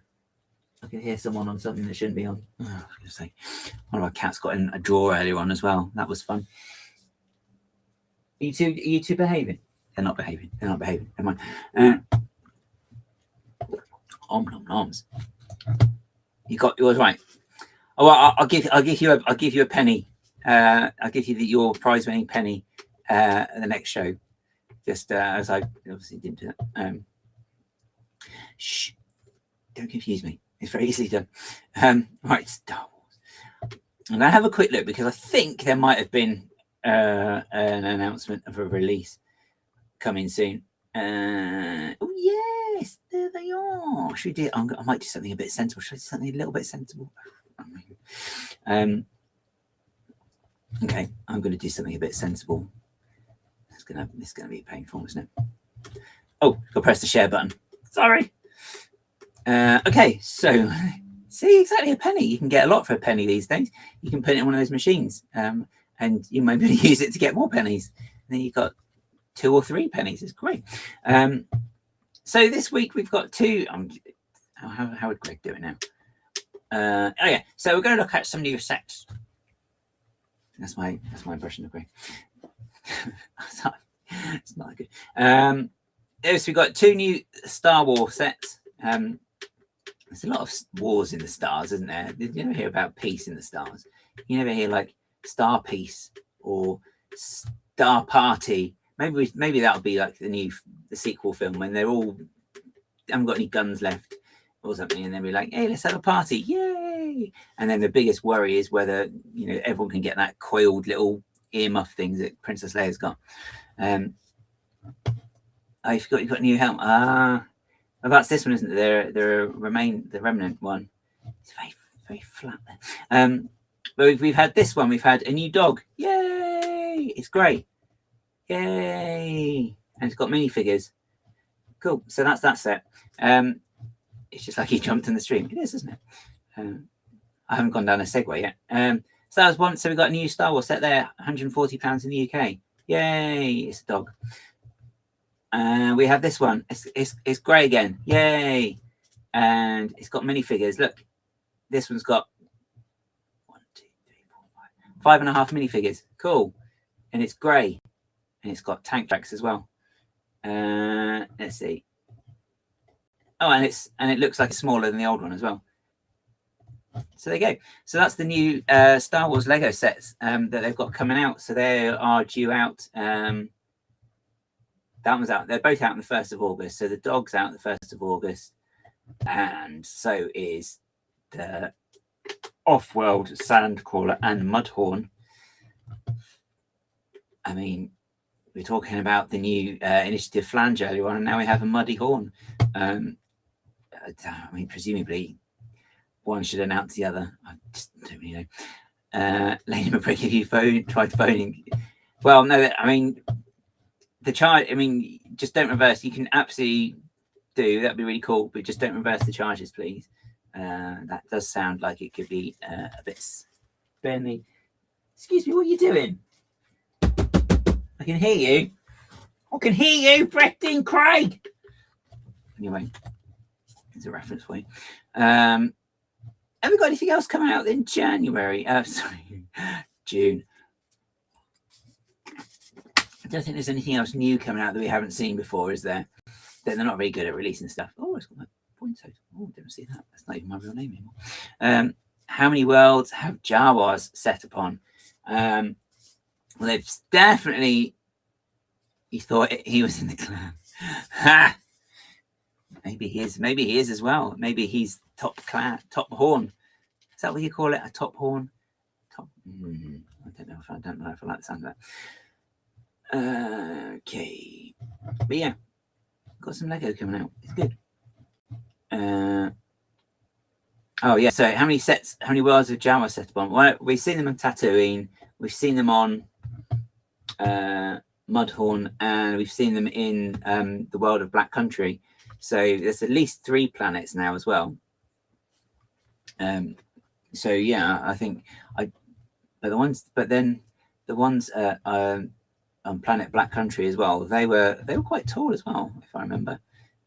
I can hear someone on something that shouldn't be on. Oh, I was going to say, one of our cats got in a drawer earlier on as well. That was fun. Are you two behaving? They're not behaving. Never mind. Noms. You was right. Oh, well, I'll give you a penny. I'll give you your prize winning penny at the next show. Just as I obviously didn't do that. Shh! Don't confuse me. It's very easily done. Right, Star Wars. I'm gonna have a quick look because I think there might have been an announcement of a release coming soon. Oh yes, there they are. Should we do? I might do something a bit sensible. Should I do something a little bit sensible? Okay, I'm going to do something a bit sensible. It's gonna be painful, isn't it? Oh, got to press the share button. Sorry. Okay, so see, exactly a penny. You can get a lot for a penny these days. You can put it in one of those machines, and you might be able to use it to get more pennies. And then you've got 2 or 3 pennies. It's great. So this week we've got 2. How would Greg do it now? Oh yeah. So we're going to look at some new sets. That's my impression of Greg. It's not So we've got 2 new Star Wars sets. There's a lot of wars in the stars, isn't there? Did you ever hear about peace in the stars? You never hear like Star Peace or Star Party. Maybe that'll be like the sequel film when they're all haven't got any guns left or something, and then we're like, hey, let's have a party, yay! And then the biggest worry is whether everyone can get that coiled little earmuff things that Princess Leia's got. Oh, you've got a new helmet. Well, that's this one, isn't it? The remnant one. It's very, very flat there. But we've had this one. We've had a new dog. Yay! It's great. Yay! And it's got minifigures. Cool. So that's that set. It's just like he jumped in the stream. It is, isn't it? I haven't gone down a segue yet. So that was one. So we got a new Star Wars set there. £140 in the UK. Yay! It's a dog. We have this one. It's grey again. Yay! And it's got minifigures. Look, this one's got 1, 2, 3, 4, 5, 5.5 minifigures. Cool. And it's grey, and it's got tank tracks as well. Let's see. Oh, and it looks like it's smaller than the old one as well. So there you go. So that's the new Star Wars Lego sets that they've got coming out. So they are due out. That one's out. They're both out on the 1st of August. So the dog's out the 1st of August, and so is the Off-World Sandcrawler and Mudhorn. I mean, we were talking about the new Initiative Flange earlier on, and now we have a Muddy Horn. I mean, presumably one should announce the other. I just don't really know. Lady McBrick, if you tried phoning, well, no, I mean, the charge. I mean, just don't reverse. You can absolutely do that'd be really cool, but just don't reverse the charges, please. That does sound like it could be a bit spenny. Excuse me, what are you doing? I can hear you. I can hear you, Bretton Craig. Anyway, there's a reference for you. Have we got anything else coming out in January? Sorry, June. I don't think there's anything else new coming out that we haven't seen before, is there? They're not very good at releasing stuff. Oh, it's got my point total. Oh, didn't see that. That's not even my real name anymore. How many worlds have Jawas set upon? Well, they've definitely. He thought he was in the clan. Ha! Maybe he is. Maybe he is as well. Maybe he's top clan, top horn. Is that what you call it? A top horn? Top. I don't know if I like the sound of that. Okay, but yeah, got some Lego coming out. It's good. Oh yeah. So how many worlds have Jawa set upon? Well, we've seen them on Tatooine. We've seen them on Mudhorn, and we've seen them in the world of Black Country. So there's at least 3 planets now as well. So yeah, I think but then the ones on Planet Black Country as well, they were quite tall as well, if I remember.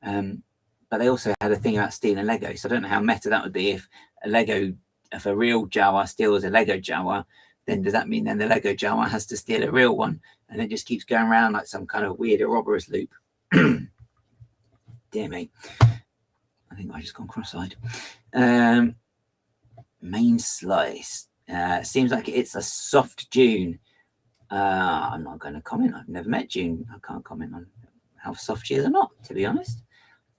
But they also had a thing about stealing Lego. So I don't know how meta that would be if a real Jawa steals a Lego Jawa, then does that mean then the Lego Jawa has to steal a real one, and it just keeps going around like some kind of weird Ouroboros loop? Dear me, I think I just gone cross-eyed. Main slice seems like it's a soft June. I'm not going to comment. I've never met June. I can't comment on how soft she is or not, to be honest.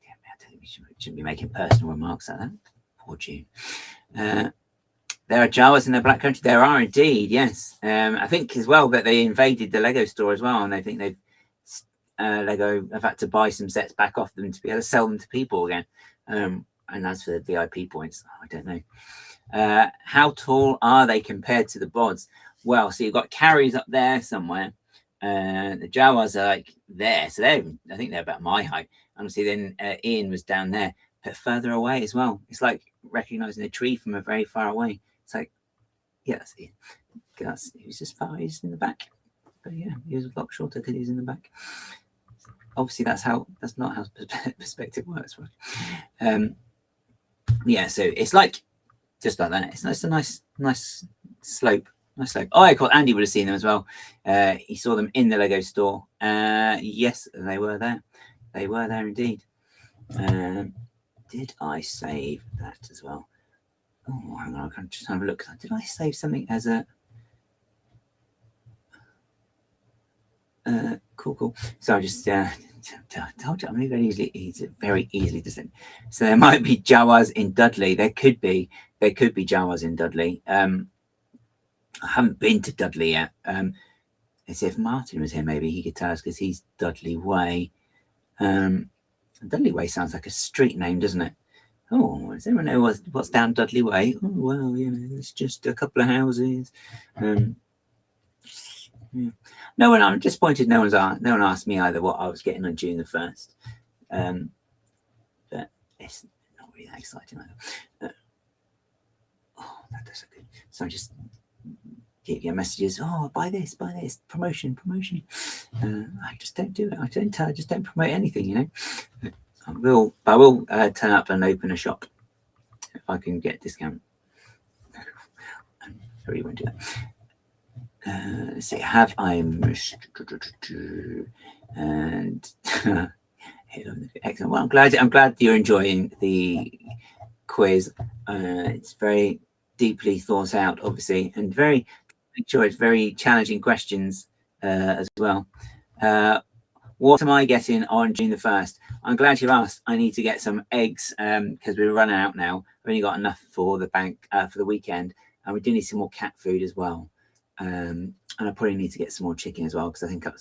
Yeah, I don't think we shouldn't be making personal remarks like that. Poor June. There are Jawas in the Black Country. There are indeed, yes. I think as well that they invaded the Lego store as well, and they think Lego have had to buy some sets back off them to be able to sell them to people again. And as for the VIP points, I don't know. How tall are they compared to the bods? Well, so you've got carries up there somewhere. The Jawas are like there, so I think they're about my height. Honestly, then Ian was down there, but further away as well. It's like recognizing a tree from a very far away. It's like, yeah, that's Ian. He was just far. He's in the back, but yeah, he was a lot shorter because he's in the back. Obviously, that's not how perspective works, right? Yeah, so it's like just like that. It's a nice slope, Nice Lego. Oh, I thought Andy would have seen them as well. He saw them in the Lego store. Yes, they were there. They were there indeed. Did I save that as well? Oh, hang on. I can just have a look. Did I save something as a... cool. So I just told you, I mean, it's very easily to send. So there might be Jawas in Dudley. There could be Jawas in Dudley. I haven't been to Dudley yet. As if Martin was here, maybe he could tell us because he's Dudley Way. Dudley Way sounds like a street name, doesn't it? Oh, does anyone know what's down Dudley Way? Oh, well, it's just a couple of houses. Yeah. No one. I'm disappointed. No one asked me either what I was getting on June the 1st. But it's not really that exciting either. Oh, that does look good. So I just get messages. Oh, buy this, promotion. I just don't do it. I just don't promote anything. I will turn up and open a shop if I can get a discount. I really won't do that. Let's see, have I missed? And excellent. Well, I'm glad you're enjoying the quiz. It's very deeply thought out, obviously, and it's very challenging questions as well. What am I getting on June the 1st? I'm glad you asked. I need to get some eggs because we're running out now. I've only got enough for the bank for the weekend, and we do need some more cat food as well. And I probably need to get some more chicken as well because I think I'm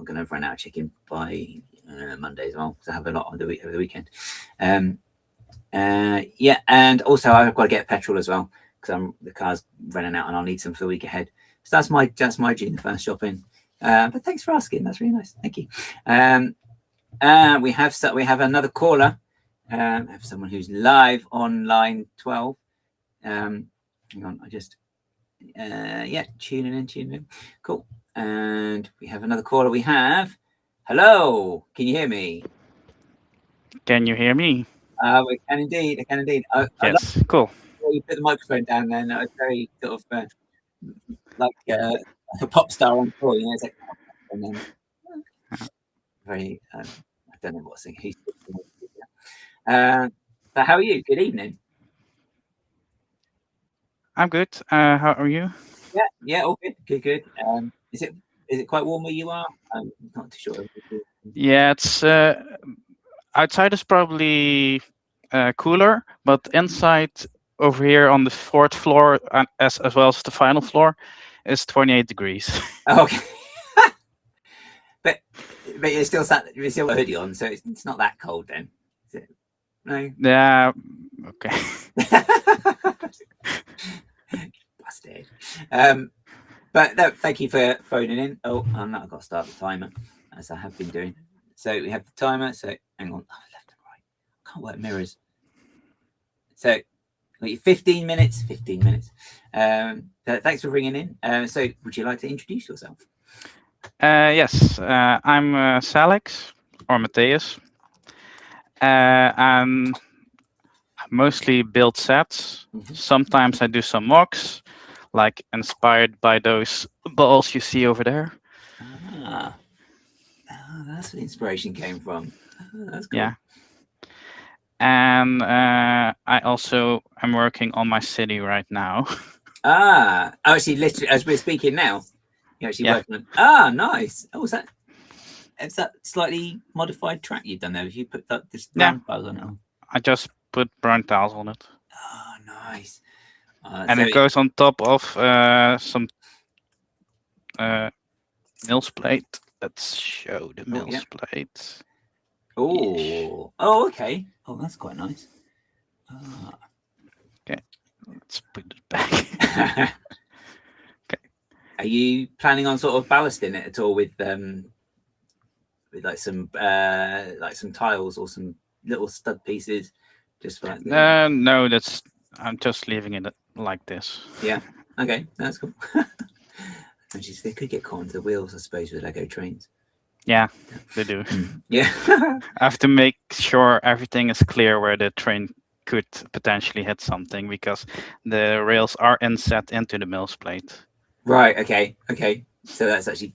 gonna run out of chicken by Monday as well because I have a lot over the weekend. Yeah, and also I've got to get petrol as well because the car's running out and I'll need some for the week ahead. So that's my June the 1st shopping. But thanks for asking. That's really nice. Thank you. We have another caller. I have someone who's live on line 12. Hang on, I just. Tuning in. Cool. And we have another caller. We have. Hello. Can you hear me? Can you hear me? We can indeed. I can indeed. Yes. Cool. You put the microphone down there. That was very sort of like a pop star on tour. It's like and then very. I don't know what thing. But how are you? Good evening. I'm good. How are you? Yeah, all good. Good. Is it quite warm where you are? I'm not too sure. Yeah, it's outside is probably cooler, but inside over here on the 4th floor, as well as the final floor, is 28 degrees. Okay. but you're still got a hoodie on, so it's not that cold then, is it? No. Yeah. Okay. Busted. But no, thank you for phoning in. Oh, I've got to start the timer as I have been doing. So we have the timer. So hang on, left and right. Can't work mirrors. So 15 minutes. 15 minutes. Thanks for ringing in. So would you like to introduce yourself? Yes, I'm Salix or Matthias. And I mostly build sets. Mm-hmm. Sometimes I do some mocks, like inspired by those balls you see over there. That's where the inspiration came from. That's cool. Yeah. And I also am working on my city right now. Actually, literally, as we're speaking now, you're actually working on. Nice. Oh, is that slightly modified track you've done there? Have you put this brown tiles on it? I just put brown tiles on it. Oh, nice. And so it goes on top of some mills plate. Let's show the mills plate. Oh, okay. Oh, that's quite nice. Okay, let's put it back. Okay. Are you planning on sort of ballasting it at all with like some tiles or some little stud pieces, just for like? No, I'm just leaving it like this. Yeah. Okay, that's cool. They could get caught into the wheels, I suppose, with Lego trains. Yeah, they do. Yeah. I have to make sure everything is clear where the train could potentially hit something because the rails are inset into the mills plate. Right. Okay. Okay. So that's actually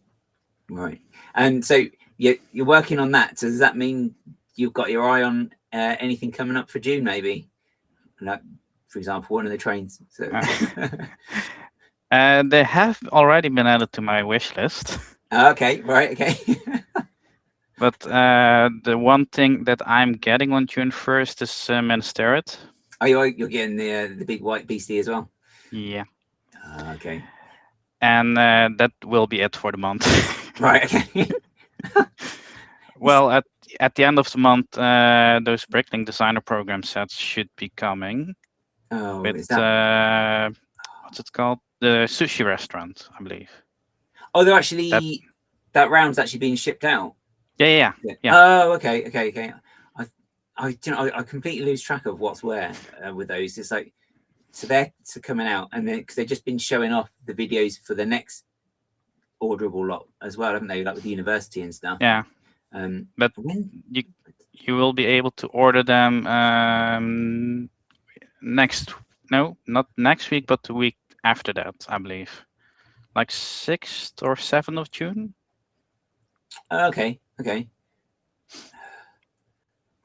right. And so you're working on that. So does that mean you've got your eye on anything coming up for June? Maybe, like for example, one of the trains. So. They have already been added to my wish list. Okay. Right. Okay. But the one thing that I'm getting on June 1st is Ministerit. Oh, you're getting the big white beastie as well. Yeah. Okay. And that will be it for the month. Right. Okay. Well, at the end of the month, those Bricklink Designer Program sets should be coming. Oh, with is that... what's it called? The sushi restaurant, I believe. Oh, they're actually that round's actually being shipped out. Yeah. Oh, okay. I completely lose track of what's where with those. It's like so they're coming out, and then because they've just been showing off the videos for the next orderable lot as well, haven't they? Like with the university and stuff. Yeah. But when... you will be able to order them not next week, but the week after that, I believe, like 6th or 7th of June. Okay.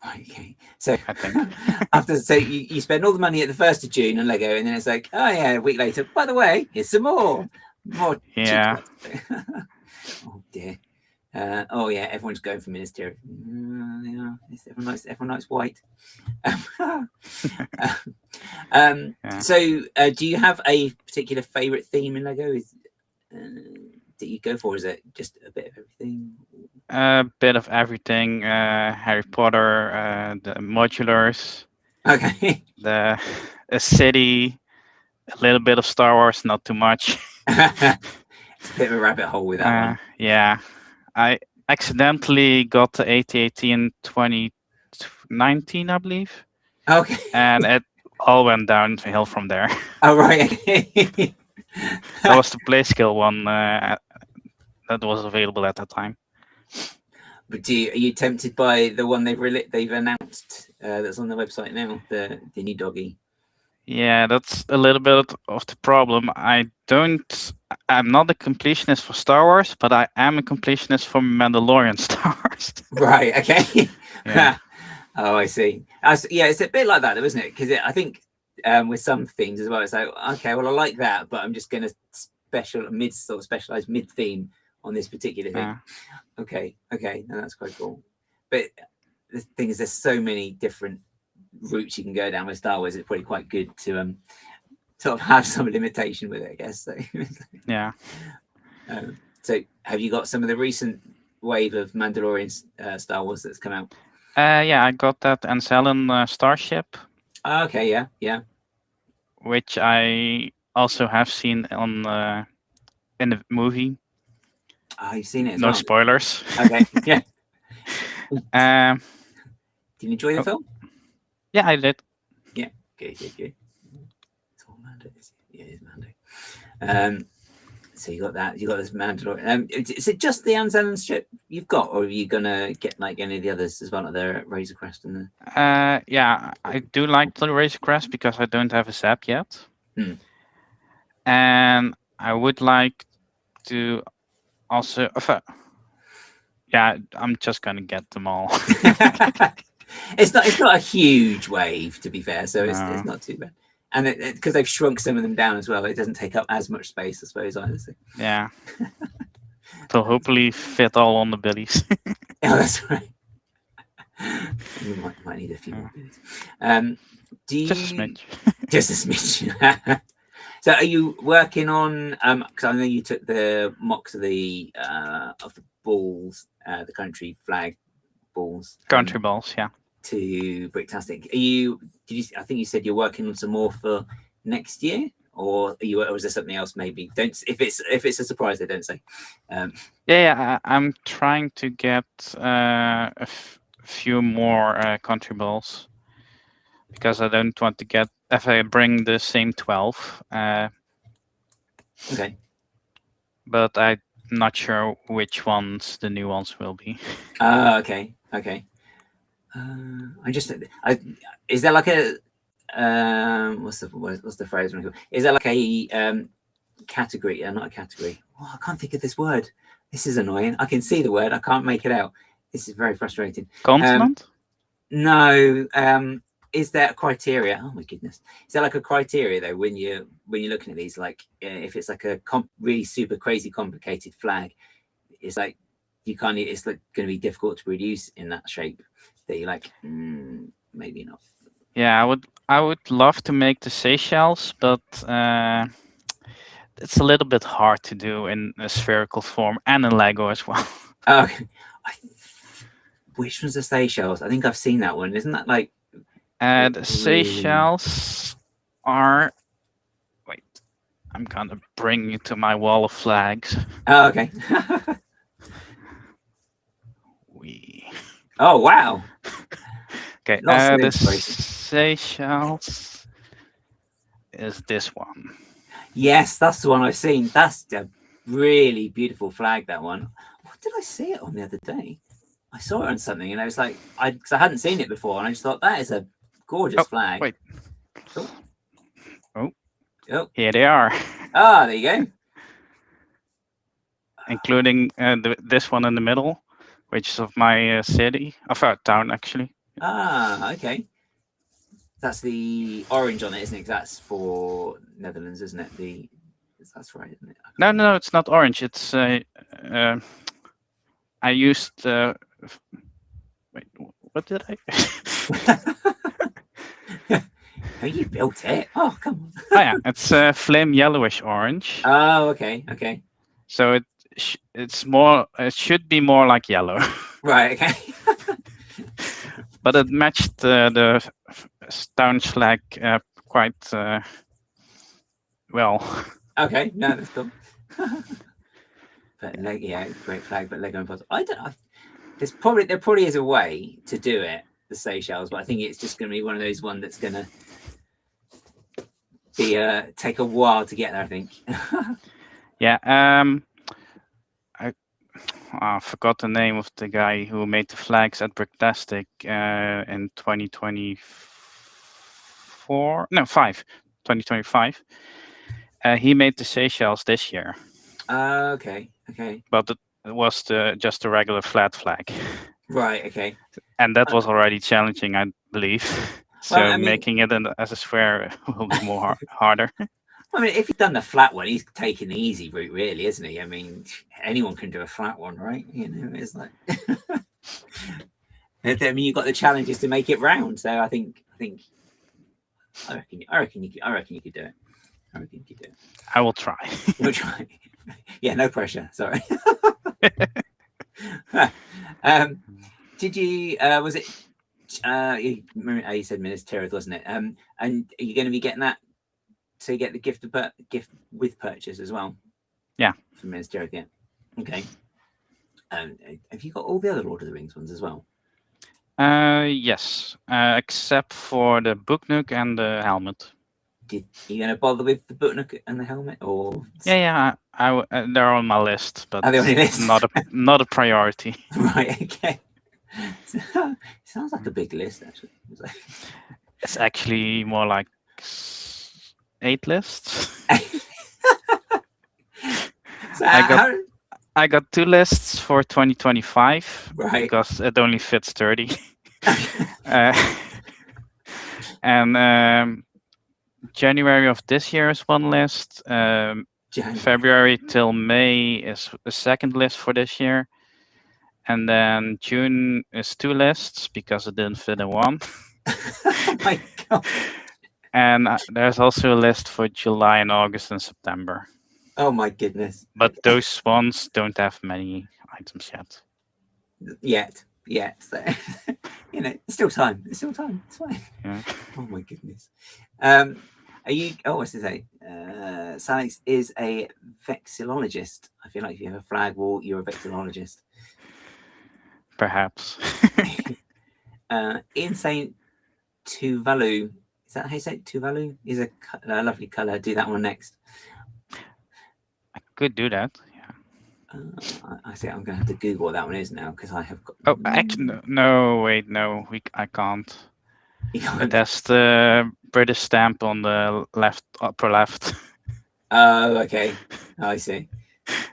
Right, okay. So I think after you spend all the money at the 1st of June on Lego, and then it's like, oh yeah, a week later. By the way, here's some more. Yeah. Oh dear. Oh yeah, everyone's going for Ministerial. Yeah, everyone likes white. So, do you have a particular favorite theme in Lego? That you go for? Is it just a bit of everything? A bit of everything. Harry Potter, the modulars. Okay. A city, a little bit of Star Wars, not too much. It's a bit of a rabbit hole with that one. Yeah, I accidentally got the AT-AT in 2019, I believe. Okay. And it all went downhill from there. Oh right. Okay. That was the play skill one that was available at that time. But are you tempted by the one they've announced that's on the website now, the new doggy? Yeah, that's a little bit of the problem. I'm not a completionist for Star Wars, but I am a completionist for Mandalorian Star Wars. Right. Okay. Yeah. Oh, I see. Yeah, it's a bit like that, though, isn't it? Because I think with some themes as well, it's like, okay, well, I like that, but I'm just going to specialize mid theme on this particular thing. Yeah. Okay. No, that's quite cool. But the thing is, there's so many different routes you can go down with Star Wars. It's probably quite good to sort of have some limitation with it, I guess. So yeah. So have you got some of the recent wave of Mandalorian Star Wars that's come out? Yeah, I got that Anselin Starship. Okay, yeah. Which I also have seen on in the movie. Oh, you've seen it as no well? Spoilers. Okay, yeah. Did you enjoy the film? Yeah, I did. Yeah, good. It's all Mando. Yeah, it's Mando. So you got that. You got this Mandalorian. Is it just the Anzellan strip you've got, or are you gonna get like any of the others as well, like the Razor Crest and the? Yeah, I do like the Razor Crest because I don't have a Zap yet, and I would like to also. Yeah, I'm just gonna get them all. It's not a huge wave, to be fair, so it's not too bad. And because they've shrunk some of them down as well, it doesn't take up as much space, I suppose, either. So. Yeah. So hopefully fit all on the billies. Yeah, that's right. You might need a few more billies. Just a smidge. Just a smidge. So are you working on? Because I know you took the mocks of the balls, the country flag balls. Country balls, yeah. To Bricktastic. I think you said you're working on some more for next year, or is there something else? Maybe if it's a surprise, they don't say. Yeah, I'm trying to get a few more country balls because I don't want to get if I bring the same 12. Okay. But I'm not sure which ones the new ones will be. Okay. Is there like a what's the phrase? Is there like a category. Not a category. Oh, I can't think of this word. This is annoying. I can see the word. I can't make it out. This is very frustrating. Continent? No. Is there a criteria? Oh my goodness. Is there like a criteria though when you're looking at these? Like if it's like a really super crazy complicated flag, it's like you can't. It's like going to be difficult to produce in that shape. That you're like, maybe not. Yeah, I would love to make the Seychelles, but it's a little bit hard to do in a spherical form and in Lego as well. Okay. Which one's the Seychelles? I think I've seen that one. Isn't that like? The Seychelles are. Wait, I'm gonna bring you to my wall of flags. Oh, okay. Oh wow. Okay, the Seychelles is this one. Yes, that's the one I've seen. That's a really beautiful flag, that one. What did I see it on the other day? I saw it on something and I was like, because I hadn't seen it before, and I just thought that is a gorgeous flag. Wait. Oh, here they are. Ah, there you go. Including this one in the middle, which is of my city, of our town actually. Ah, okay. That's the orange on it, isn't it? 'Cause that's for Netherlands, isn't it? That's right, isn't it? No, it's not orange. It's I used. Wait, what did I? Oh, you built it. Oh, come on. Oh yeah, it's flame yellowish orange. Oh, okay, okay. So it's more. It should be more like yellow. Right. Okay. But it matched the town flag quite well. Okay, no, that's cool. But yeah, great flag, but Lego Impossible. I don't know. There probably is a way to do it, the Seychelles, but I think it's just going to be one of those ones that's going to be take a while to get there, I think. Yeah. I forgot the name of the guy who made the flags at Bricktastic in 2025. He made the Seychelles this year. Okay. But it was just a regular flat flag. Right, okay. And that was already challenging, I believe. So Well, I mean, making it as a square will be more harder. I mean, if he's done the flat one, he's taking the easy route, really, isn't he? I mean, anyone can do a flat one, right? You know, it's like. I mean, you've got the challenges to make it round, so I reckon you could do it. I reckon you could do it. I will try. You'll try. Yeah, no pressure. Sorry. Did you? Was it? You said Minas Tirith, wasn't it? And are you going to be getting that? So you get the gift with purchase as well. Yeah. From Minas Tirith, yeah. Okay. Have you got all the other Lord of the Rings ones as well? Yes, except for the book nook and the helmet. You going to bother with the book nook and the helmet, or? Yeah. They're on my list, but Are they on your list? not a priority. Right. Okay. Sounds like a big list, actually. It's actually more like 8 lists. So I got 2 lists for 2025, right? Because it only fits 30. And January of this year is one list. February till May is the second list for this year. And then June is 2 lists because it didn't fit in one. Oh my God. And there's also a list for July and August and September. Oh my goodness. But those ones don't have many items yet. So, you know, it's still time. It's fine. Yeah. Oh my goodness. Are you? Oh, what's to say? Salix is a vexillologist. I feel like if you have a flag wall, you're a vexillologist. Perhaps. Insane Tuvalu. Is that how you say it? Tuvalu is a lovely color. Do that one next. I could do that. Yeah. I say I'm going to have to Google what that one is now because I have got. Oh, actually, no. Wait, no. I can't. You can't. It has the British stamp on the upper left. Oh, okay. I see.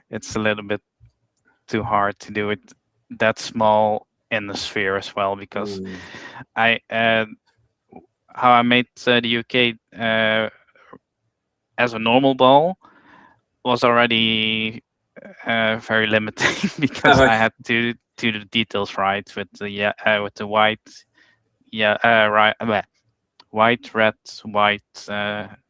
It's a little bit too hard to do it that small in the sphere as well, because I how I made the UK as a normal ball was already very limiting because I had to do the details right with the white, white, red, white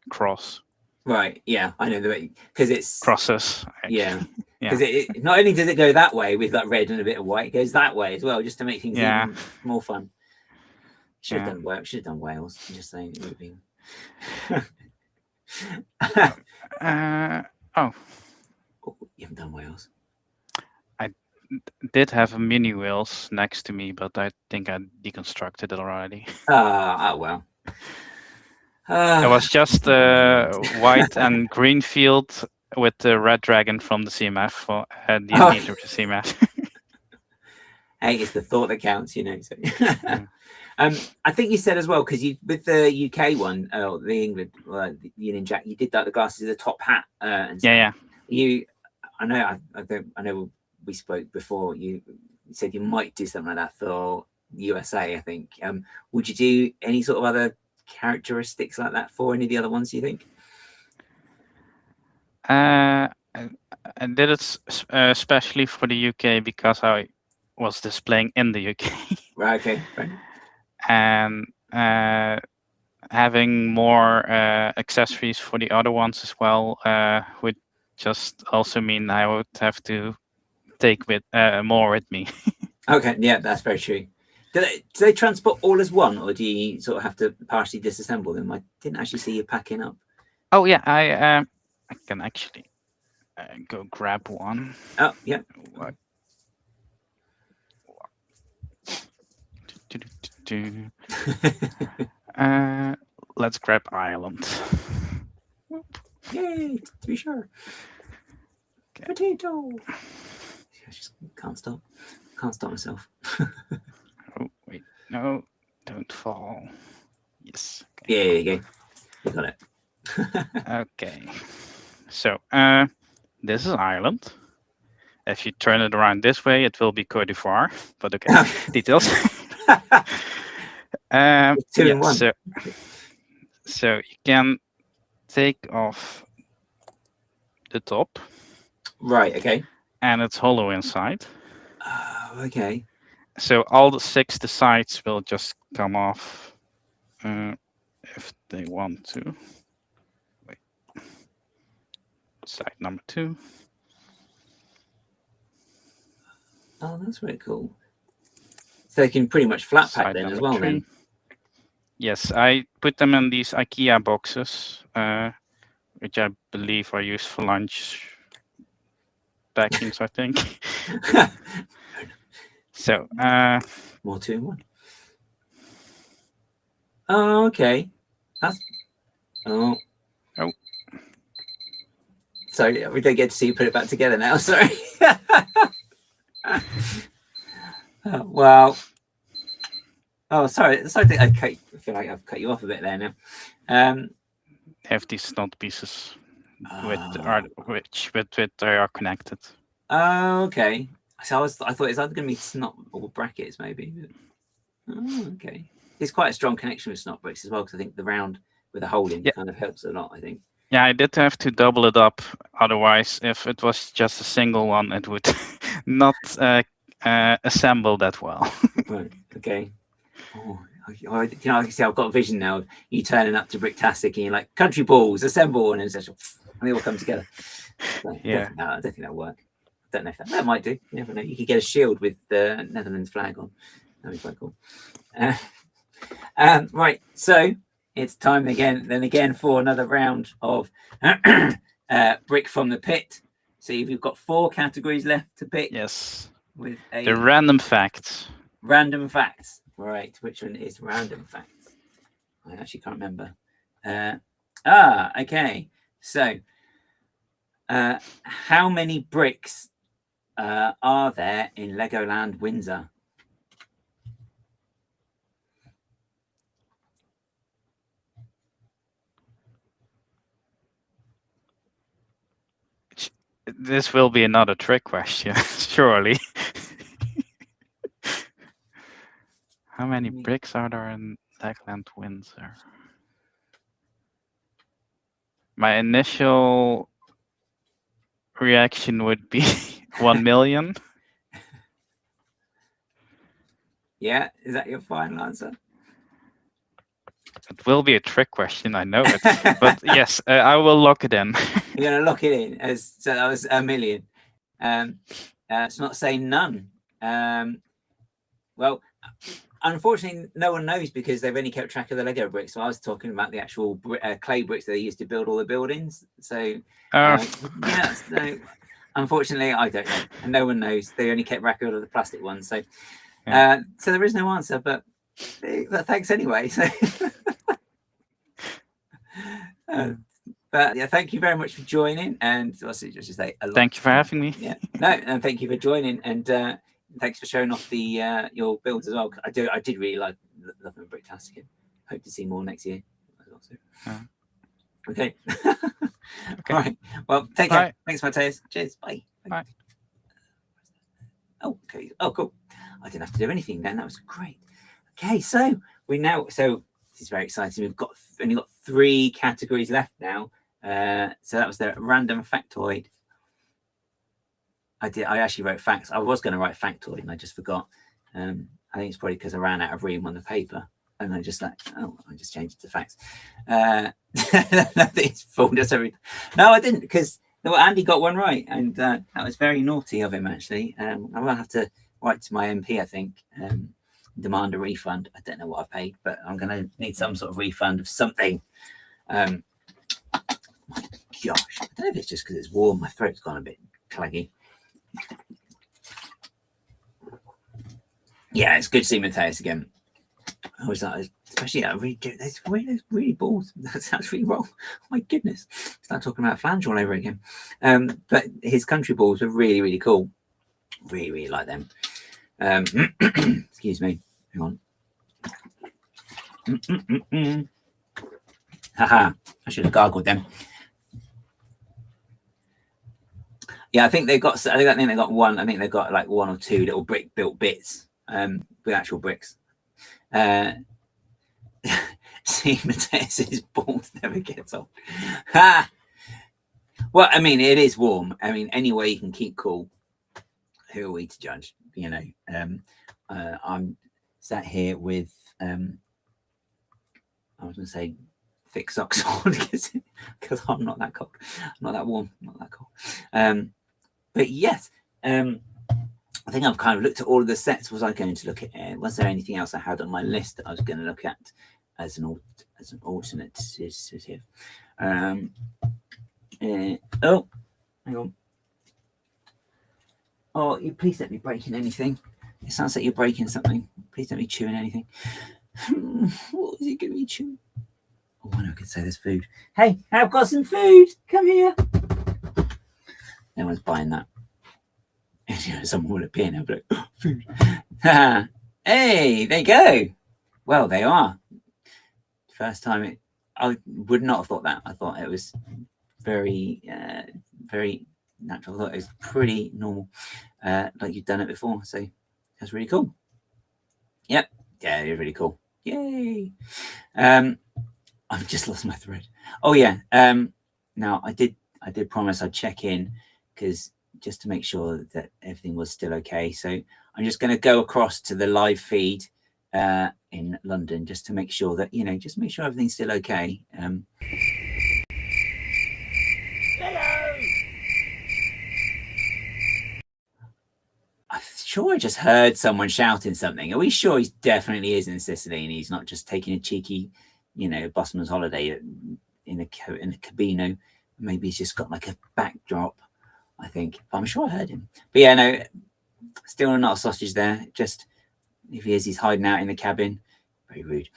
cross. Right. Yeah, I know the way, because it's crosses. Yeah. Because it not only does it go that way with like red and a bit of white, it goes that way as well, just to make things even more fun. Should have done Wales. Should have done Wales. I'm just saying, it would have been. Oh, you haven't done Wales. I did have a mini wheels next to me, but I think I deconstructed it already. Oh well. It was just white and green field with the red dragon from the CMF for the leader of the CMF. Hey, it's the thought that counts, you know. So. I think you said as well, because you with the UK one, the England, the Union Jack, you did that the glasses, the top hat, and stuff. Yeah. I know we spoke before. You said you might do something like that for USA. I think. Would you do any sort of other characteristics like that for any of the other ones? Do you think? I did it especially for the UK because I was displaying in the UK. Right. Okay. Right. And having more accessories for the other ones as well would just also mean I would have to take more with me. Okay. Yeah, that's very true. Do they transport all as one, or do you sort of have to partially disassemble them? I didn't actually see you packing up. Oh yeah, I can actually go grab one. Oh yeah. Let's grab Ireland. Yay! To be sure. Okay. Potato. I just can't stop. Can't stop myself. Oh wait, no, don't fall. Yes. Okay. Yeah, there you go. You got it. Okay. So this is Ireland. If you turn it around this way, it will be Côte d'Ivoire. But okay, details. 2 in 1. So you can take off the top. Right. Okay. And it's hollow inside. Oh, okay. So all the 6 sides will just come off if they want to. Wait. Side number 2. Oh, that's really cool. So they can pretty much flat pack then as well. 3. Then. Yes, I put them in these IKEA boxes, which I believe are used for lunch packings, I think. So more 2 in 1. Oh, okay. That's Sorry, we don't get to see you put it back together now. Sorry. Well. Oh, sorry. I feel like I've cut you off a bit there now. Have these snot pieces which they are connected. Oh, okay. So I thought it's either going to be snot or brackets, maybe. Oh, okay. It's quite a strong connection with snot bricks as well, because I think the round with a hole in kind of helps a lot, I think. Yeah, I did have to double it up. Otherwise, if it was just a single one, it would not assemble that well. Right. Okay. Oh, I can see I've got a vision now of you turning up to Bricktastic and you're like, country balls, assemble, and they all come together. So, yeah. I don't think that'll work. I don't know if that might do. You never know. You could get a shield with the Netherlands flag on. That'd be quite cool. Right. So it's time again for another round of Brick from the Pit. So we've got 4 categories left to pick. Yes. With the random facts. Random facts. Right. Which one is random facts? I actually can't remember. Okay. So how many bricks are there in Legoland Windsor? This will be another trick question, surely. How many bricks are there in Lackland Windsor? My initial reaction would be 1 million. Yeah, is that your final answer? It will be a trick question, I know it. But yes, I will lock it in. You're going to lock it in. So that was 1 million. It's not saying none. Well, unfortunately, no one knows because they've only kept track of the Lego bricks. So I was talking about the actual clay bricks that they used to build all the buildings. So, yeah, so unfortunately, I don't know. And no one knows. They only kept record of the plastic ones. So, so there is no answer, but thanks anyway. So. But yeah, thank you very much for joining, and also just to say thank you for having me. Yeah, no, and thank you for joining, and thanks for showing off the your builds as well. I did really love them Bricktastic. Hope to see more next year. Okay. Okay. All right. Well, take care. Thanks, Matthias. Cheers. Bye. Bye. Oh, okay. Oh, cool. I didn't have to do anything then. That was great. Okay, so this is very exciting. We've only got 3 categories left now. So that was the random factoid. I actually wrote facts. I was going to write factoid and I just forgot. I think it's probably because I ran out of room on the paper and I just I just changed it to facts. It's fooled us everything. No, I didn't, because Andy got one right, and that was very naughty of him actually. I will have to write to my MP, I think. Demand a refund. I don't know what I paid, but I'm going to need some sort of refund of something. My gosh, I don't know if it's just because it's warm. My throat's gone a bit claggy. Yeah, it's good to see Matthias again. I was like, especially that's really bored. That sounds really wrong. Oh my goodness, start talking about flange all over again. But his country balls are really, really cool. Really, really like them. Excuse me. Hang on. Haha, I should have gargled them. Yeah, I think they've got. I think they got one. I think they've got like 1 or 2 little brick built bits with actual bricks. See, Matthias's balls never gets off. Ha! Well, I mean, it is warm. I mean, any way you can keep cool, who are we to judge? You know, I'm sat here with I was going to say thick socks on because I'm not that cold. I'm not that warm. I'm not that cold. But yes, I think I've kind of looked at all of the sets. Was I going to look at? Was there anything else I had on my list that I was going to look at as an alternative? Oh, hang on. Oh, you please don't be breaking anything. It sounds like you're breaking something. Please don't be chewing anything. What is he going to be chewing? Oh, I know I could say there's food. Hey, I've got some food. Come here. No one's buying that. You know, someone will appear and be like, oh, food. Hey, there you go. Well, they are. First time I would not have thought that. I thought it was very, very natural. I thought it was pretty normal, like you've done it before. So that's really cool. Yep. Yeah, you're really cool. Yay. I've just lost my thread. Oh yeah. Now I did promise I'd check in, because just to make sure that everything was still okay. So I'm just going to go across to the live feed in London just to make sure that, just make sure everything's still okay. I'm sure I just heard someone shouting something. Are we sure he definitely is in Sicily and he's not just taking a cheeky, busman's holiday in a cabino? Maybe he's just got like a backdrop, I think. But I'm sure I heard him. But yeah, no, still not a sausage there. Just if he is, he's hiding out in the cabin. Very rude.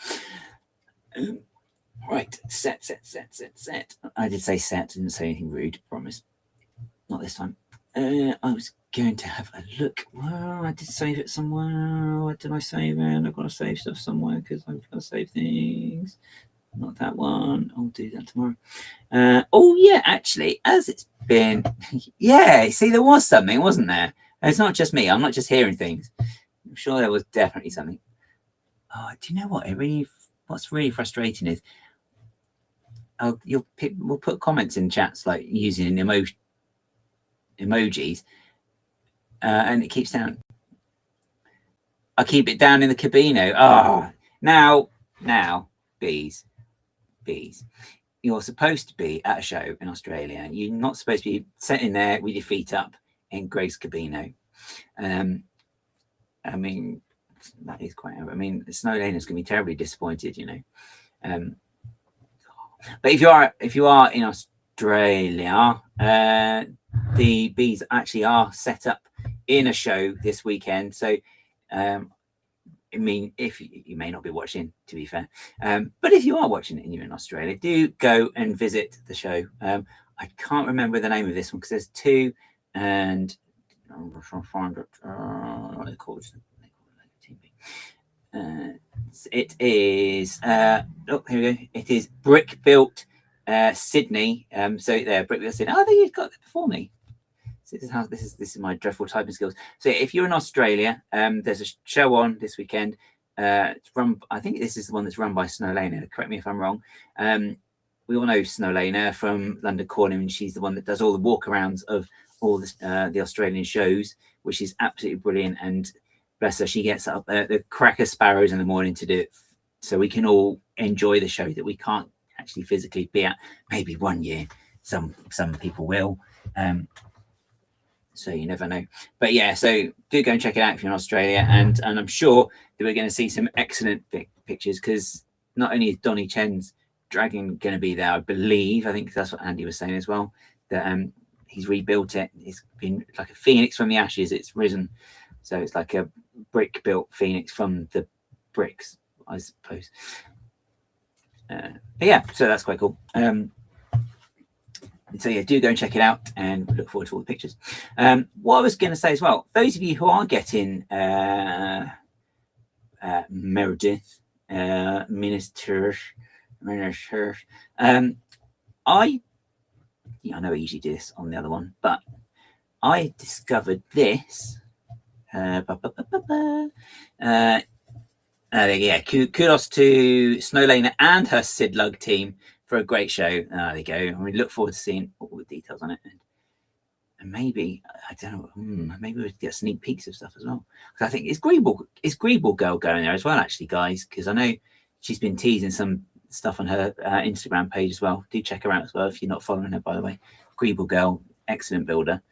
Right, set. I did say set, didn't say anything rude, promise. Not this time. I was going to have a look. Well, I did save it somewhere. Where did I save it? I've got to save stuff somewhere because I've got to save things. not that one. I'll do that tomorrow. Oh yeah, actually, as it's been, yeah. See, there was something, wasn't there? It's not just me. I'm not just hearing things. I'm sure there was definitely something. Oh, do you know what? What's really frustrating is, we'll put comments in chats like using emojis, and it keeps down. I keep it down in the cabino. Now, bees. You're supposed to be at a show in Australia. You're not supposed to be sitting there with your feet up in Grace Cabino. I mean, that is quite. I mean, the Snow Laners can be terribly disappointed, you know. But if you are in Australia, the bees actually are set up in a show this weekend. So, I mean, if you may not be watching, to be fair, but if you are watching it and you're in Australia, do go and visit the show. I can't remember the name of this one because there's two, and I'm trying to find it. What they're called? It is. Oh, here we go. It is Brick Built Sydney. So there, Brick Built Sydney. Oh, I think you've got it before me. This is my dreadful typing skills. So if you're in Australia, there's a show on this weekend. It's run. I think this is the one that's run by Snow Lena. Correct me if I'm wrong. We all know Snow Lena from London Calling, and she's the one that does all the walkarounds of all the Australian shows, which is absolutely brilliant. And bless her, she gets up the cracker sparrows in the morning to do it, so we can all enjoy the show that we can't actually physically be at. Maybe one year, some people will. So you never know. But yeah, so do go and check it out if you're in Australia, and I'm sure that we're going to see some excellent pictures, because not only is Donny Chen's dragon going to be there, I believe, I think that's what Andy was saying as well, that he's rebuilt it. It's been like a phoenix from the ashes. It's risen, so it's like a brick built phoenix from the bricks, I suppose. But yeah, so that's quite cool. So yeah, do go and check it out, and we look forward to all the pictures. What I was going to say as well, those of you who are getting Meredith, Minister, I know I usually do this on the other one, but I discovered this. Kudos to Snow Lena and her Sid Lug team for a great show. There you go. And we look forward to seeing all the details on it. And maybe, I don't know, maybe we'll get sneak peeks of stuff as well. Because I think is Greeble Girl going there as well, actually, guys? Because I know she's been teasing some stuff on her Instagram page as well. Do check her out as well if you're not following her, by the way. Greeble Girl, excellent builder.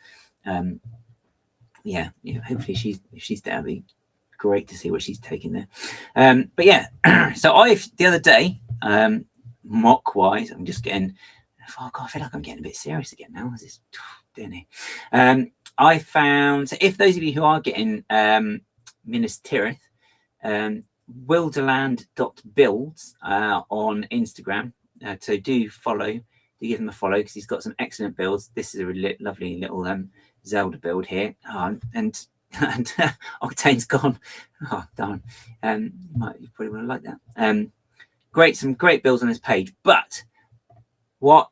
Yeah, hopefully if she's there, it'll be great to see what she's taking there. But yeah, so the other day, mock wise, I'm just getting, oh God, I feel like I'm getting a bit serious again now. Is this, I found, so if those of you who are getting Minas Tirith, wilderland.builds on Instagram, so do give him a follow, because he's got some excellent builds. This is a lovely little Zelda build here, and Octane's gone. Oh darn! You probably want to like that. Some great builds on this page. But what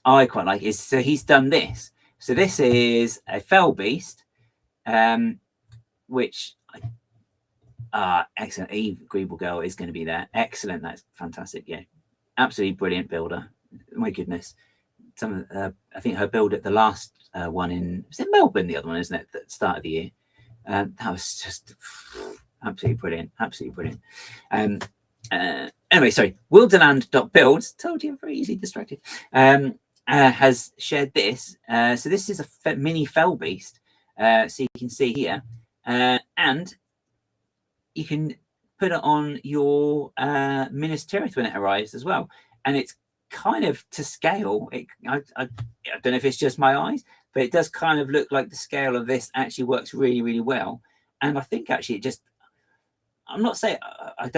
I quite like is, so he's done this. So this is a Fell Beast, which excellent. Eve Greeble Girl is going to be there. Excellent. That's fantastic. Yeah, absolutely brilliant builder. My goodness. I think her build at the last one was in Melbourne, the other one, isn't it? At the start of the year. That was just absolutely brilliant. Absolutely brilliant. Anyway, sorry. Wilderland.builds, told you I'm very easily distracted, has shared this. So this is a mini Fell Beast. So you can see here. And you can put it on your Minas Tirith when it arrives as well. And it's kind of to scale. I don't know if it's just my eyes, but it does kind of look like the scale of this actually works really, really well. And I think actually I'm not saying, I'm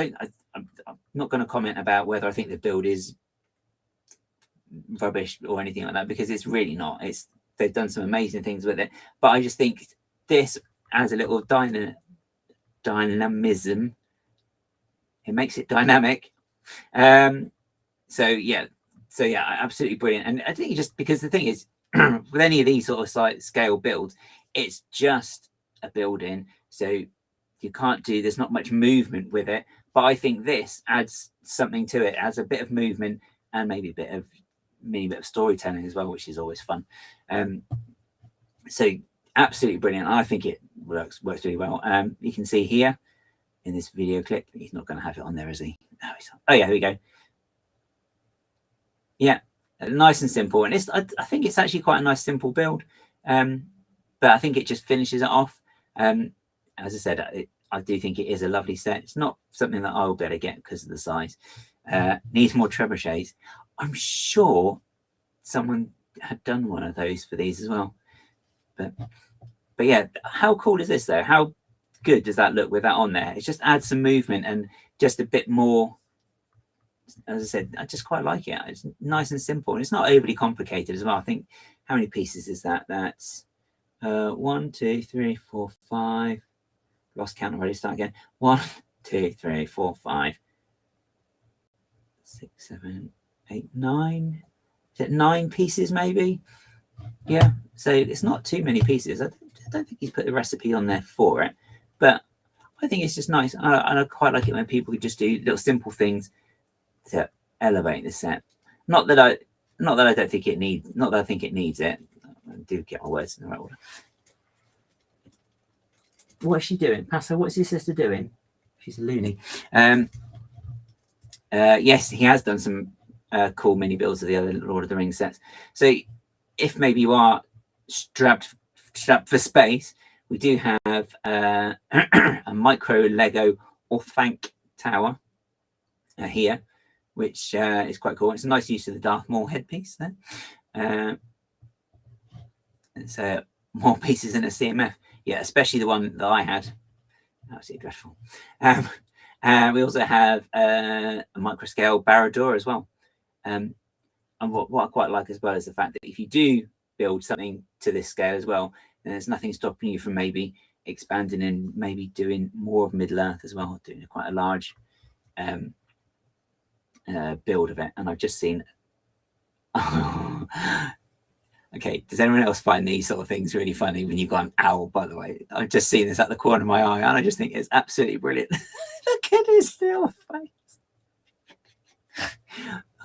not going to comment about whether I think the build is rubbish or anything like that, because it's really not. They've done some amazing things with it, but I just think this adds a little dynamism. It makes it dynamic. so yeah, absolutely brilliant. And I think just because the thing is, with any of these sort of scale builds, it's just a building, so you can't do. There's not much movement with it. But I think this adds something to it, adds a bit of movement and maybe a bit of storytelling as well, which is always fun. So absolutely brilliant. I think it works really well. You can see here in this video clip, he's not going to have it on there, is he? No, he's not. Oh yeah, here we go. Yeah, nice and simple, and I think it's actually quite a nice simple build. But I think it just finishes it off. As I said, I do think it is a lovely set. It's not something that I will be able to get because of the size. Needs more trebuchets. I'm sure someone had done one of those for these as well. But yeah, how cool is this though? How good does that look with that on there? It just adds some movement and just a bit more. As I said, I just quite like it. It's nice and simple, and it's not overly complicated as well. I think, how many pieces is that? That's 1, 2, 3, 4, 5. Lost count already. Start again. 1, 2, 3, 4, 5, 6, 7, 8, 9. Is it 9 pieces maybe? Yeah. So it's not too many pieces. I don't think he's put the recipe on there for it, but I think it's just nice. I quite like it when people just do little simple things to elevate the set. Not that I don't think it needs. Not that I think it needs it. I do get my words in the right order. What is she doing? Passo, what's your sister doing? She's a loony. Yes, he has done some cool mini builds of the other Lord of the Rings sets. So if maybe you are strapped for space, we do have a micro Lego Orthanc tower here, which is quite cool. It's a nice use of the Darth Maul headpiece there. So more pieces in a CMF. Yeah, especially the one that I had. Absolutely dreadful. We also have a micro scale Barad-dûr as well. And what I quite like as well is the fact that if you do build something to this scale as well, then there's nothing stopping you from maybe expanding and maybe doing more of Middle Earth as well, doing quite a large build of it. And I've just seen. Okay, does anyone else find these sort of things really funny when you've got an owl, by the way? I've just seen this at the corner of my eye, and I just think it's absolutely brilliant. Look at his little face.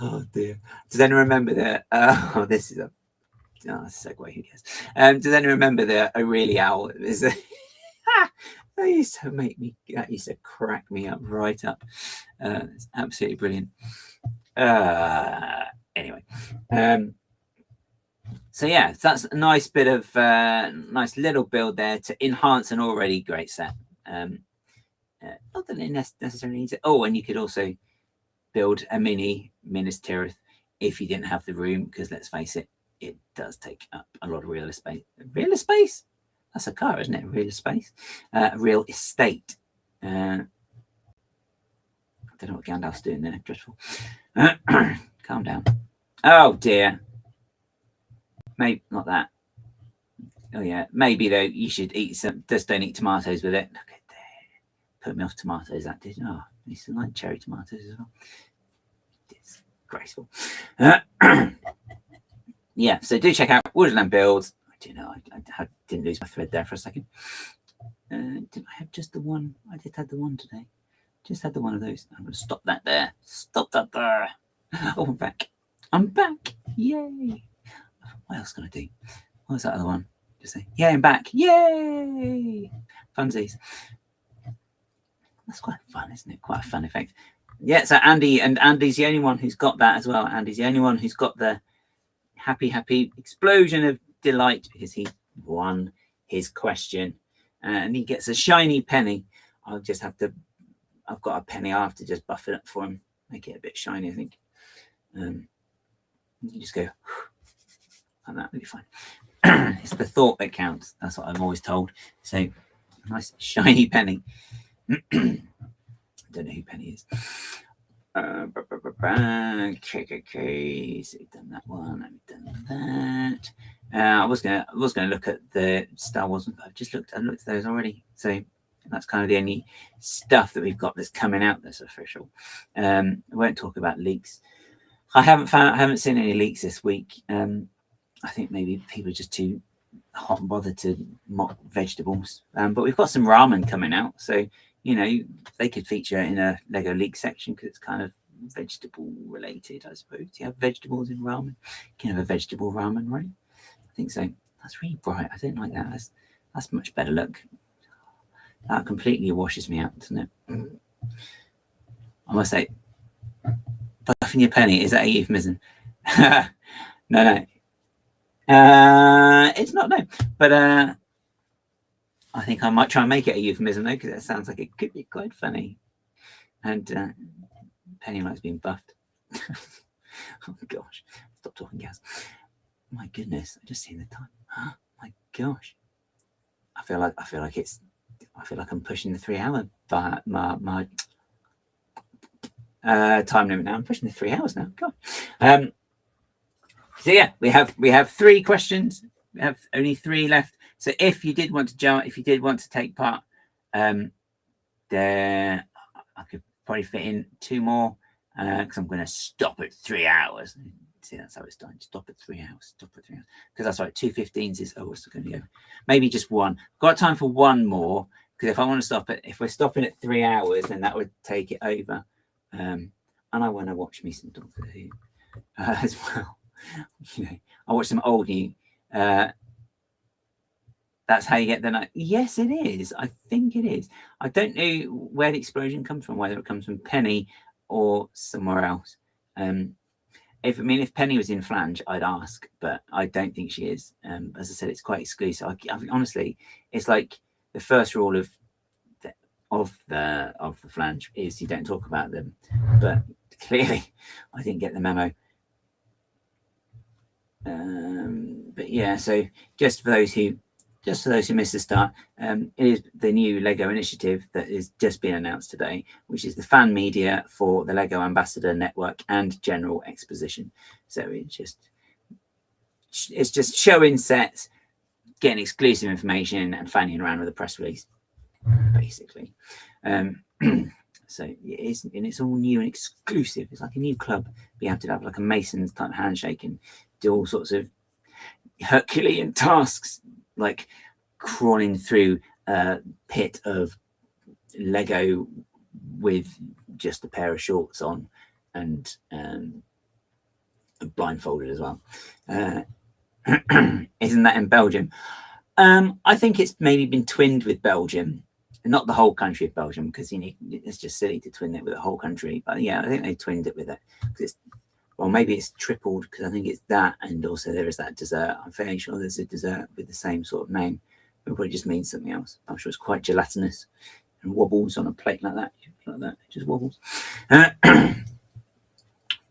Oh, dear. Does anyone remember that? Oh, this is a segue, who cares? Does anyone remember the O'Reilly owl? That used to crack me up right up. It's absolutely brilliant. Anyway. So yeah, so that's a nice bit of nice little build there to enhance an already great set. Not that it necessarily needs it. Oh, and you could also build a mini Minas Tirith if you didn't have the room, because let's face it, it does take up a lot of real estate. Real estate? That's a car, isn't it? Real estate. Real estate. I don't know what Gandalf's doing there. Dreadful. Calm down. Oh dear. Maybe not that. Oh yeah, maybe though. You should eat some. Just don't eat tomatoes with it. Look at that. Put me off tomatoes. That did. Oh, I used to like cherry tomatoes as well. Disgraceful. Yeah. So do check out Woodland Builds. I do know. I didn't lose my thread there for a second. Did I have just the one? I did have the one today. Just had the one of those. I'm going to stop that there. Stop that there. Oh, I'm back. I'm back. Yay. What else can I do? What was that other one? Just say, yeah, I'm back. Yay! Funsies. That's quite fun, isn't it? Quite a fun effect. Yeah, so Andy's the only one who's got that as well. Andy's the only one who's got the happy explosion of delight because he won his question. And he gets a shiny penny. I've got a penny. I'll have to just buff it up for him. Make it a bit shiny, I think. You just go... and that will be fine. It's the thought that counts. That's what I'm always told. So, nice shiny penny. Don't know who Penny is. Okay. So we've done that one. I've done that. I was gonna look at the Star Wars. I've looked at those already. So that's kind of the only stuff that we've got that's coming out that's official. I won't talk about leaks. I haven't seen any leaks this week. I think maybe people are just too hot and bothered to mock vegetables. But we've got some ramen coming out, so you know they could feature in a Lego leak section because it's kind of vegetable related, I suppose. You have vegetables in ramen. You can have a vegetable ramen, right? I think so. That's really bright. I don't like that. That's much better look. That completely washes me out, doesn't it? I must say, buffing your penny, is that a euphemism? No. It's not, no. But I think I might try and make it a euphemism though, because it sounds like it could be quite funny. And Penny likes being buffed. Oh gosh, stop talking, Gaz. My goodness, I just seen the time. Oh, my gosh, I feel like I'm pushing the 3 hour. But my time limit now. I'm pushing the 3 hours now. God. So yeah, we have 3 questions. We have only 3 left. So if you did want to jump, if you did want to take part, there I could probably fit in 2 more because I'm going to stop at 3 hours. See, that's how it's done. Stop at 3 hours. Stop at 3 hours. Because that's right. 2:15 is what's going to go. Maybe just 1. Got time for 1 more because if I want to stop it, if we're stopping at 3 hours, then that would take it over. And I want to watch me some Doctor Who as well. You know, I watch some old new. That's how you get the night. Yes, it is. I think it is. I don't know where the explosion comes from, whether it comes from Penny or somewhere else. If Penny was in Flange, I'd ask, but I don't think she is. As I said, it's quite exclusive. I honestly, it's like the first rule of the Flange is you don't talk about them. But clearly, I didn't get the memo. But yeah, so just for those who missed the start, it is the new Lego initiative that is just been announced today, which is the fan media for the Lego Ambassador Network and General Exposition. So it's just showing sets, getting exclusive information, and fanning around with a press release, basically. So it's all new and exclusive. It's like a new club. You have to have like a Masons type handshake and do all sorts of Herculean tasks, like crawling through a pit of Lego with just a pair of shorts on and blindfolded as well. Isn't that in Belgium? I think it's maybe been twinned with Belgium, not the whole country of Belgium, because it's just silly to twin it with the whole country. But yeah, I think they twinned it with it because well, maybe it's tripled because I think it's that, and also there is that dessert. I'm fairly sure there's a dessert with the same sort of name. It probably just means something else. I'm sure it's quite gelatinous and wobbles on a plate like that. It just wobbles. But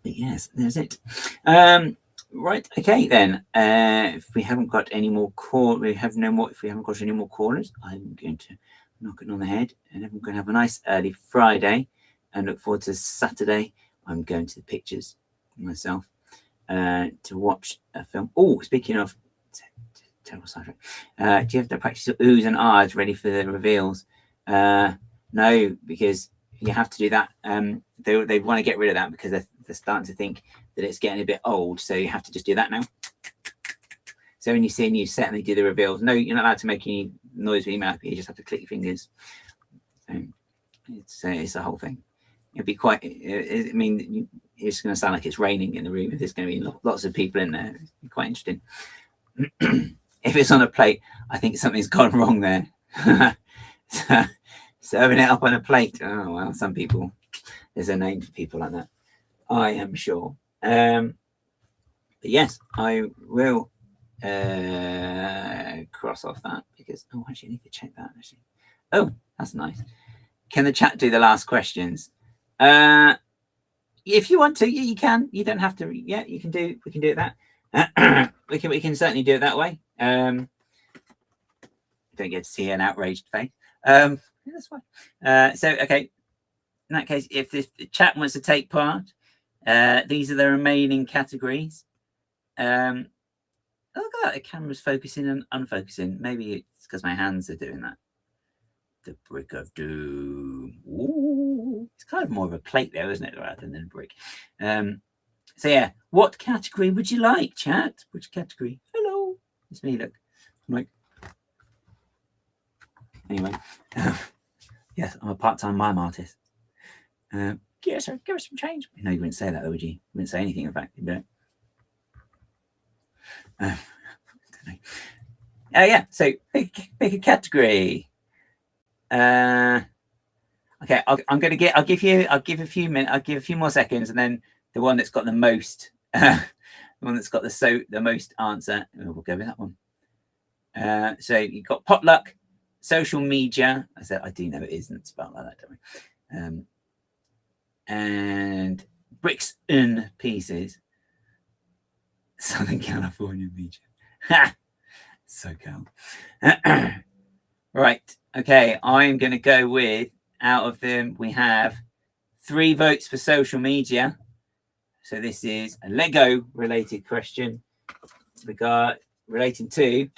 yes, there's it. Right, okay then. If we haven't got any more if we haven't got any more callers, I'm going to knock it on the head, and everyone's going to have a nice early Friday, and look forward to Saturday. I'm going to the pictures myself to watch a film. Oh, speaking of terrible sidetrack, do you have to practice your oohs and ahs ready for the reveals? No, because you have to do that. They want to get rid of that because they're starting to think that it's getting a bit old, so you have to just do that now. So when you see a new set and they do the reveals, no, you're not allowed to make any noise with your mouth. You just have to click your fingers. So it's a whole thing. It'd be quite. I mean, it's going to sound like it's raining in the room if there's going to be lots of people in there. It'd be quite interesting. If it's on a plate, I think something's gone wrong there. Serving it up on a plate. Oh well, some people. There's a name for people like that, I am sure. But yes, I will cross off that because actually I need to check that actually. Oh, that's nice. Can the chat do the last questions? If you want to, you can. You don't have to. Yeah, you can do. We can do it that. we can certainly do it that way. Don't get to see an outraged face. That's fine. So okay. In that case, if the chat wants to take part, these are the remaining categories. Look at that, the camera's focusing and unfocusing. Maybe it's because my hands are doing that. The brick of doom. Ooh, it's kind of more of a plate there, isn't it, rather than a brick? So yeah, what category would you like, chat? Which category? Hello, it's me. Look, I'm like. Anyway, yes, I'm a part-time mime artist. Give us some change. No, you wouldn't say that, would you? You wouldn't say anything, in fact, you don't. Yeah, so pick a category. Okay, I'll give a few minutes. I'll give a few more seconds, and then the one that's got the most, the one that's got the most answer, we'll go with that one. So you've got potluck, social media. I said I do know it isn't spelled like that, don't we? And bricks and pieces. Southern California media. Ha! So cool. Right. Okay. I'm going to go with, out of them, we have 3 votes for social media. So this is a Lego related question relating to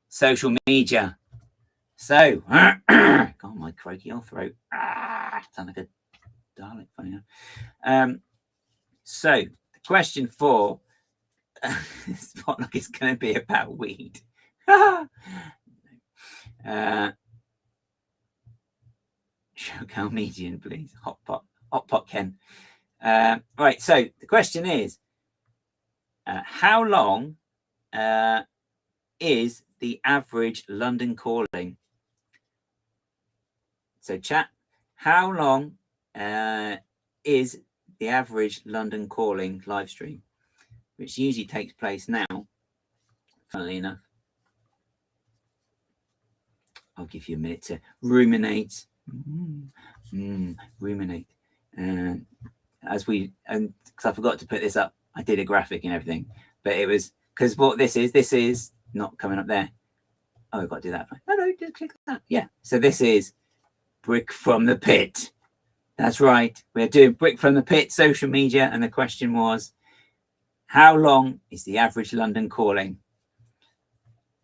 social media. So, God, my croaky old throat. Sound like a Dalek, funny enough. So the question for Spotlock is going to be about weed. Show median, please. Hot pot Ken. Right, so the question is, how long is the average London calling? So chat, how long is the average London calling live stream, which usually takes place now, funnily enough. I'll give you a minute to ruminate. Ruminate. And because I forgot to put this up, I did a graphic and everything, but it was because what this is not coming up there. Oh, I've got to do that. No, just click that. Yeah. So this is Brick from the Pit. That's right. We're doing Brick from the Pit social media, and the question was, how long is the average London calling?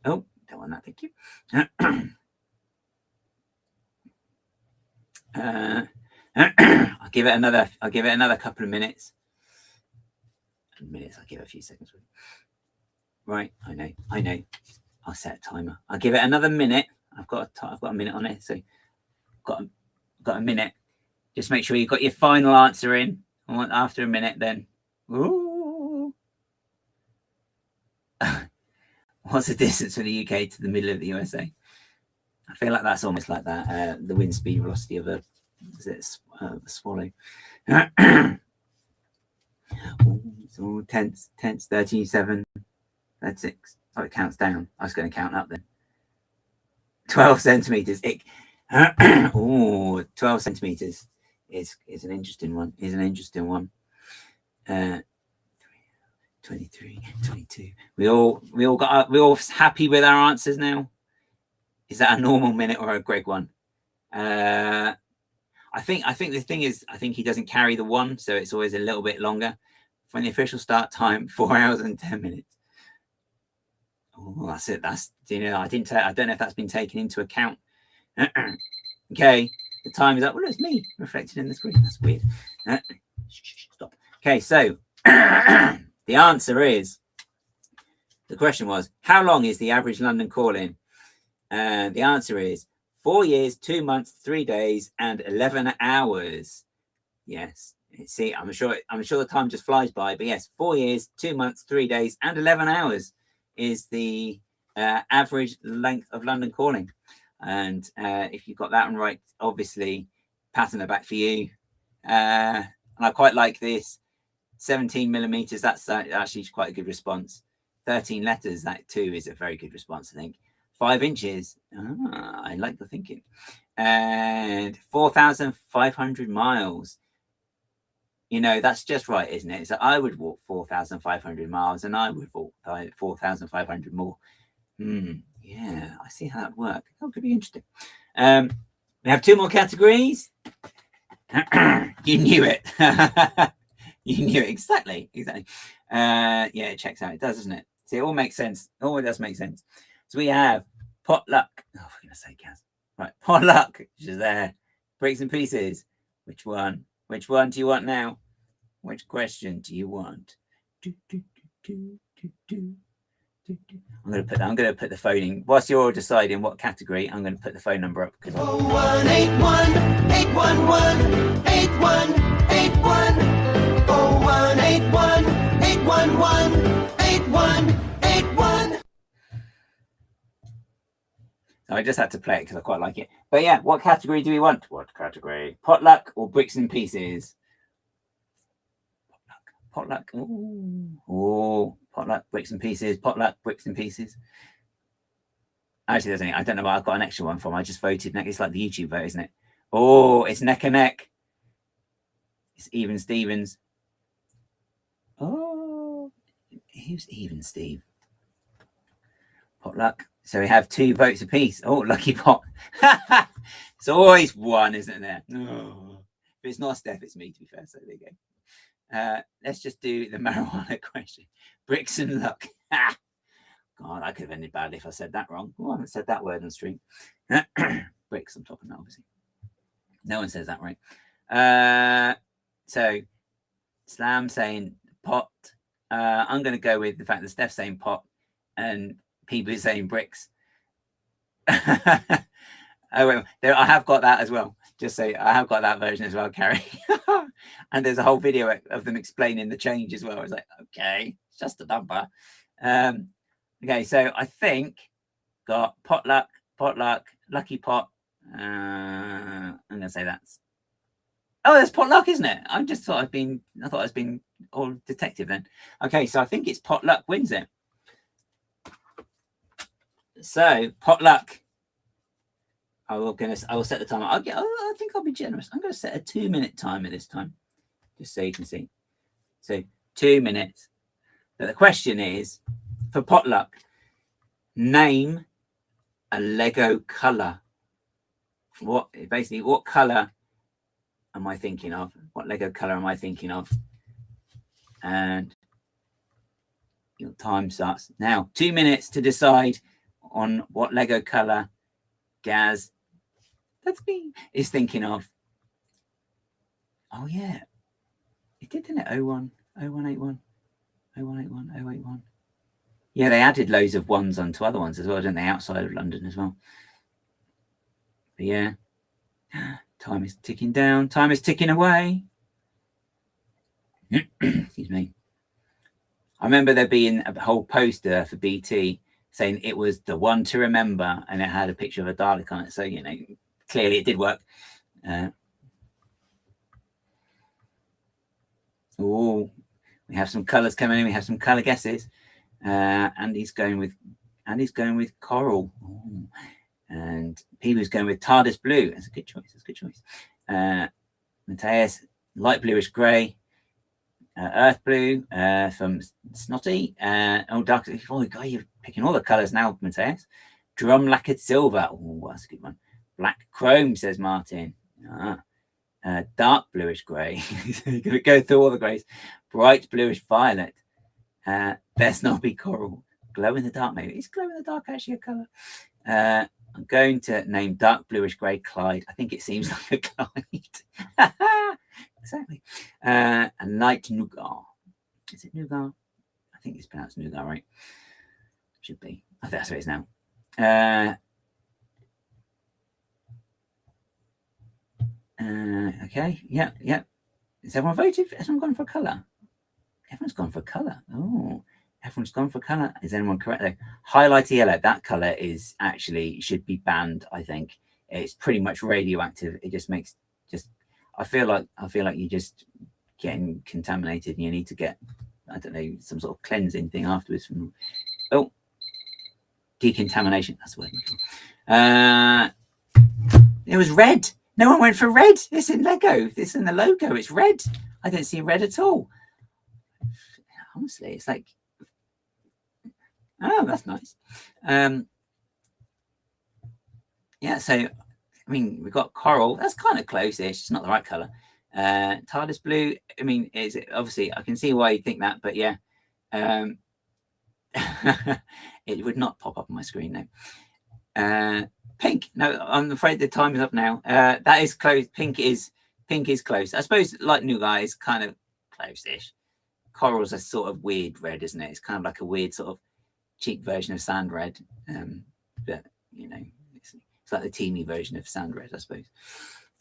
Oh, don't want that. Thank you. I'll give it another couple of minutes. I'll give it a few seconds. Right, I know. I'll set a timer. I'll give it another minute. I've got a minute on it, so got a minute. Just make sure you've got your final answer in. After a minute, then. Ooh. What's the distance from the UK to the middle of the USA? I feel like that's almost like that. The wind speed velocity of a swallow. So tenths, 13.7, 36. Oh, it counts down. I was going to count up then. 12 centimeters. 12 centimeters is an interesting one. 23, 22. We all happy with our answers now. Is that a normal minute or a Greg one? I think the thing is, I think he doesn't carry the 1, so it's always a little bit longer. From the official start time, 4 hours and 10 minutes. Oh, that's it. I don't know if that's been taken into account. Okay, the time is up. Well, it's me reflected in the screen. That's weird. Stop. Okay, so the answer is, the question was, how long is the average London call-in? And the answer is 4 years, 2 months, 3 days, and 11 hours. Yes. See, I'm sure the time just flies by, but yes, 4 years, 2 months, 3 days, and 11 hours is the average length of London calling. And if you got that one right, obviously, pat on the back for you. And I quite like this. 17 millimeters, that's actually quite a good response. 13 letters, that too is a very good response, I think. 5 inches, I like the thinking. And 4,500 miles. You know, that's just right, isn't it? So I would walk 4,500 miles and I would walk 4,500 more. Yeah, I see how that would work. That could be interesting. We have 2 more categories. You knew it. You knew it. Exactly. Yeah, it checks out. It does, doesn't it? See, it all makes sense. It all does make sense. So we have potluck. Oh, for goodness sake, Kaz. Right, potluck, which is there. Bricks and pieces. Which one? Which one do you want now? Which question do you want? I'm gonna put the phone in. Whilst you're deciding what category, I'm gonna put the phone number up because 0181 811 8181 0181 811 8181. I just had to play it because I quite like it. But yeah, what category do we want? What category? Potluck or bricks and pieces? Potluck. Oh, potluck, bricks and pieces. Potluck, bricks and pieces. Actually, there's any. I don't know why I've got an extra one from. I just voted. It's like the YouTube vote, isn't it? Oh, it's neck and neck. It's even Stevens. Oh, who's even Steve? Potluck. So we have 2 votes apiece. Oh, lucky pot. It's always one, isn't there? Oh. If it's not Steph, it's me, to be fair. So there you go. Let's just do the marijuana question. Bricks and luck. God, I could have ended badly if I said that wrong. Oh, I haven't said that word on stream. Bricks, I'm talking about, obviously. No one says that right. So, Slam saying pot. I'm going to go with the fact that Steph's saying pot and people are saying bricks. Oh, wait, I have got that as well. Just say I have got that version as well, Carrie. And there's a whole video of them explaining the change as well. I was like, okay, it's just a number. Okay, so I think got potluck, lucky pot. I'm gonna say that's. Oh, that's potluck, isn't it? I thought I was being all detective then. Okay, so I think it's potluck wins it. So potluck. I will set the timer. I think I'll be generous. I'm going to set a 2-minute timer this time, just so you can see. So 2 minutes. But the question is, for potluck, name a Lego color. What color am I thinking of? What Lego color am I thinking of? And your time starts now. 2 minutes to decide on what Lego color Gaz, that's me, is thinking of. Oh yeah, it did, didn't it? 0181 0181 081. Yeah, they added loads of ones onto other ones as well, didn't they? Outside of London as well. But yeah, time is ticking down. Time is ticking away. Excuse me. I remember there being a whole poster for BT saying it was the one to remember, and it had a picture of a Dalek on it. So, you know, clearly it did work. Oh, we have some colours coming in. We have some colour guesses. Andy's going with coral. Ooh. And Peebu's going with TARDIS blue. That's a good choice. That's a good choice. Mateus, light bluish grey. Earth blue from Snotty. Dark. Oh, God, you're picking all the colours now, Mateus. Drum lacquered silver. Oh, that's a good one. Black chrome, says Martin. Dark bluish grey. You're going to go through all the greys. Bright bluish violet. Best not be coral. Glow in the dark, maybe. Is glow in the dark actually a colour? I'm going to name dark bluish grey Clyde. I think it seems like a Clyde. Exactly. And light nougat. Is it nougat? I think it's pronounced nougat, right? Should be. I think that's what it is now. Okay. Yeah. Has everyone voted? Has everyone gone for colour? Everyone's gone for colour. Oh, everyone's gone for colour. Is anyone correct though? Highlighter yellow. That colour is actually should be banned. I think it's pretty much radioactive. It just makes I feel like you're just getting contaminated, and you need to get, I don't know, some sort of cleansing thing afterwards. From decontamination. That's the word. It was red. No one went for red. It's in Lego. It's in the logo. It's red. I don't see red at all. Honestly, it's like, oh, that's nice. Yeah. So. I mean, we've got coral. That's kind of close-ish. It's not the right color. TARDIS blue. I mean, is it obviously? I can see why you think that, but yeah, it would not pop up on my screen now. Pink. No, I'm afraid the time is up now. That is close. Pink is close. I suppose like nougat is kind of close-ish. Coral's a sort of weird red, isn't it? It's kind of like a weird sort of cheap version of sand red. But you know, it's like the teeny version of sand red, I suppose.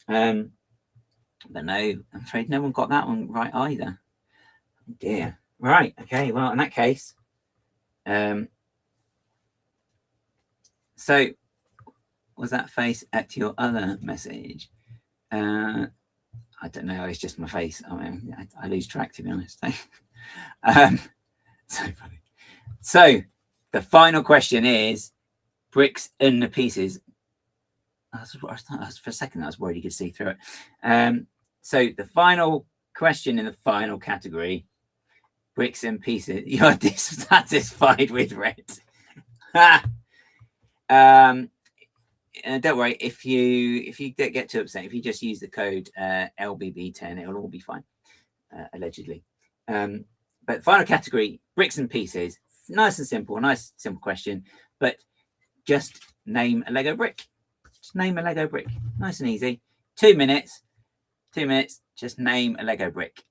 But no, I'm afraid no one got that one right either. Oh dear. Right. Okay. Well, in that case, so was that face at your other message? I don't know. It's just my face. I mean, I lose track, to be honest. So funny. So the final question is bricks and the pieces. For a second, I was worried you could see through it. So the final question in the final category, bricks and pieces. You're dissatisfied with red. Don't worry, if you get too upset, if you just use the code LBB10, it'll all be fine, allegedly. But final category, bricks and pieces. Nice and simple, nice simple question, but just name a Lego brick. Just name a Lego brick. Nice and easy. 2 minutes. 2 minutes. Just name a Lego brick.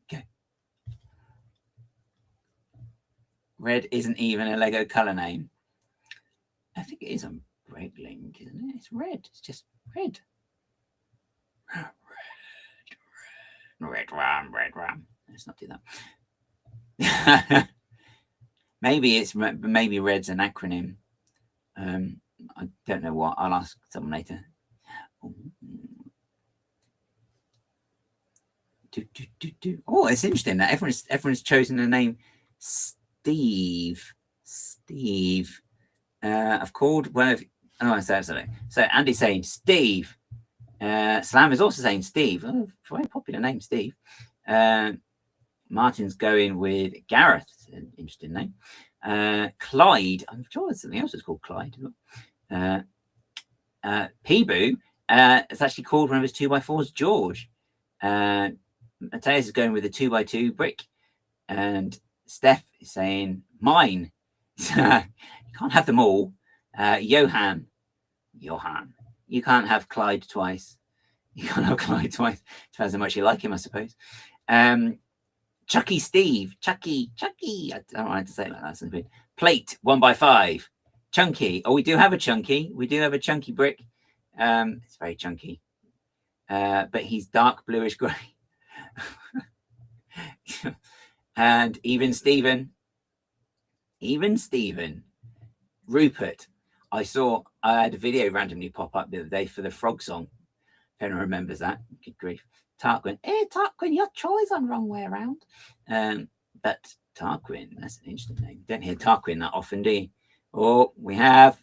Okay. Red isn't even a Lego color name. I think it is on Bricklink, isn't it? It's red. It's just red. Red ram. Let's not do that. maybe red's an acronym. I don't know what. I'll ask someone later. Oh, it's interesting that everyone's chosen the name Steve. Steve. I've called one of. Oh, sorry. So Andy's saying Steve. Slam is also saying Steve. Oh, very popular name, Steve. Martin's going with Gareth. An interesting name. Clyde. I'm sure there's something else that's called Clyde. Peeboo. It's actually called one of his 2x4s George. Mateus is going with a 2x2 brick. And Steph is saying mine. You can't have them all. Johan. You can't have Clyde twice. You can't have Clyde twice. Depends how much you like him, I suppose. Chucky Steve. Chucky. I don't want to say it like that. Something. Plate 1x5. Chunky. Oh, we do have a chunky. We do have a chunky brick. It's very chunky. But he's dark bluish grey. And even Stephen. Rupert. I had a video randomly pop up the other day for the frog song. If anyone remembers that. Good grief. Tarquin. Hey, Tarquin, your choice on wrong way around. But Tarquin, that's an interesting name. You don't hear Tarquin that often, do you? Oh, we have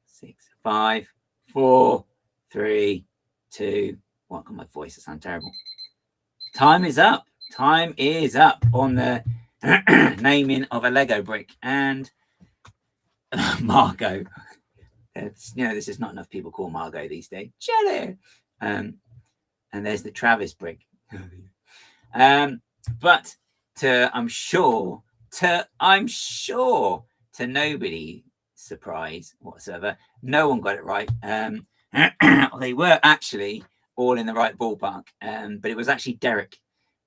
6, 5, 4, 3, 2. What? God, my voice is sound terrible. Time is up. Time is up on the naming of a Lego brick. And Margot. This is not enough people call Margot these days. Jelly. And there's the Travis brick. But I'm sure to nobody's surprise whatsoever, no one got it right. They were actually all in the right ballpark, but it was actually Derek.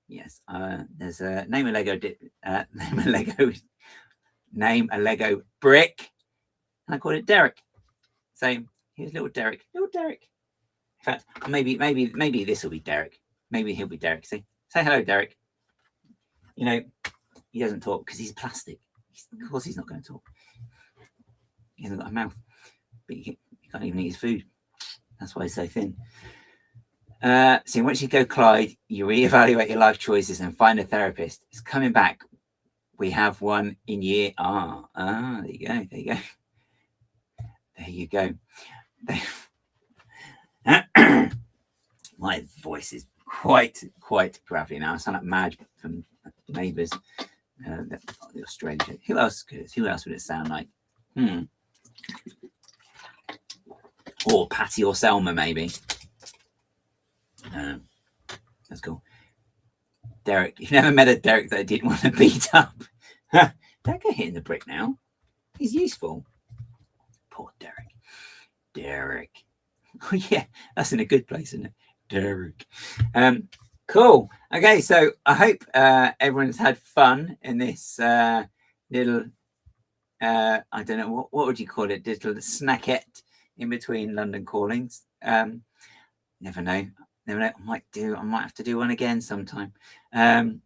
Yes, there's a name a Lego brick, and I called it Derek. So here's little Derek. In fact, maybe this will be Derek. Maybe he'll be Derek. See, say hello, Derek. You know, he doesn't talk because he's plastic. Of course, he's not going to talk. He hasn't got a mouth, but he can't even eat his food. That's why he's so thin. So once you go Clyde, you reevaluate your life choices and find a therapist. It's coming back. We have one in year. There you go. My voice is quite gravelly now. I sound like Madge from Neighbours. The Australian. Who else would it sound like? Or Patty or Selma, maybe. That's cool. Derek. You've never met a Derek that I didn't want to beat up. Don't go hitting the brick now. He's useful. Poor Derek. Oh yeah, that's in a good place, isn't it? Derek. Cool. Okay, so I hope everyone's had fun in this little, I don't know, what would you call it? Little snackette in between London callings. Never know. Never know. I might have to do one again sometime. And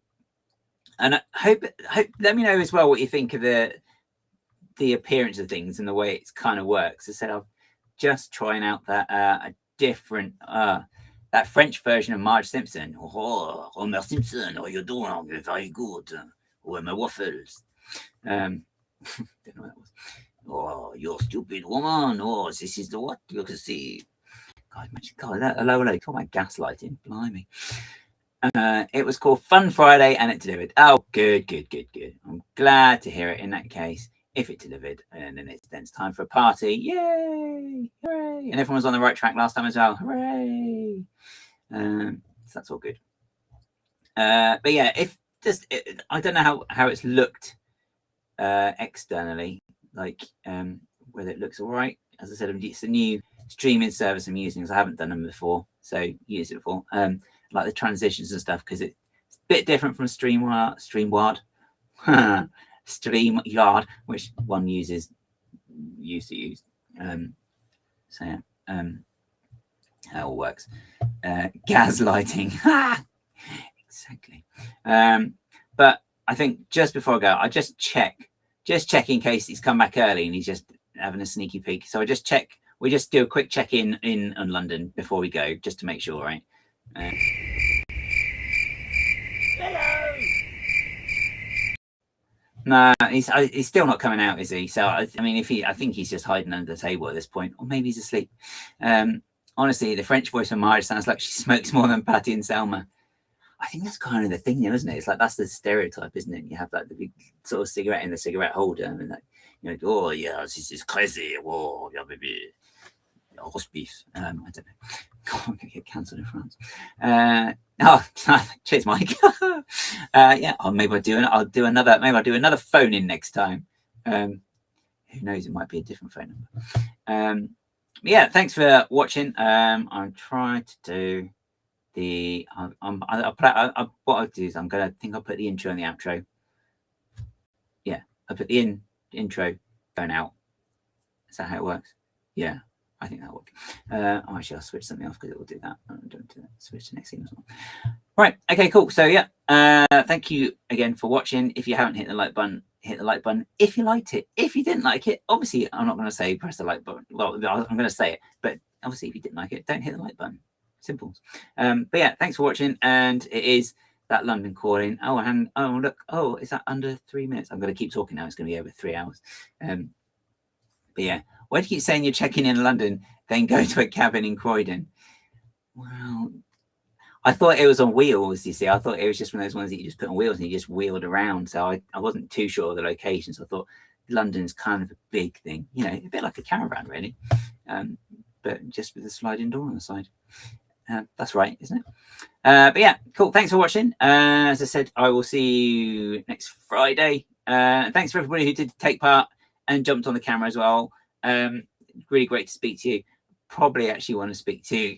I hope let me know as well what you think of the appearance of things and the way it's kind of works. I said I'm just trying out that a different that French version of Marge Simpson. Oh, Homer Simpson, how you doing? Very good. Oh, my waffles. Don't know what that was. Oh, you stupid woman. Oh, this is the what? You can see. God, imagine, God, that hello, call my gaslighting. Blimey. It was called Fun Friday and it delivered. Oh, good. I'm glad to hear it in that case. If it delivered, and then it's time for a party. Yay! Hooray! And everyone was on the right track last time as well. Hooray! So that's all good. But yeah, I don't know how it's looked externally, like whether it looks all right. As I said, it's a new streaming service I'm using because I haven't done them before, so use it before. Like the transitions and stuff, because it's a bit different from StreamYard, which one used to use. So yeah, how it all works. Gaslighting, exactly. But I think just before I go, I just check in case he's come back early and he's just having a sneaky peek. So I just check. We just do a quick check in on London before we go, just to make sure, right? Hello. No, he's still not coming out, is he? So I mean, I think he's just hiding under the table at this point, or maybe he's asleep. Honestly, the French voice of Marge sounds like she smokes more than Patty and Selma. I think that's kind of the thing, though, isn't it? It's like that's the stereotype, isn't it? You have like the big sort of cigarette in the cigarette holder, and like, you know, oh yeah, this is crazy. Whoa, yeah, baby. Roast beef. I don't know. God, I'm gonna get cancelled in France. Cheers, Mike. Yeah, maybe I'll do another phone in next time. Who knows? It might be a different phone number. Yeah, thanks for watching. I'm trying to do the. What I'll do is I'll put the intro and the outro. Yeah, I'll put the intro going out. Is that how it works? Yeah. I think that'll work. Actually, I'll switch something off because it will do that. Don't do that. Switch to next thing as well. Right. Okay, cool. So, yeah, thank you again for watching. If you haven't hit the like button, hit the like button. If you liked it, if you didn't like it, obviously, I'm not going to say press the like button. Well, I'm going to say it, but obviously, if you didn't like it, don't hit the like button. Simple. But yeah, thanks for watching. And it is that London calling. Oh, and look. Oh, is that under 3 minutes? I'm going to keep talking now. It's going to be over 3 hours. But yeah. Why do you keep saying you're checking in London, then go to a cabin in Croydon? Well, I thought it was on wheels, you see. I thought it was just one of those ones that you just put on wheels and you just wheeled around. So I wasn't too sure of the locations. I thought London's kind of a big thing, you know, a bit like a caravan, really. But just with a sliding door on the side. That's right, isn't it? But yeah, cool. Thanks for watching. As I said, I will see you next Friday. Thanks for everybody who did take part and jumped on the camera as well. Really great to speak to you. Probably actually want to speak to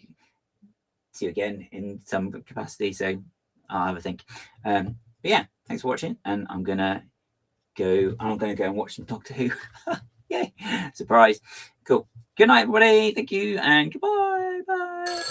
you again in some capacity, so I'll have a think. But yeah, thanks for watching, and I'm gonna go and watch some Doctor Who. Yay, surprise. Cool. Good night, everybody. Thank you, and goodbye. Bye.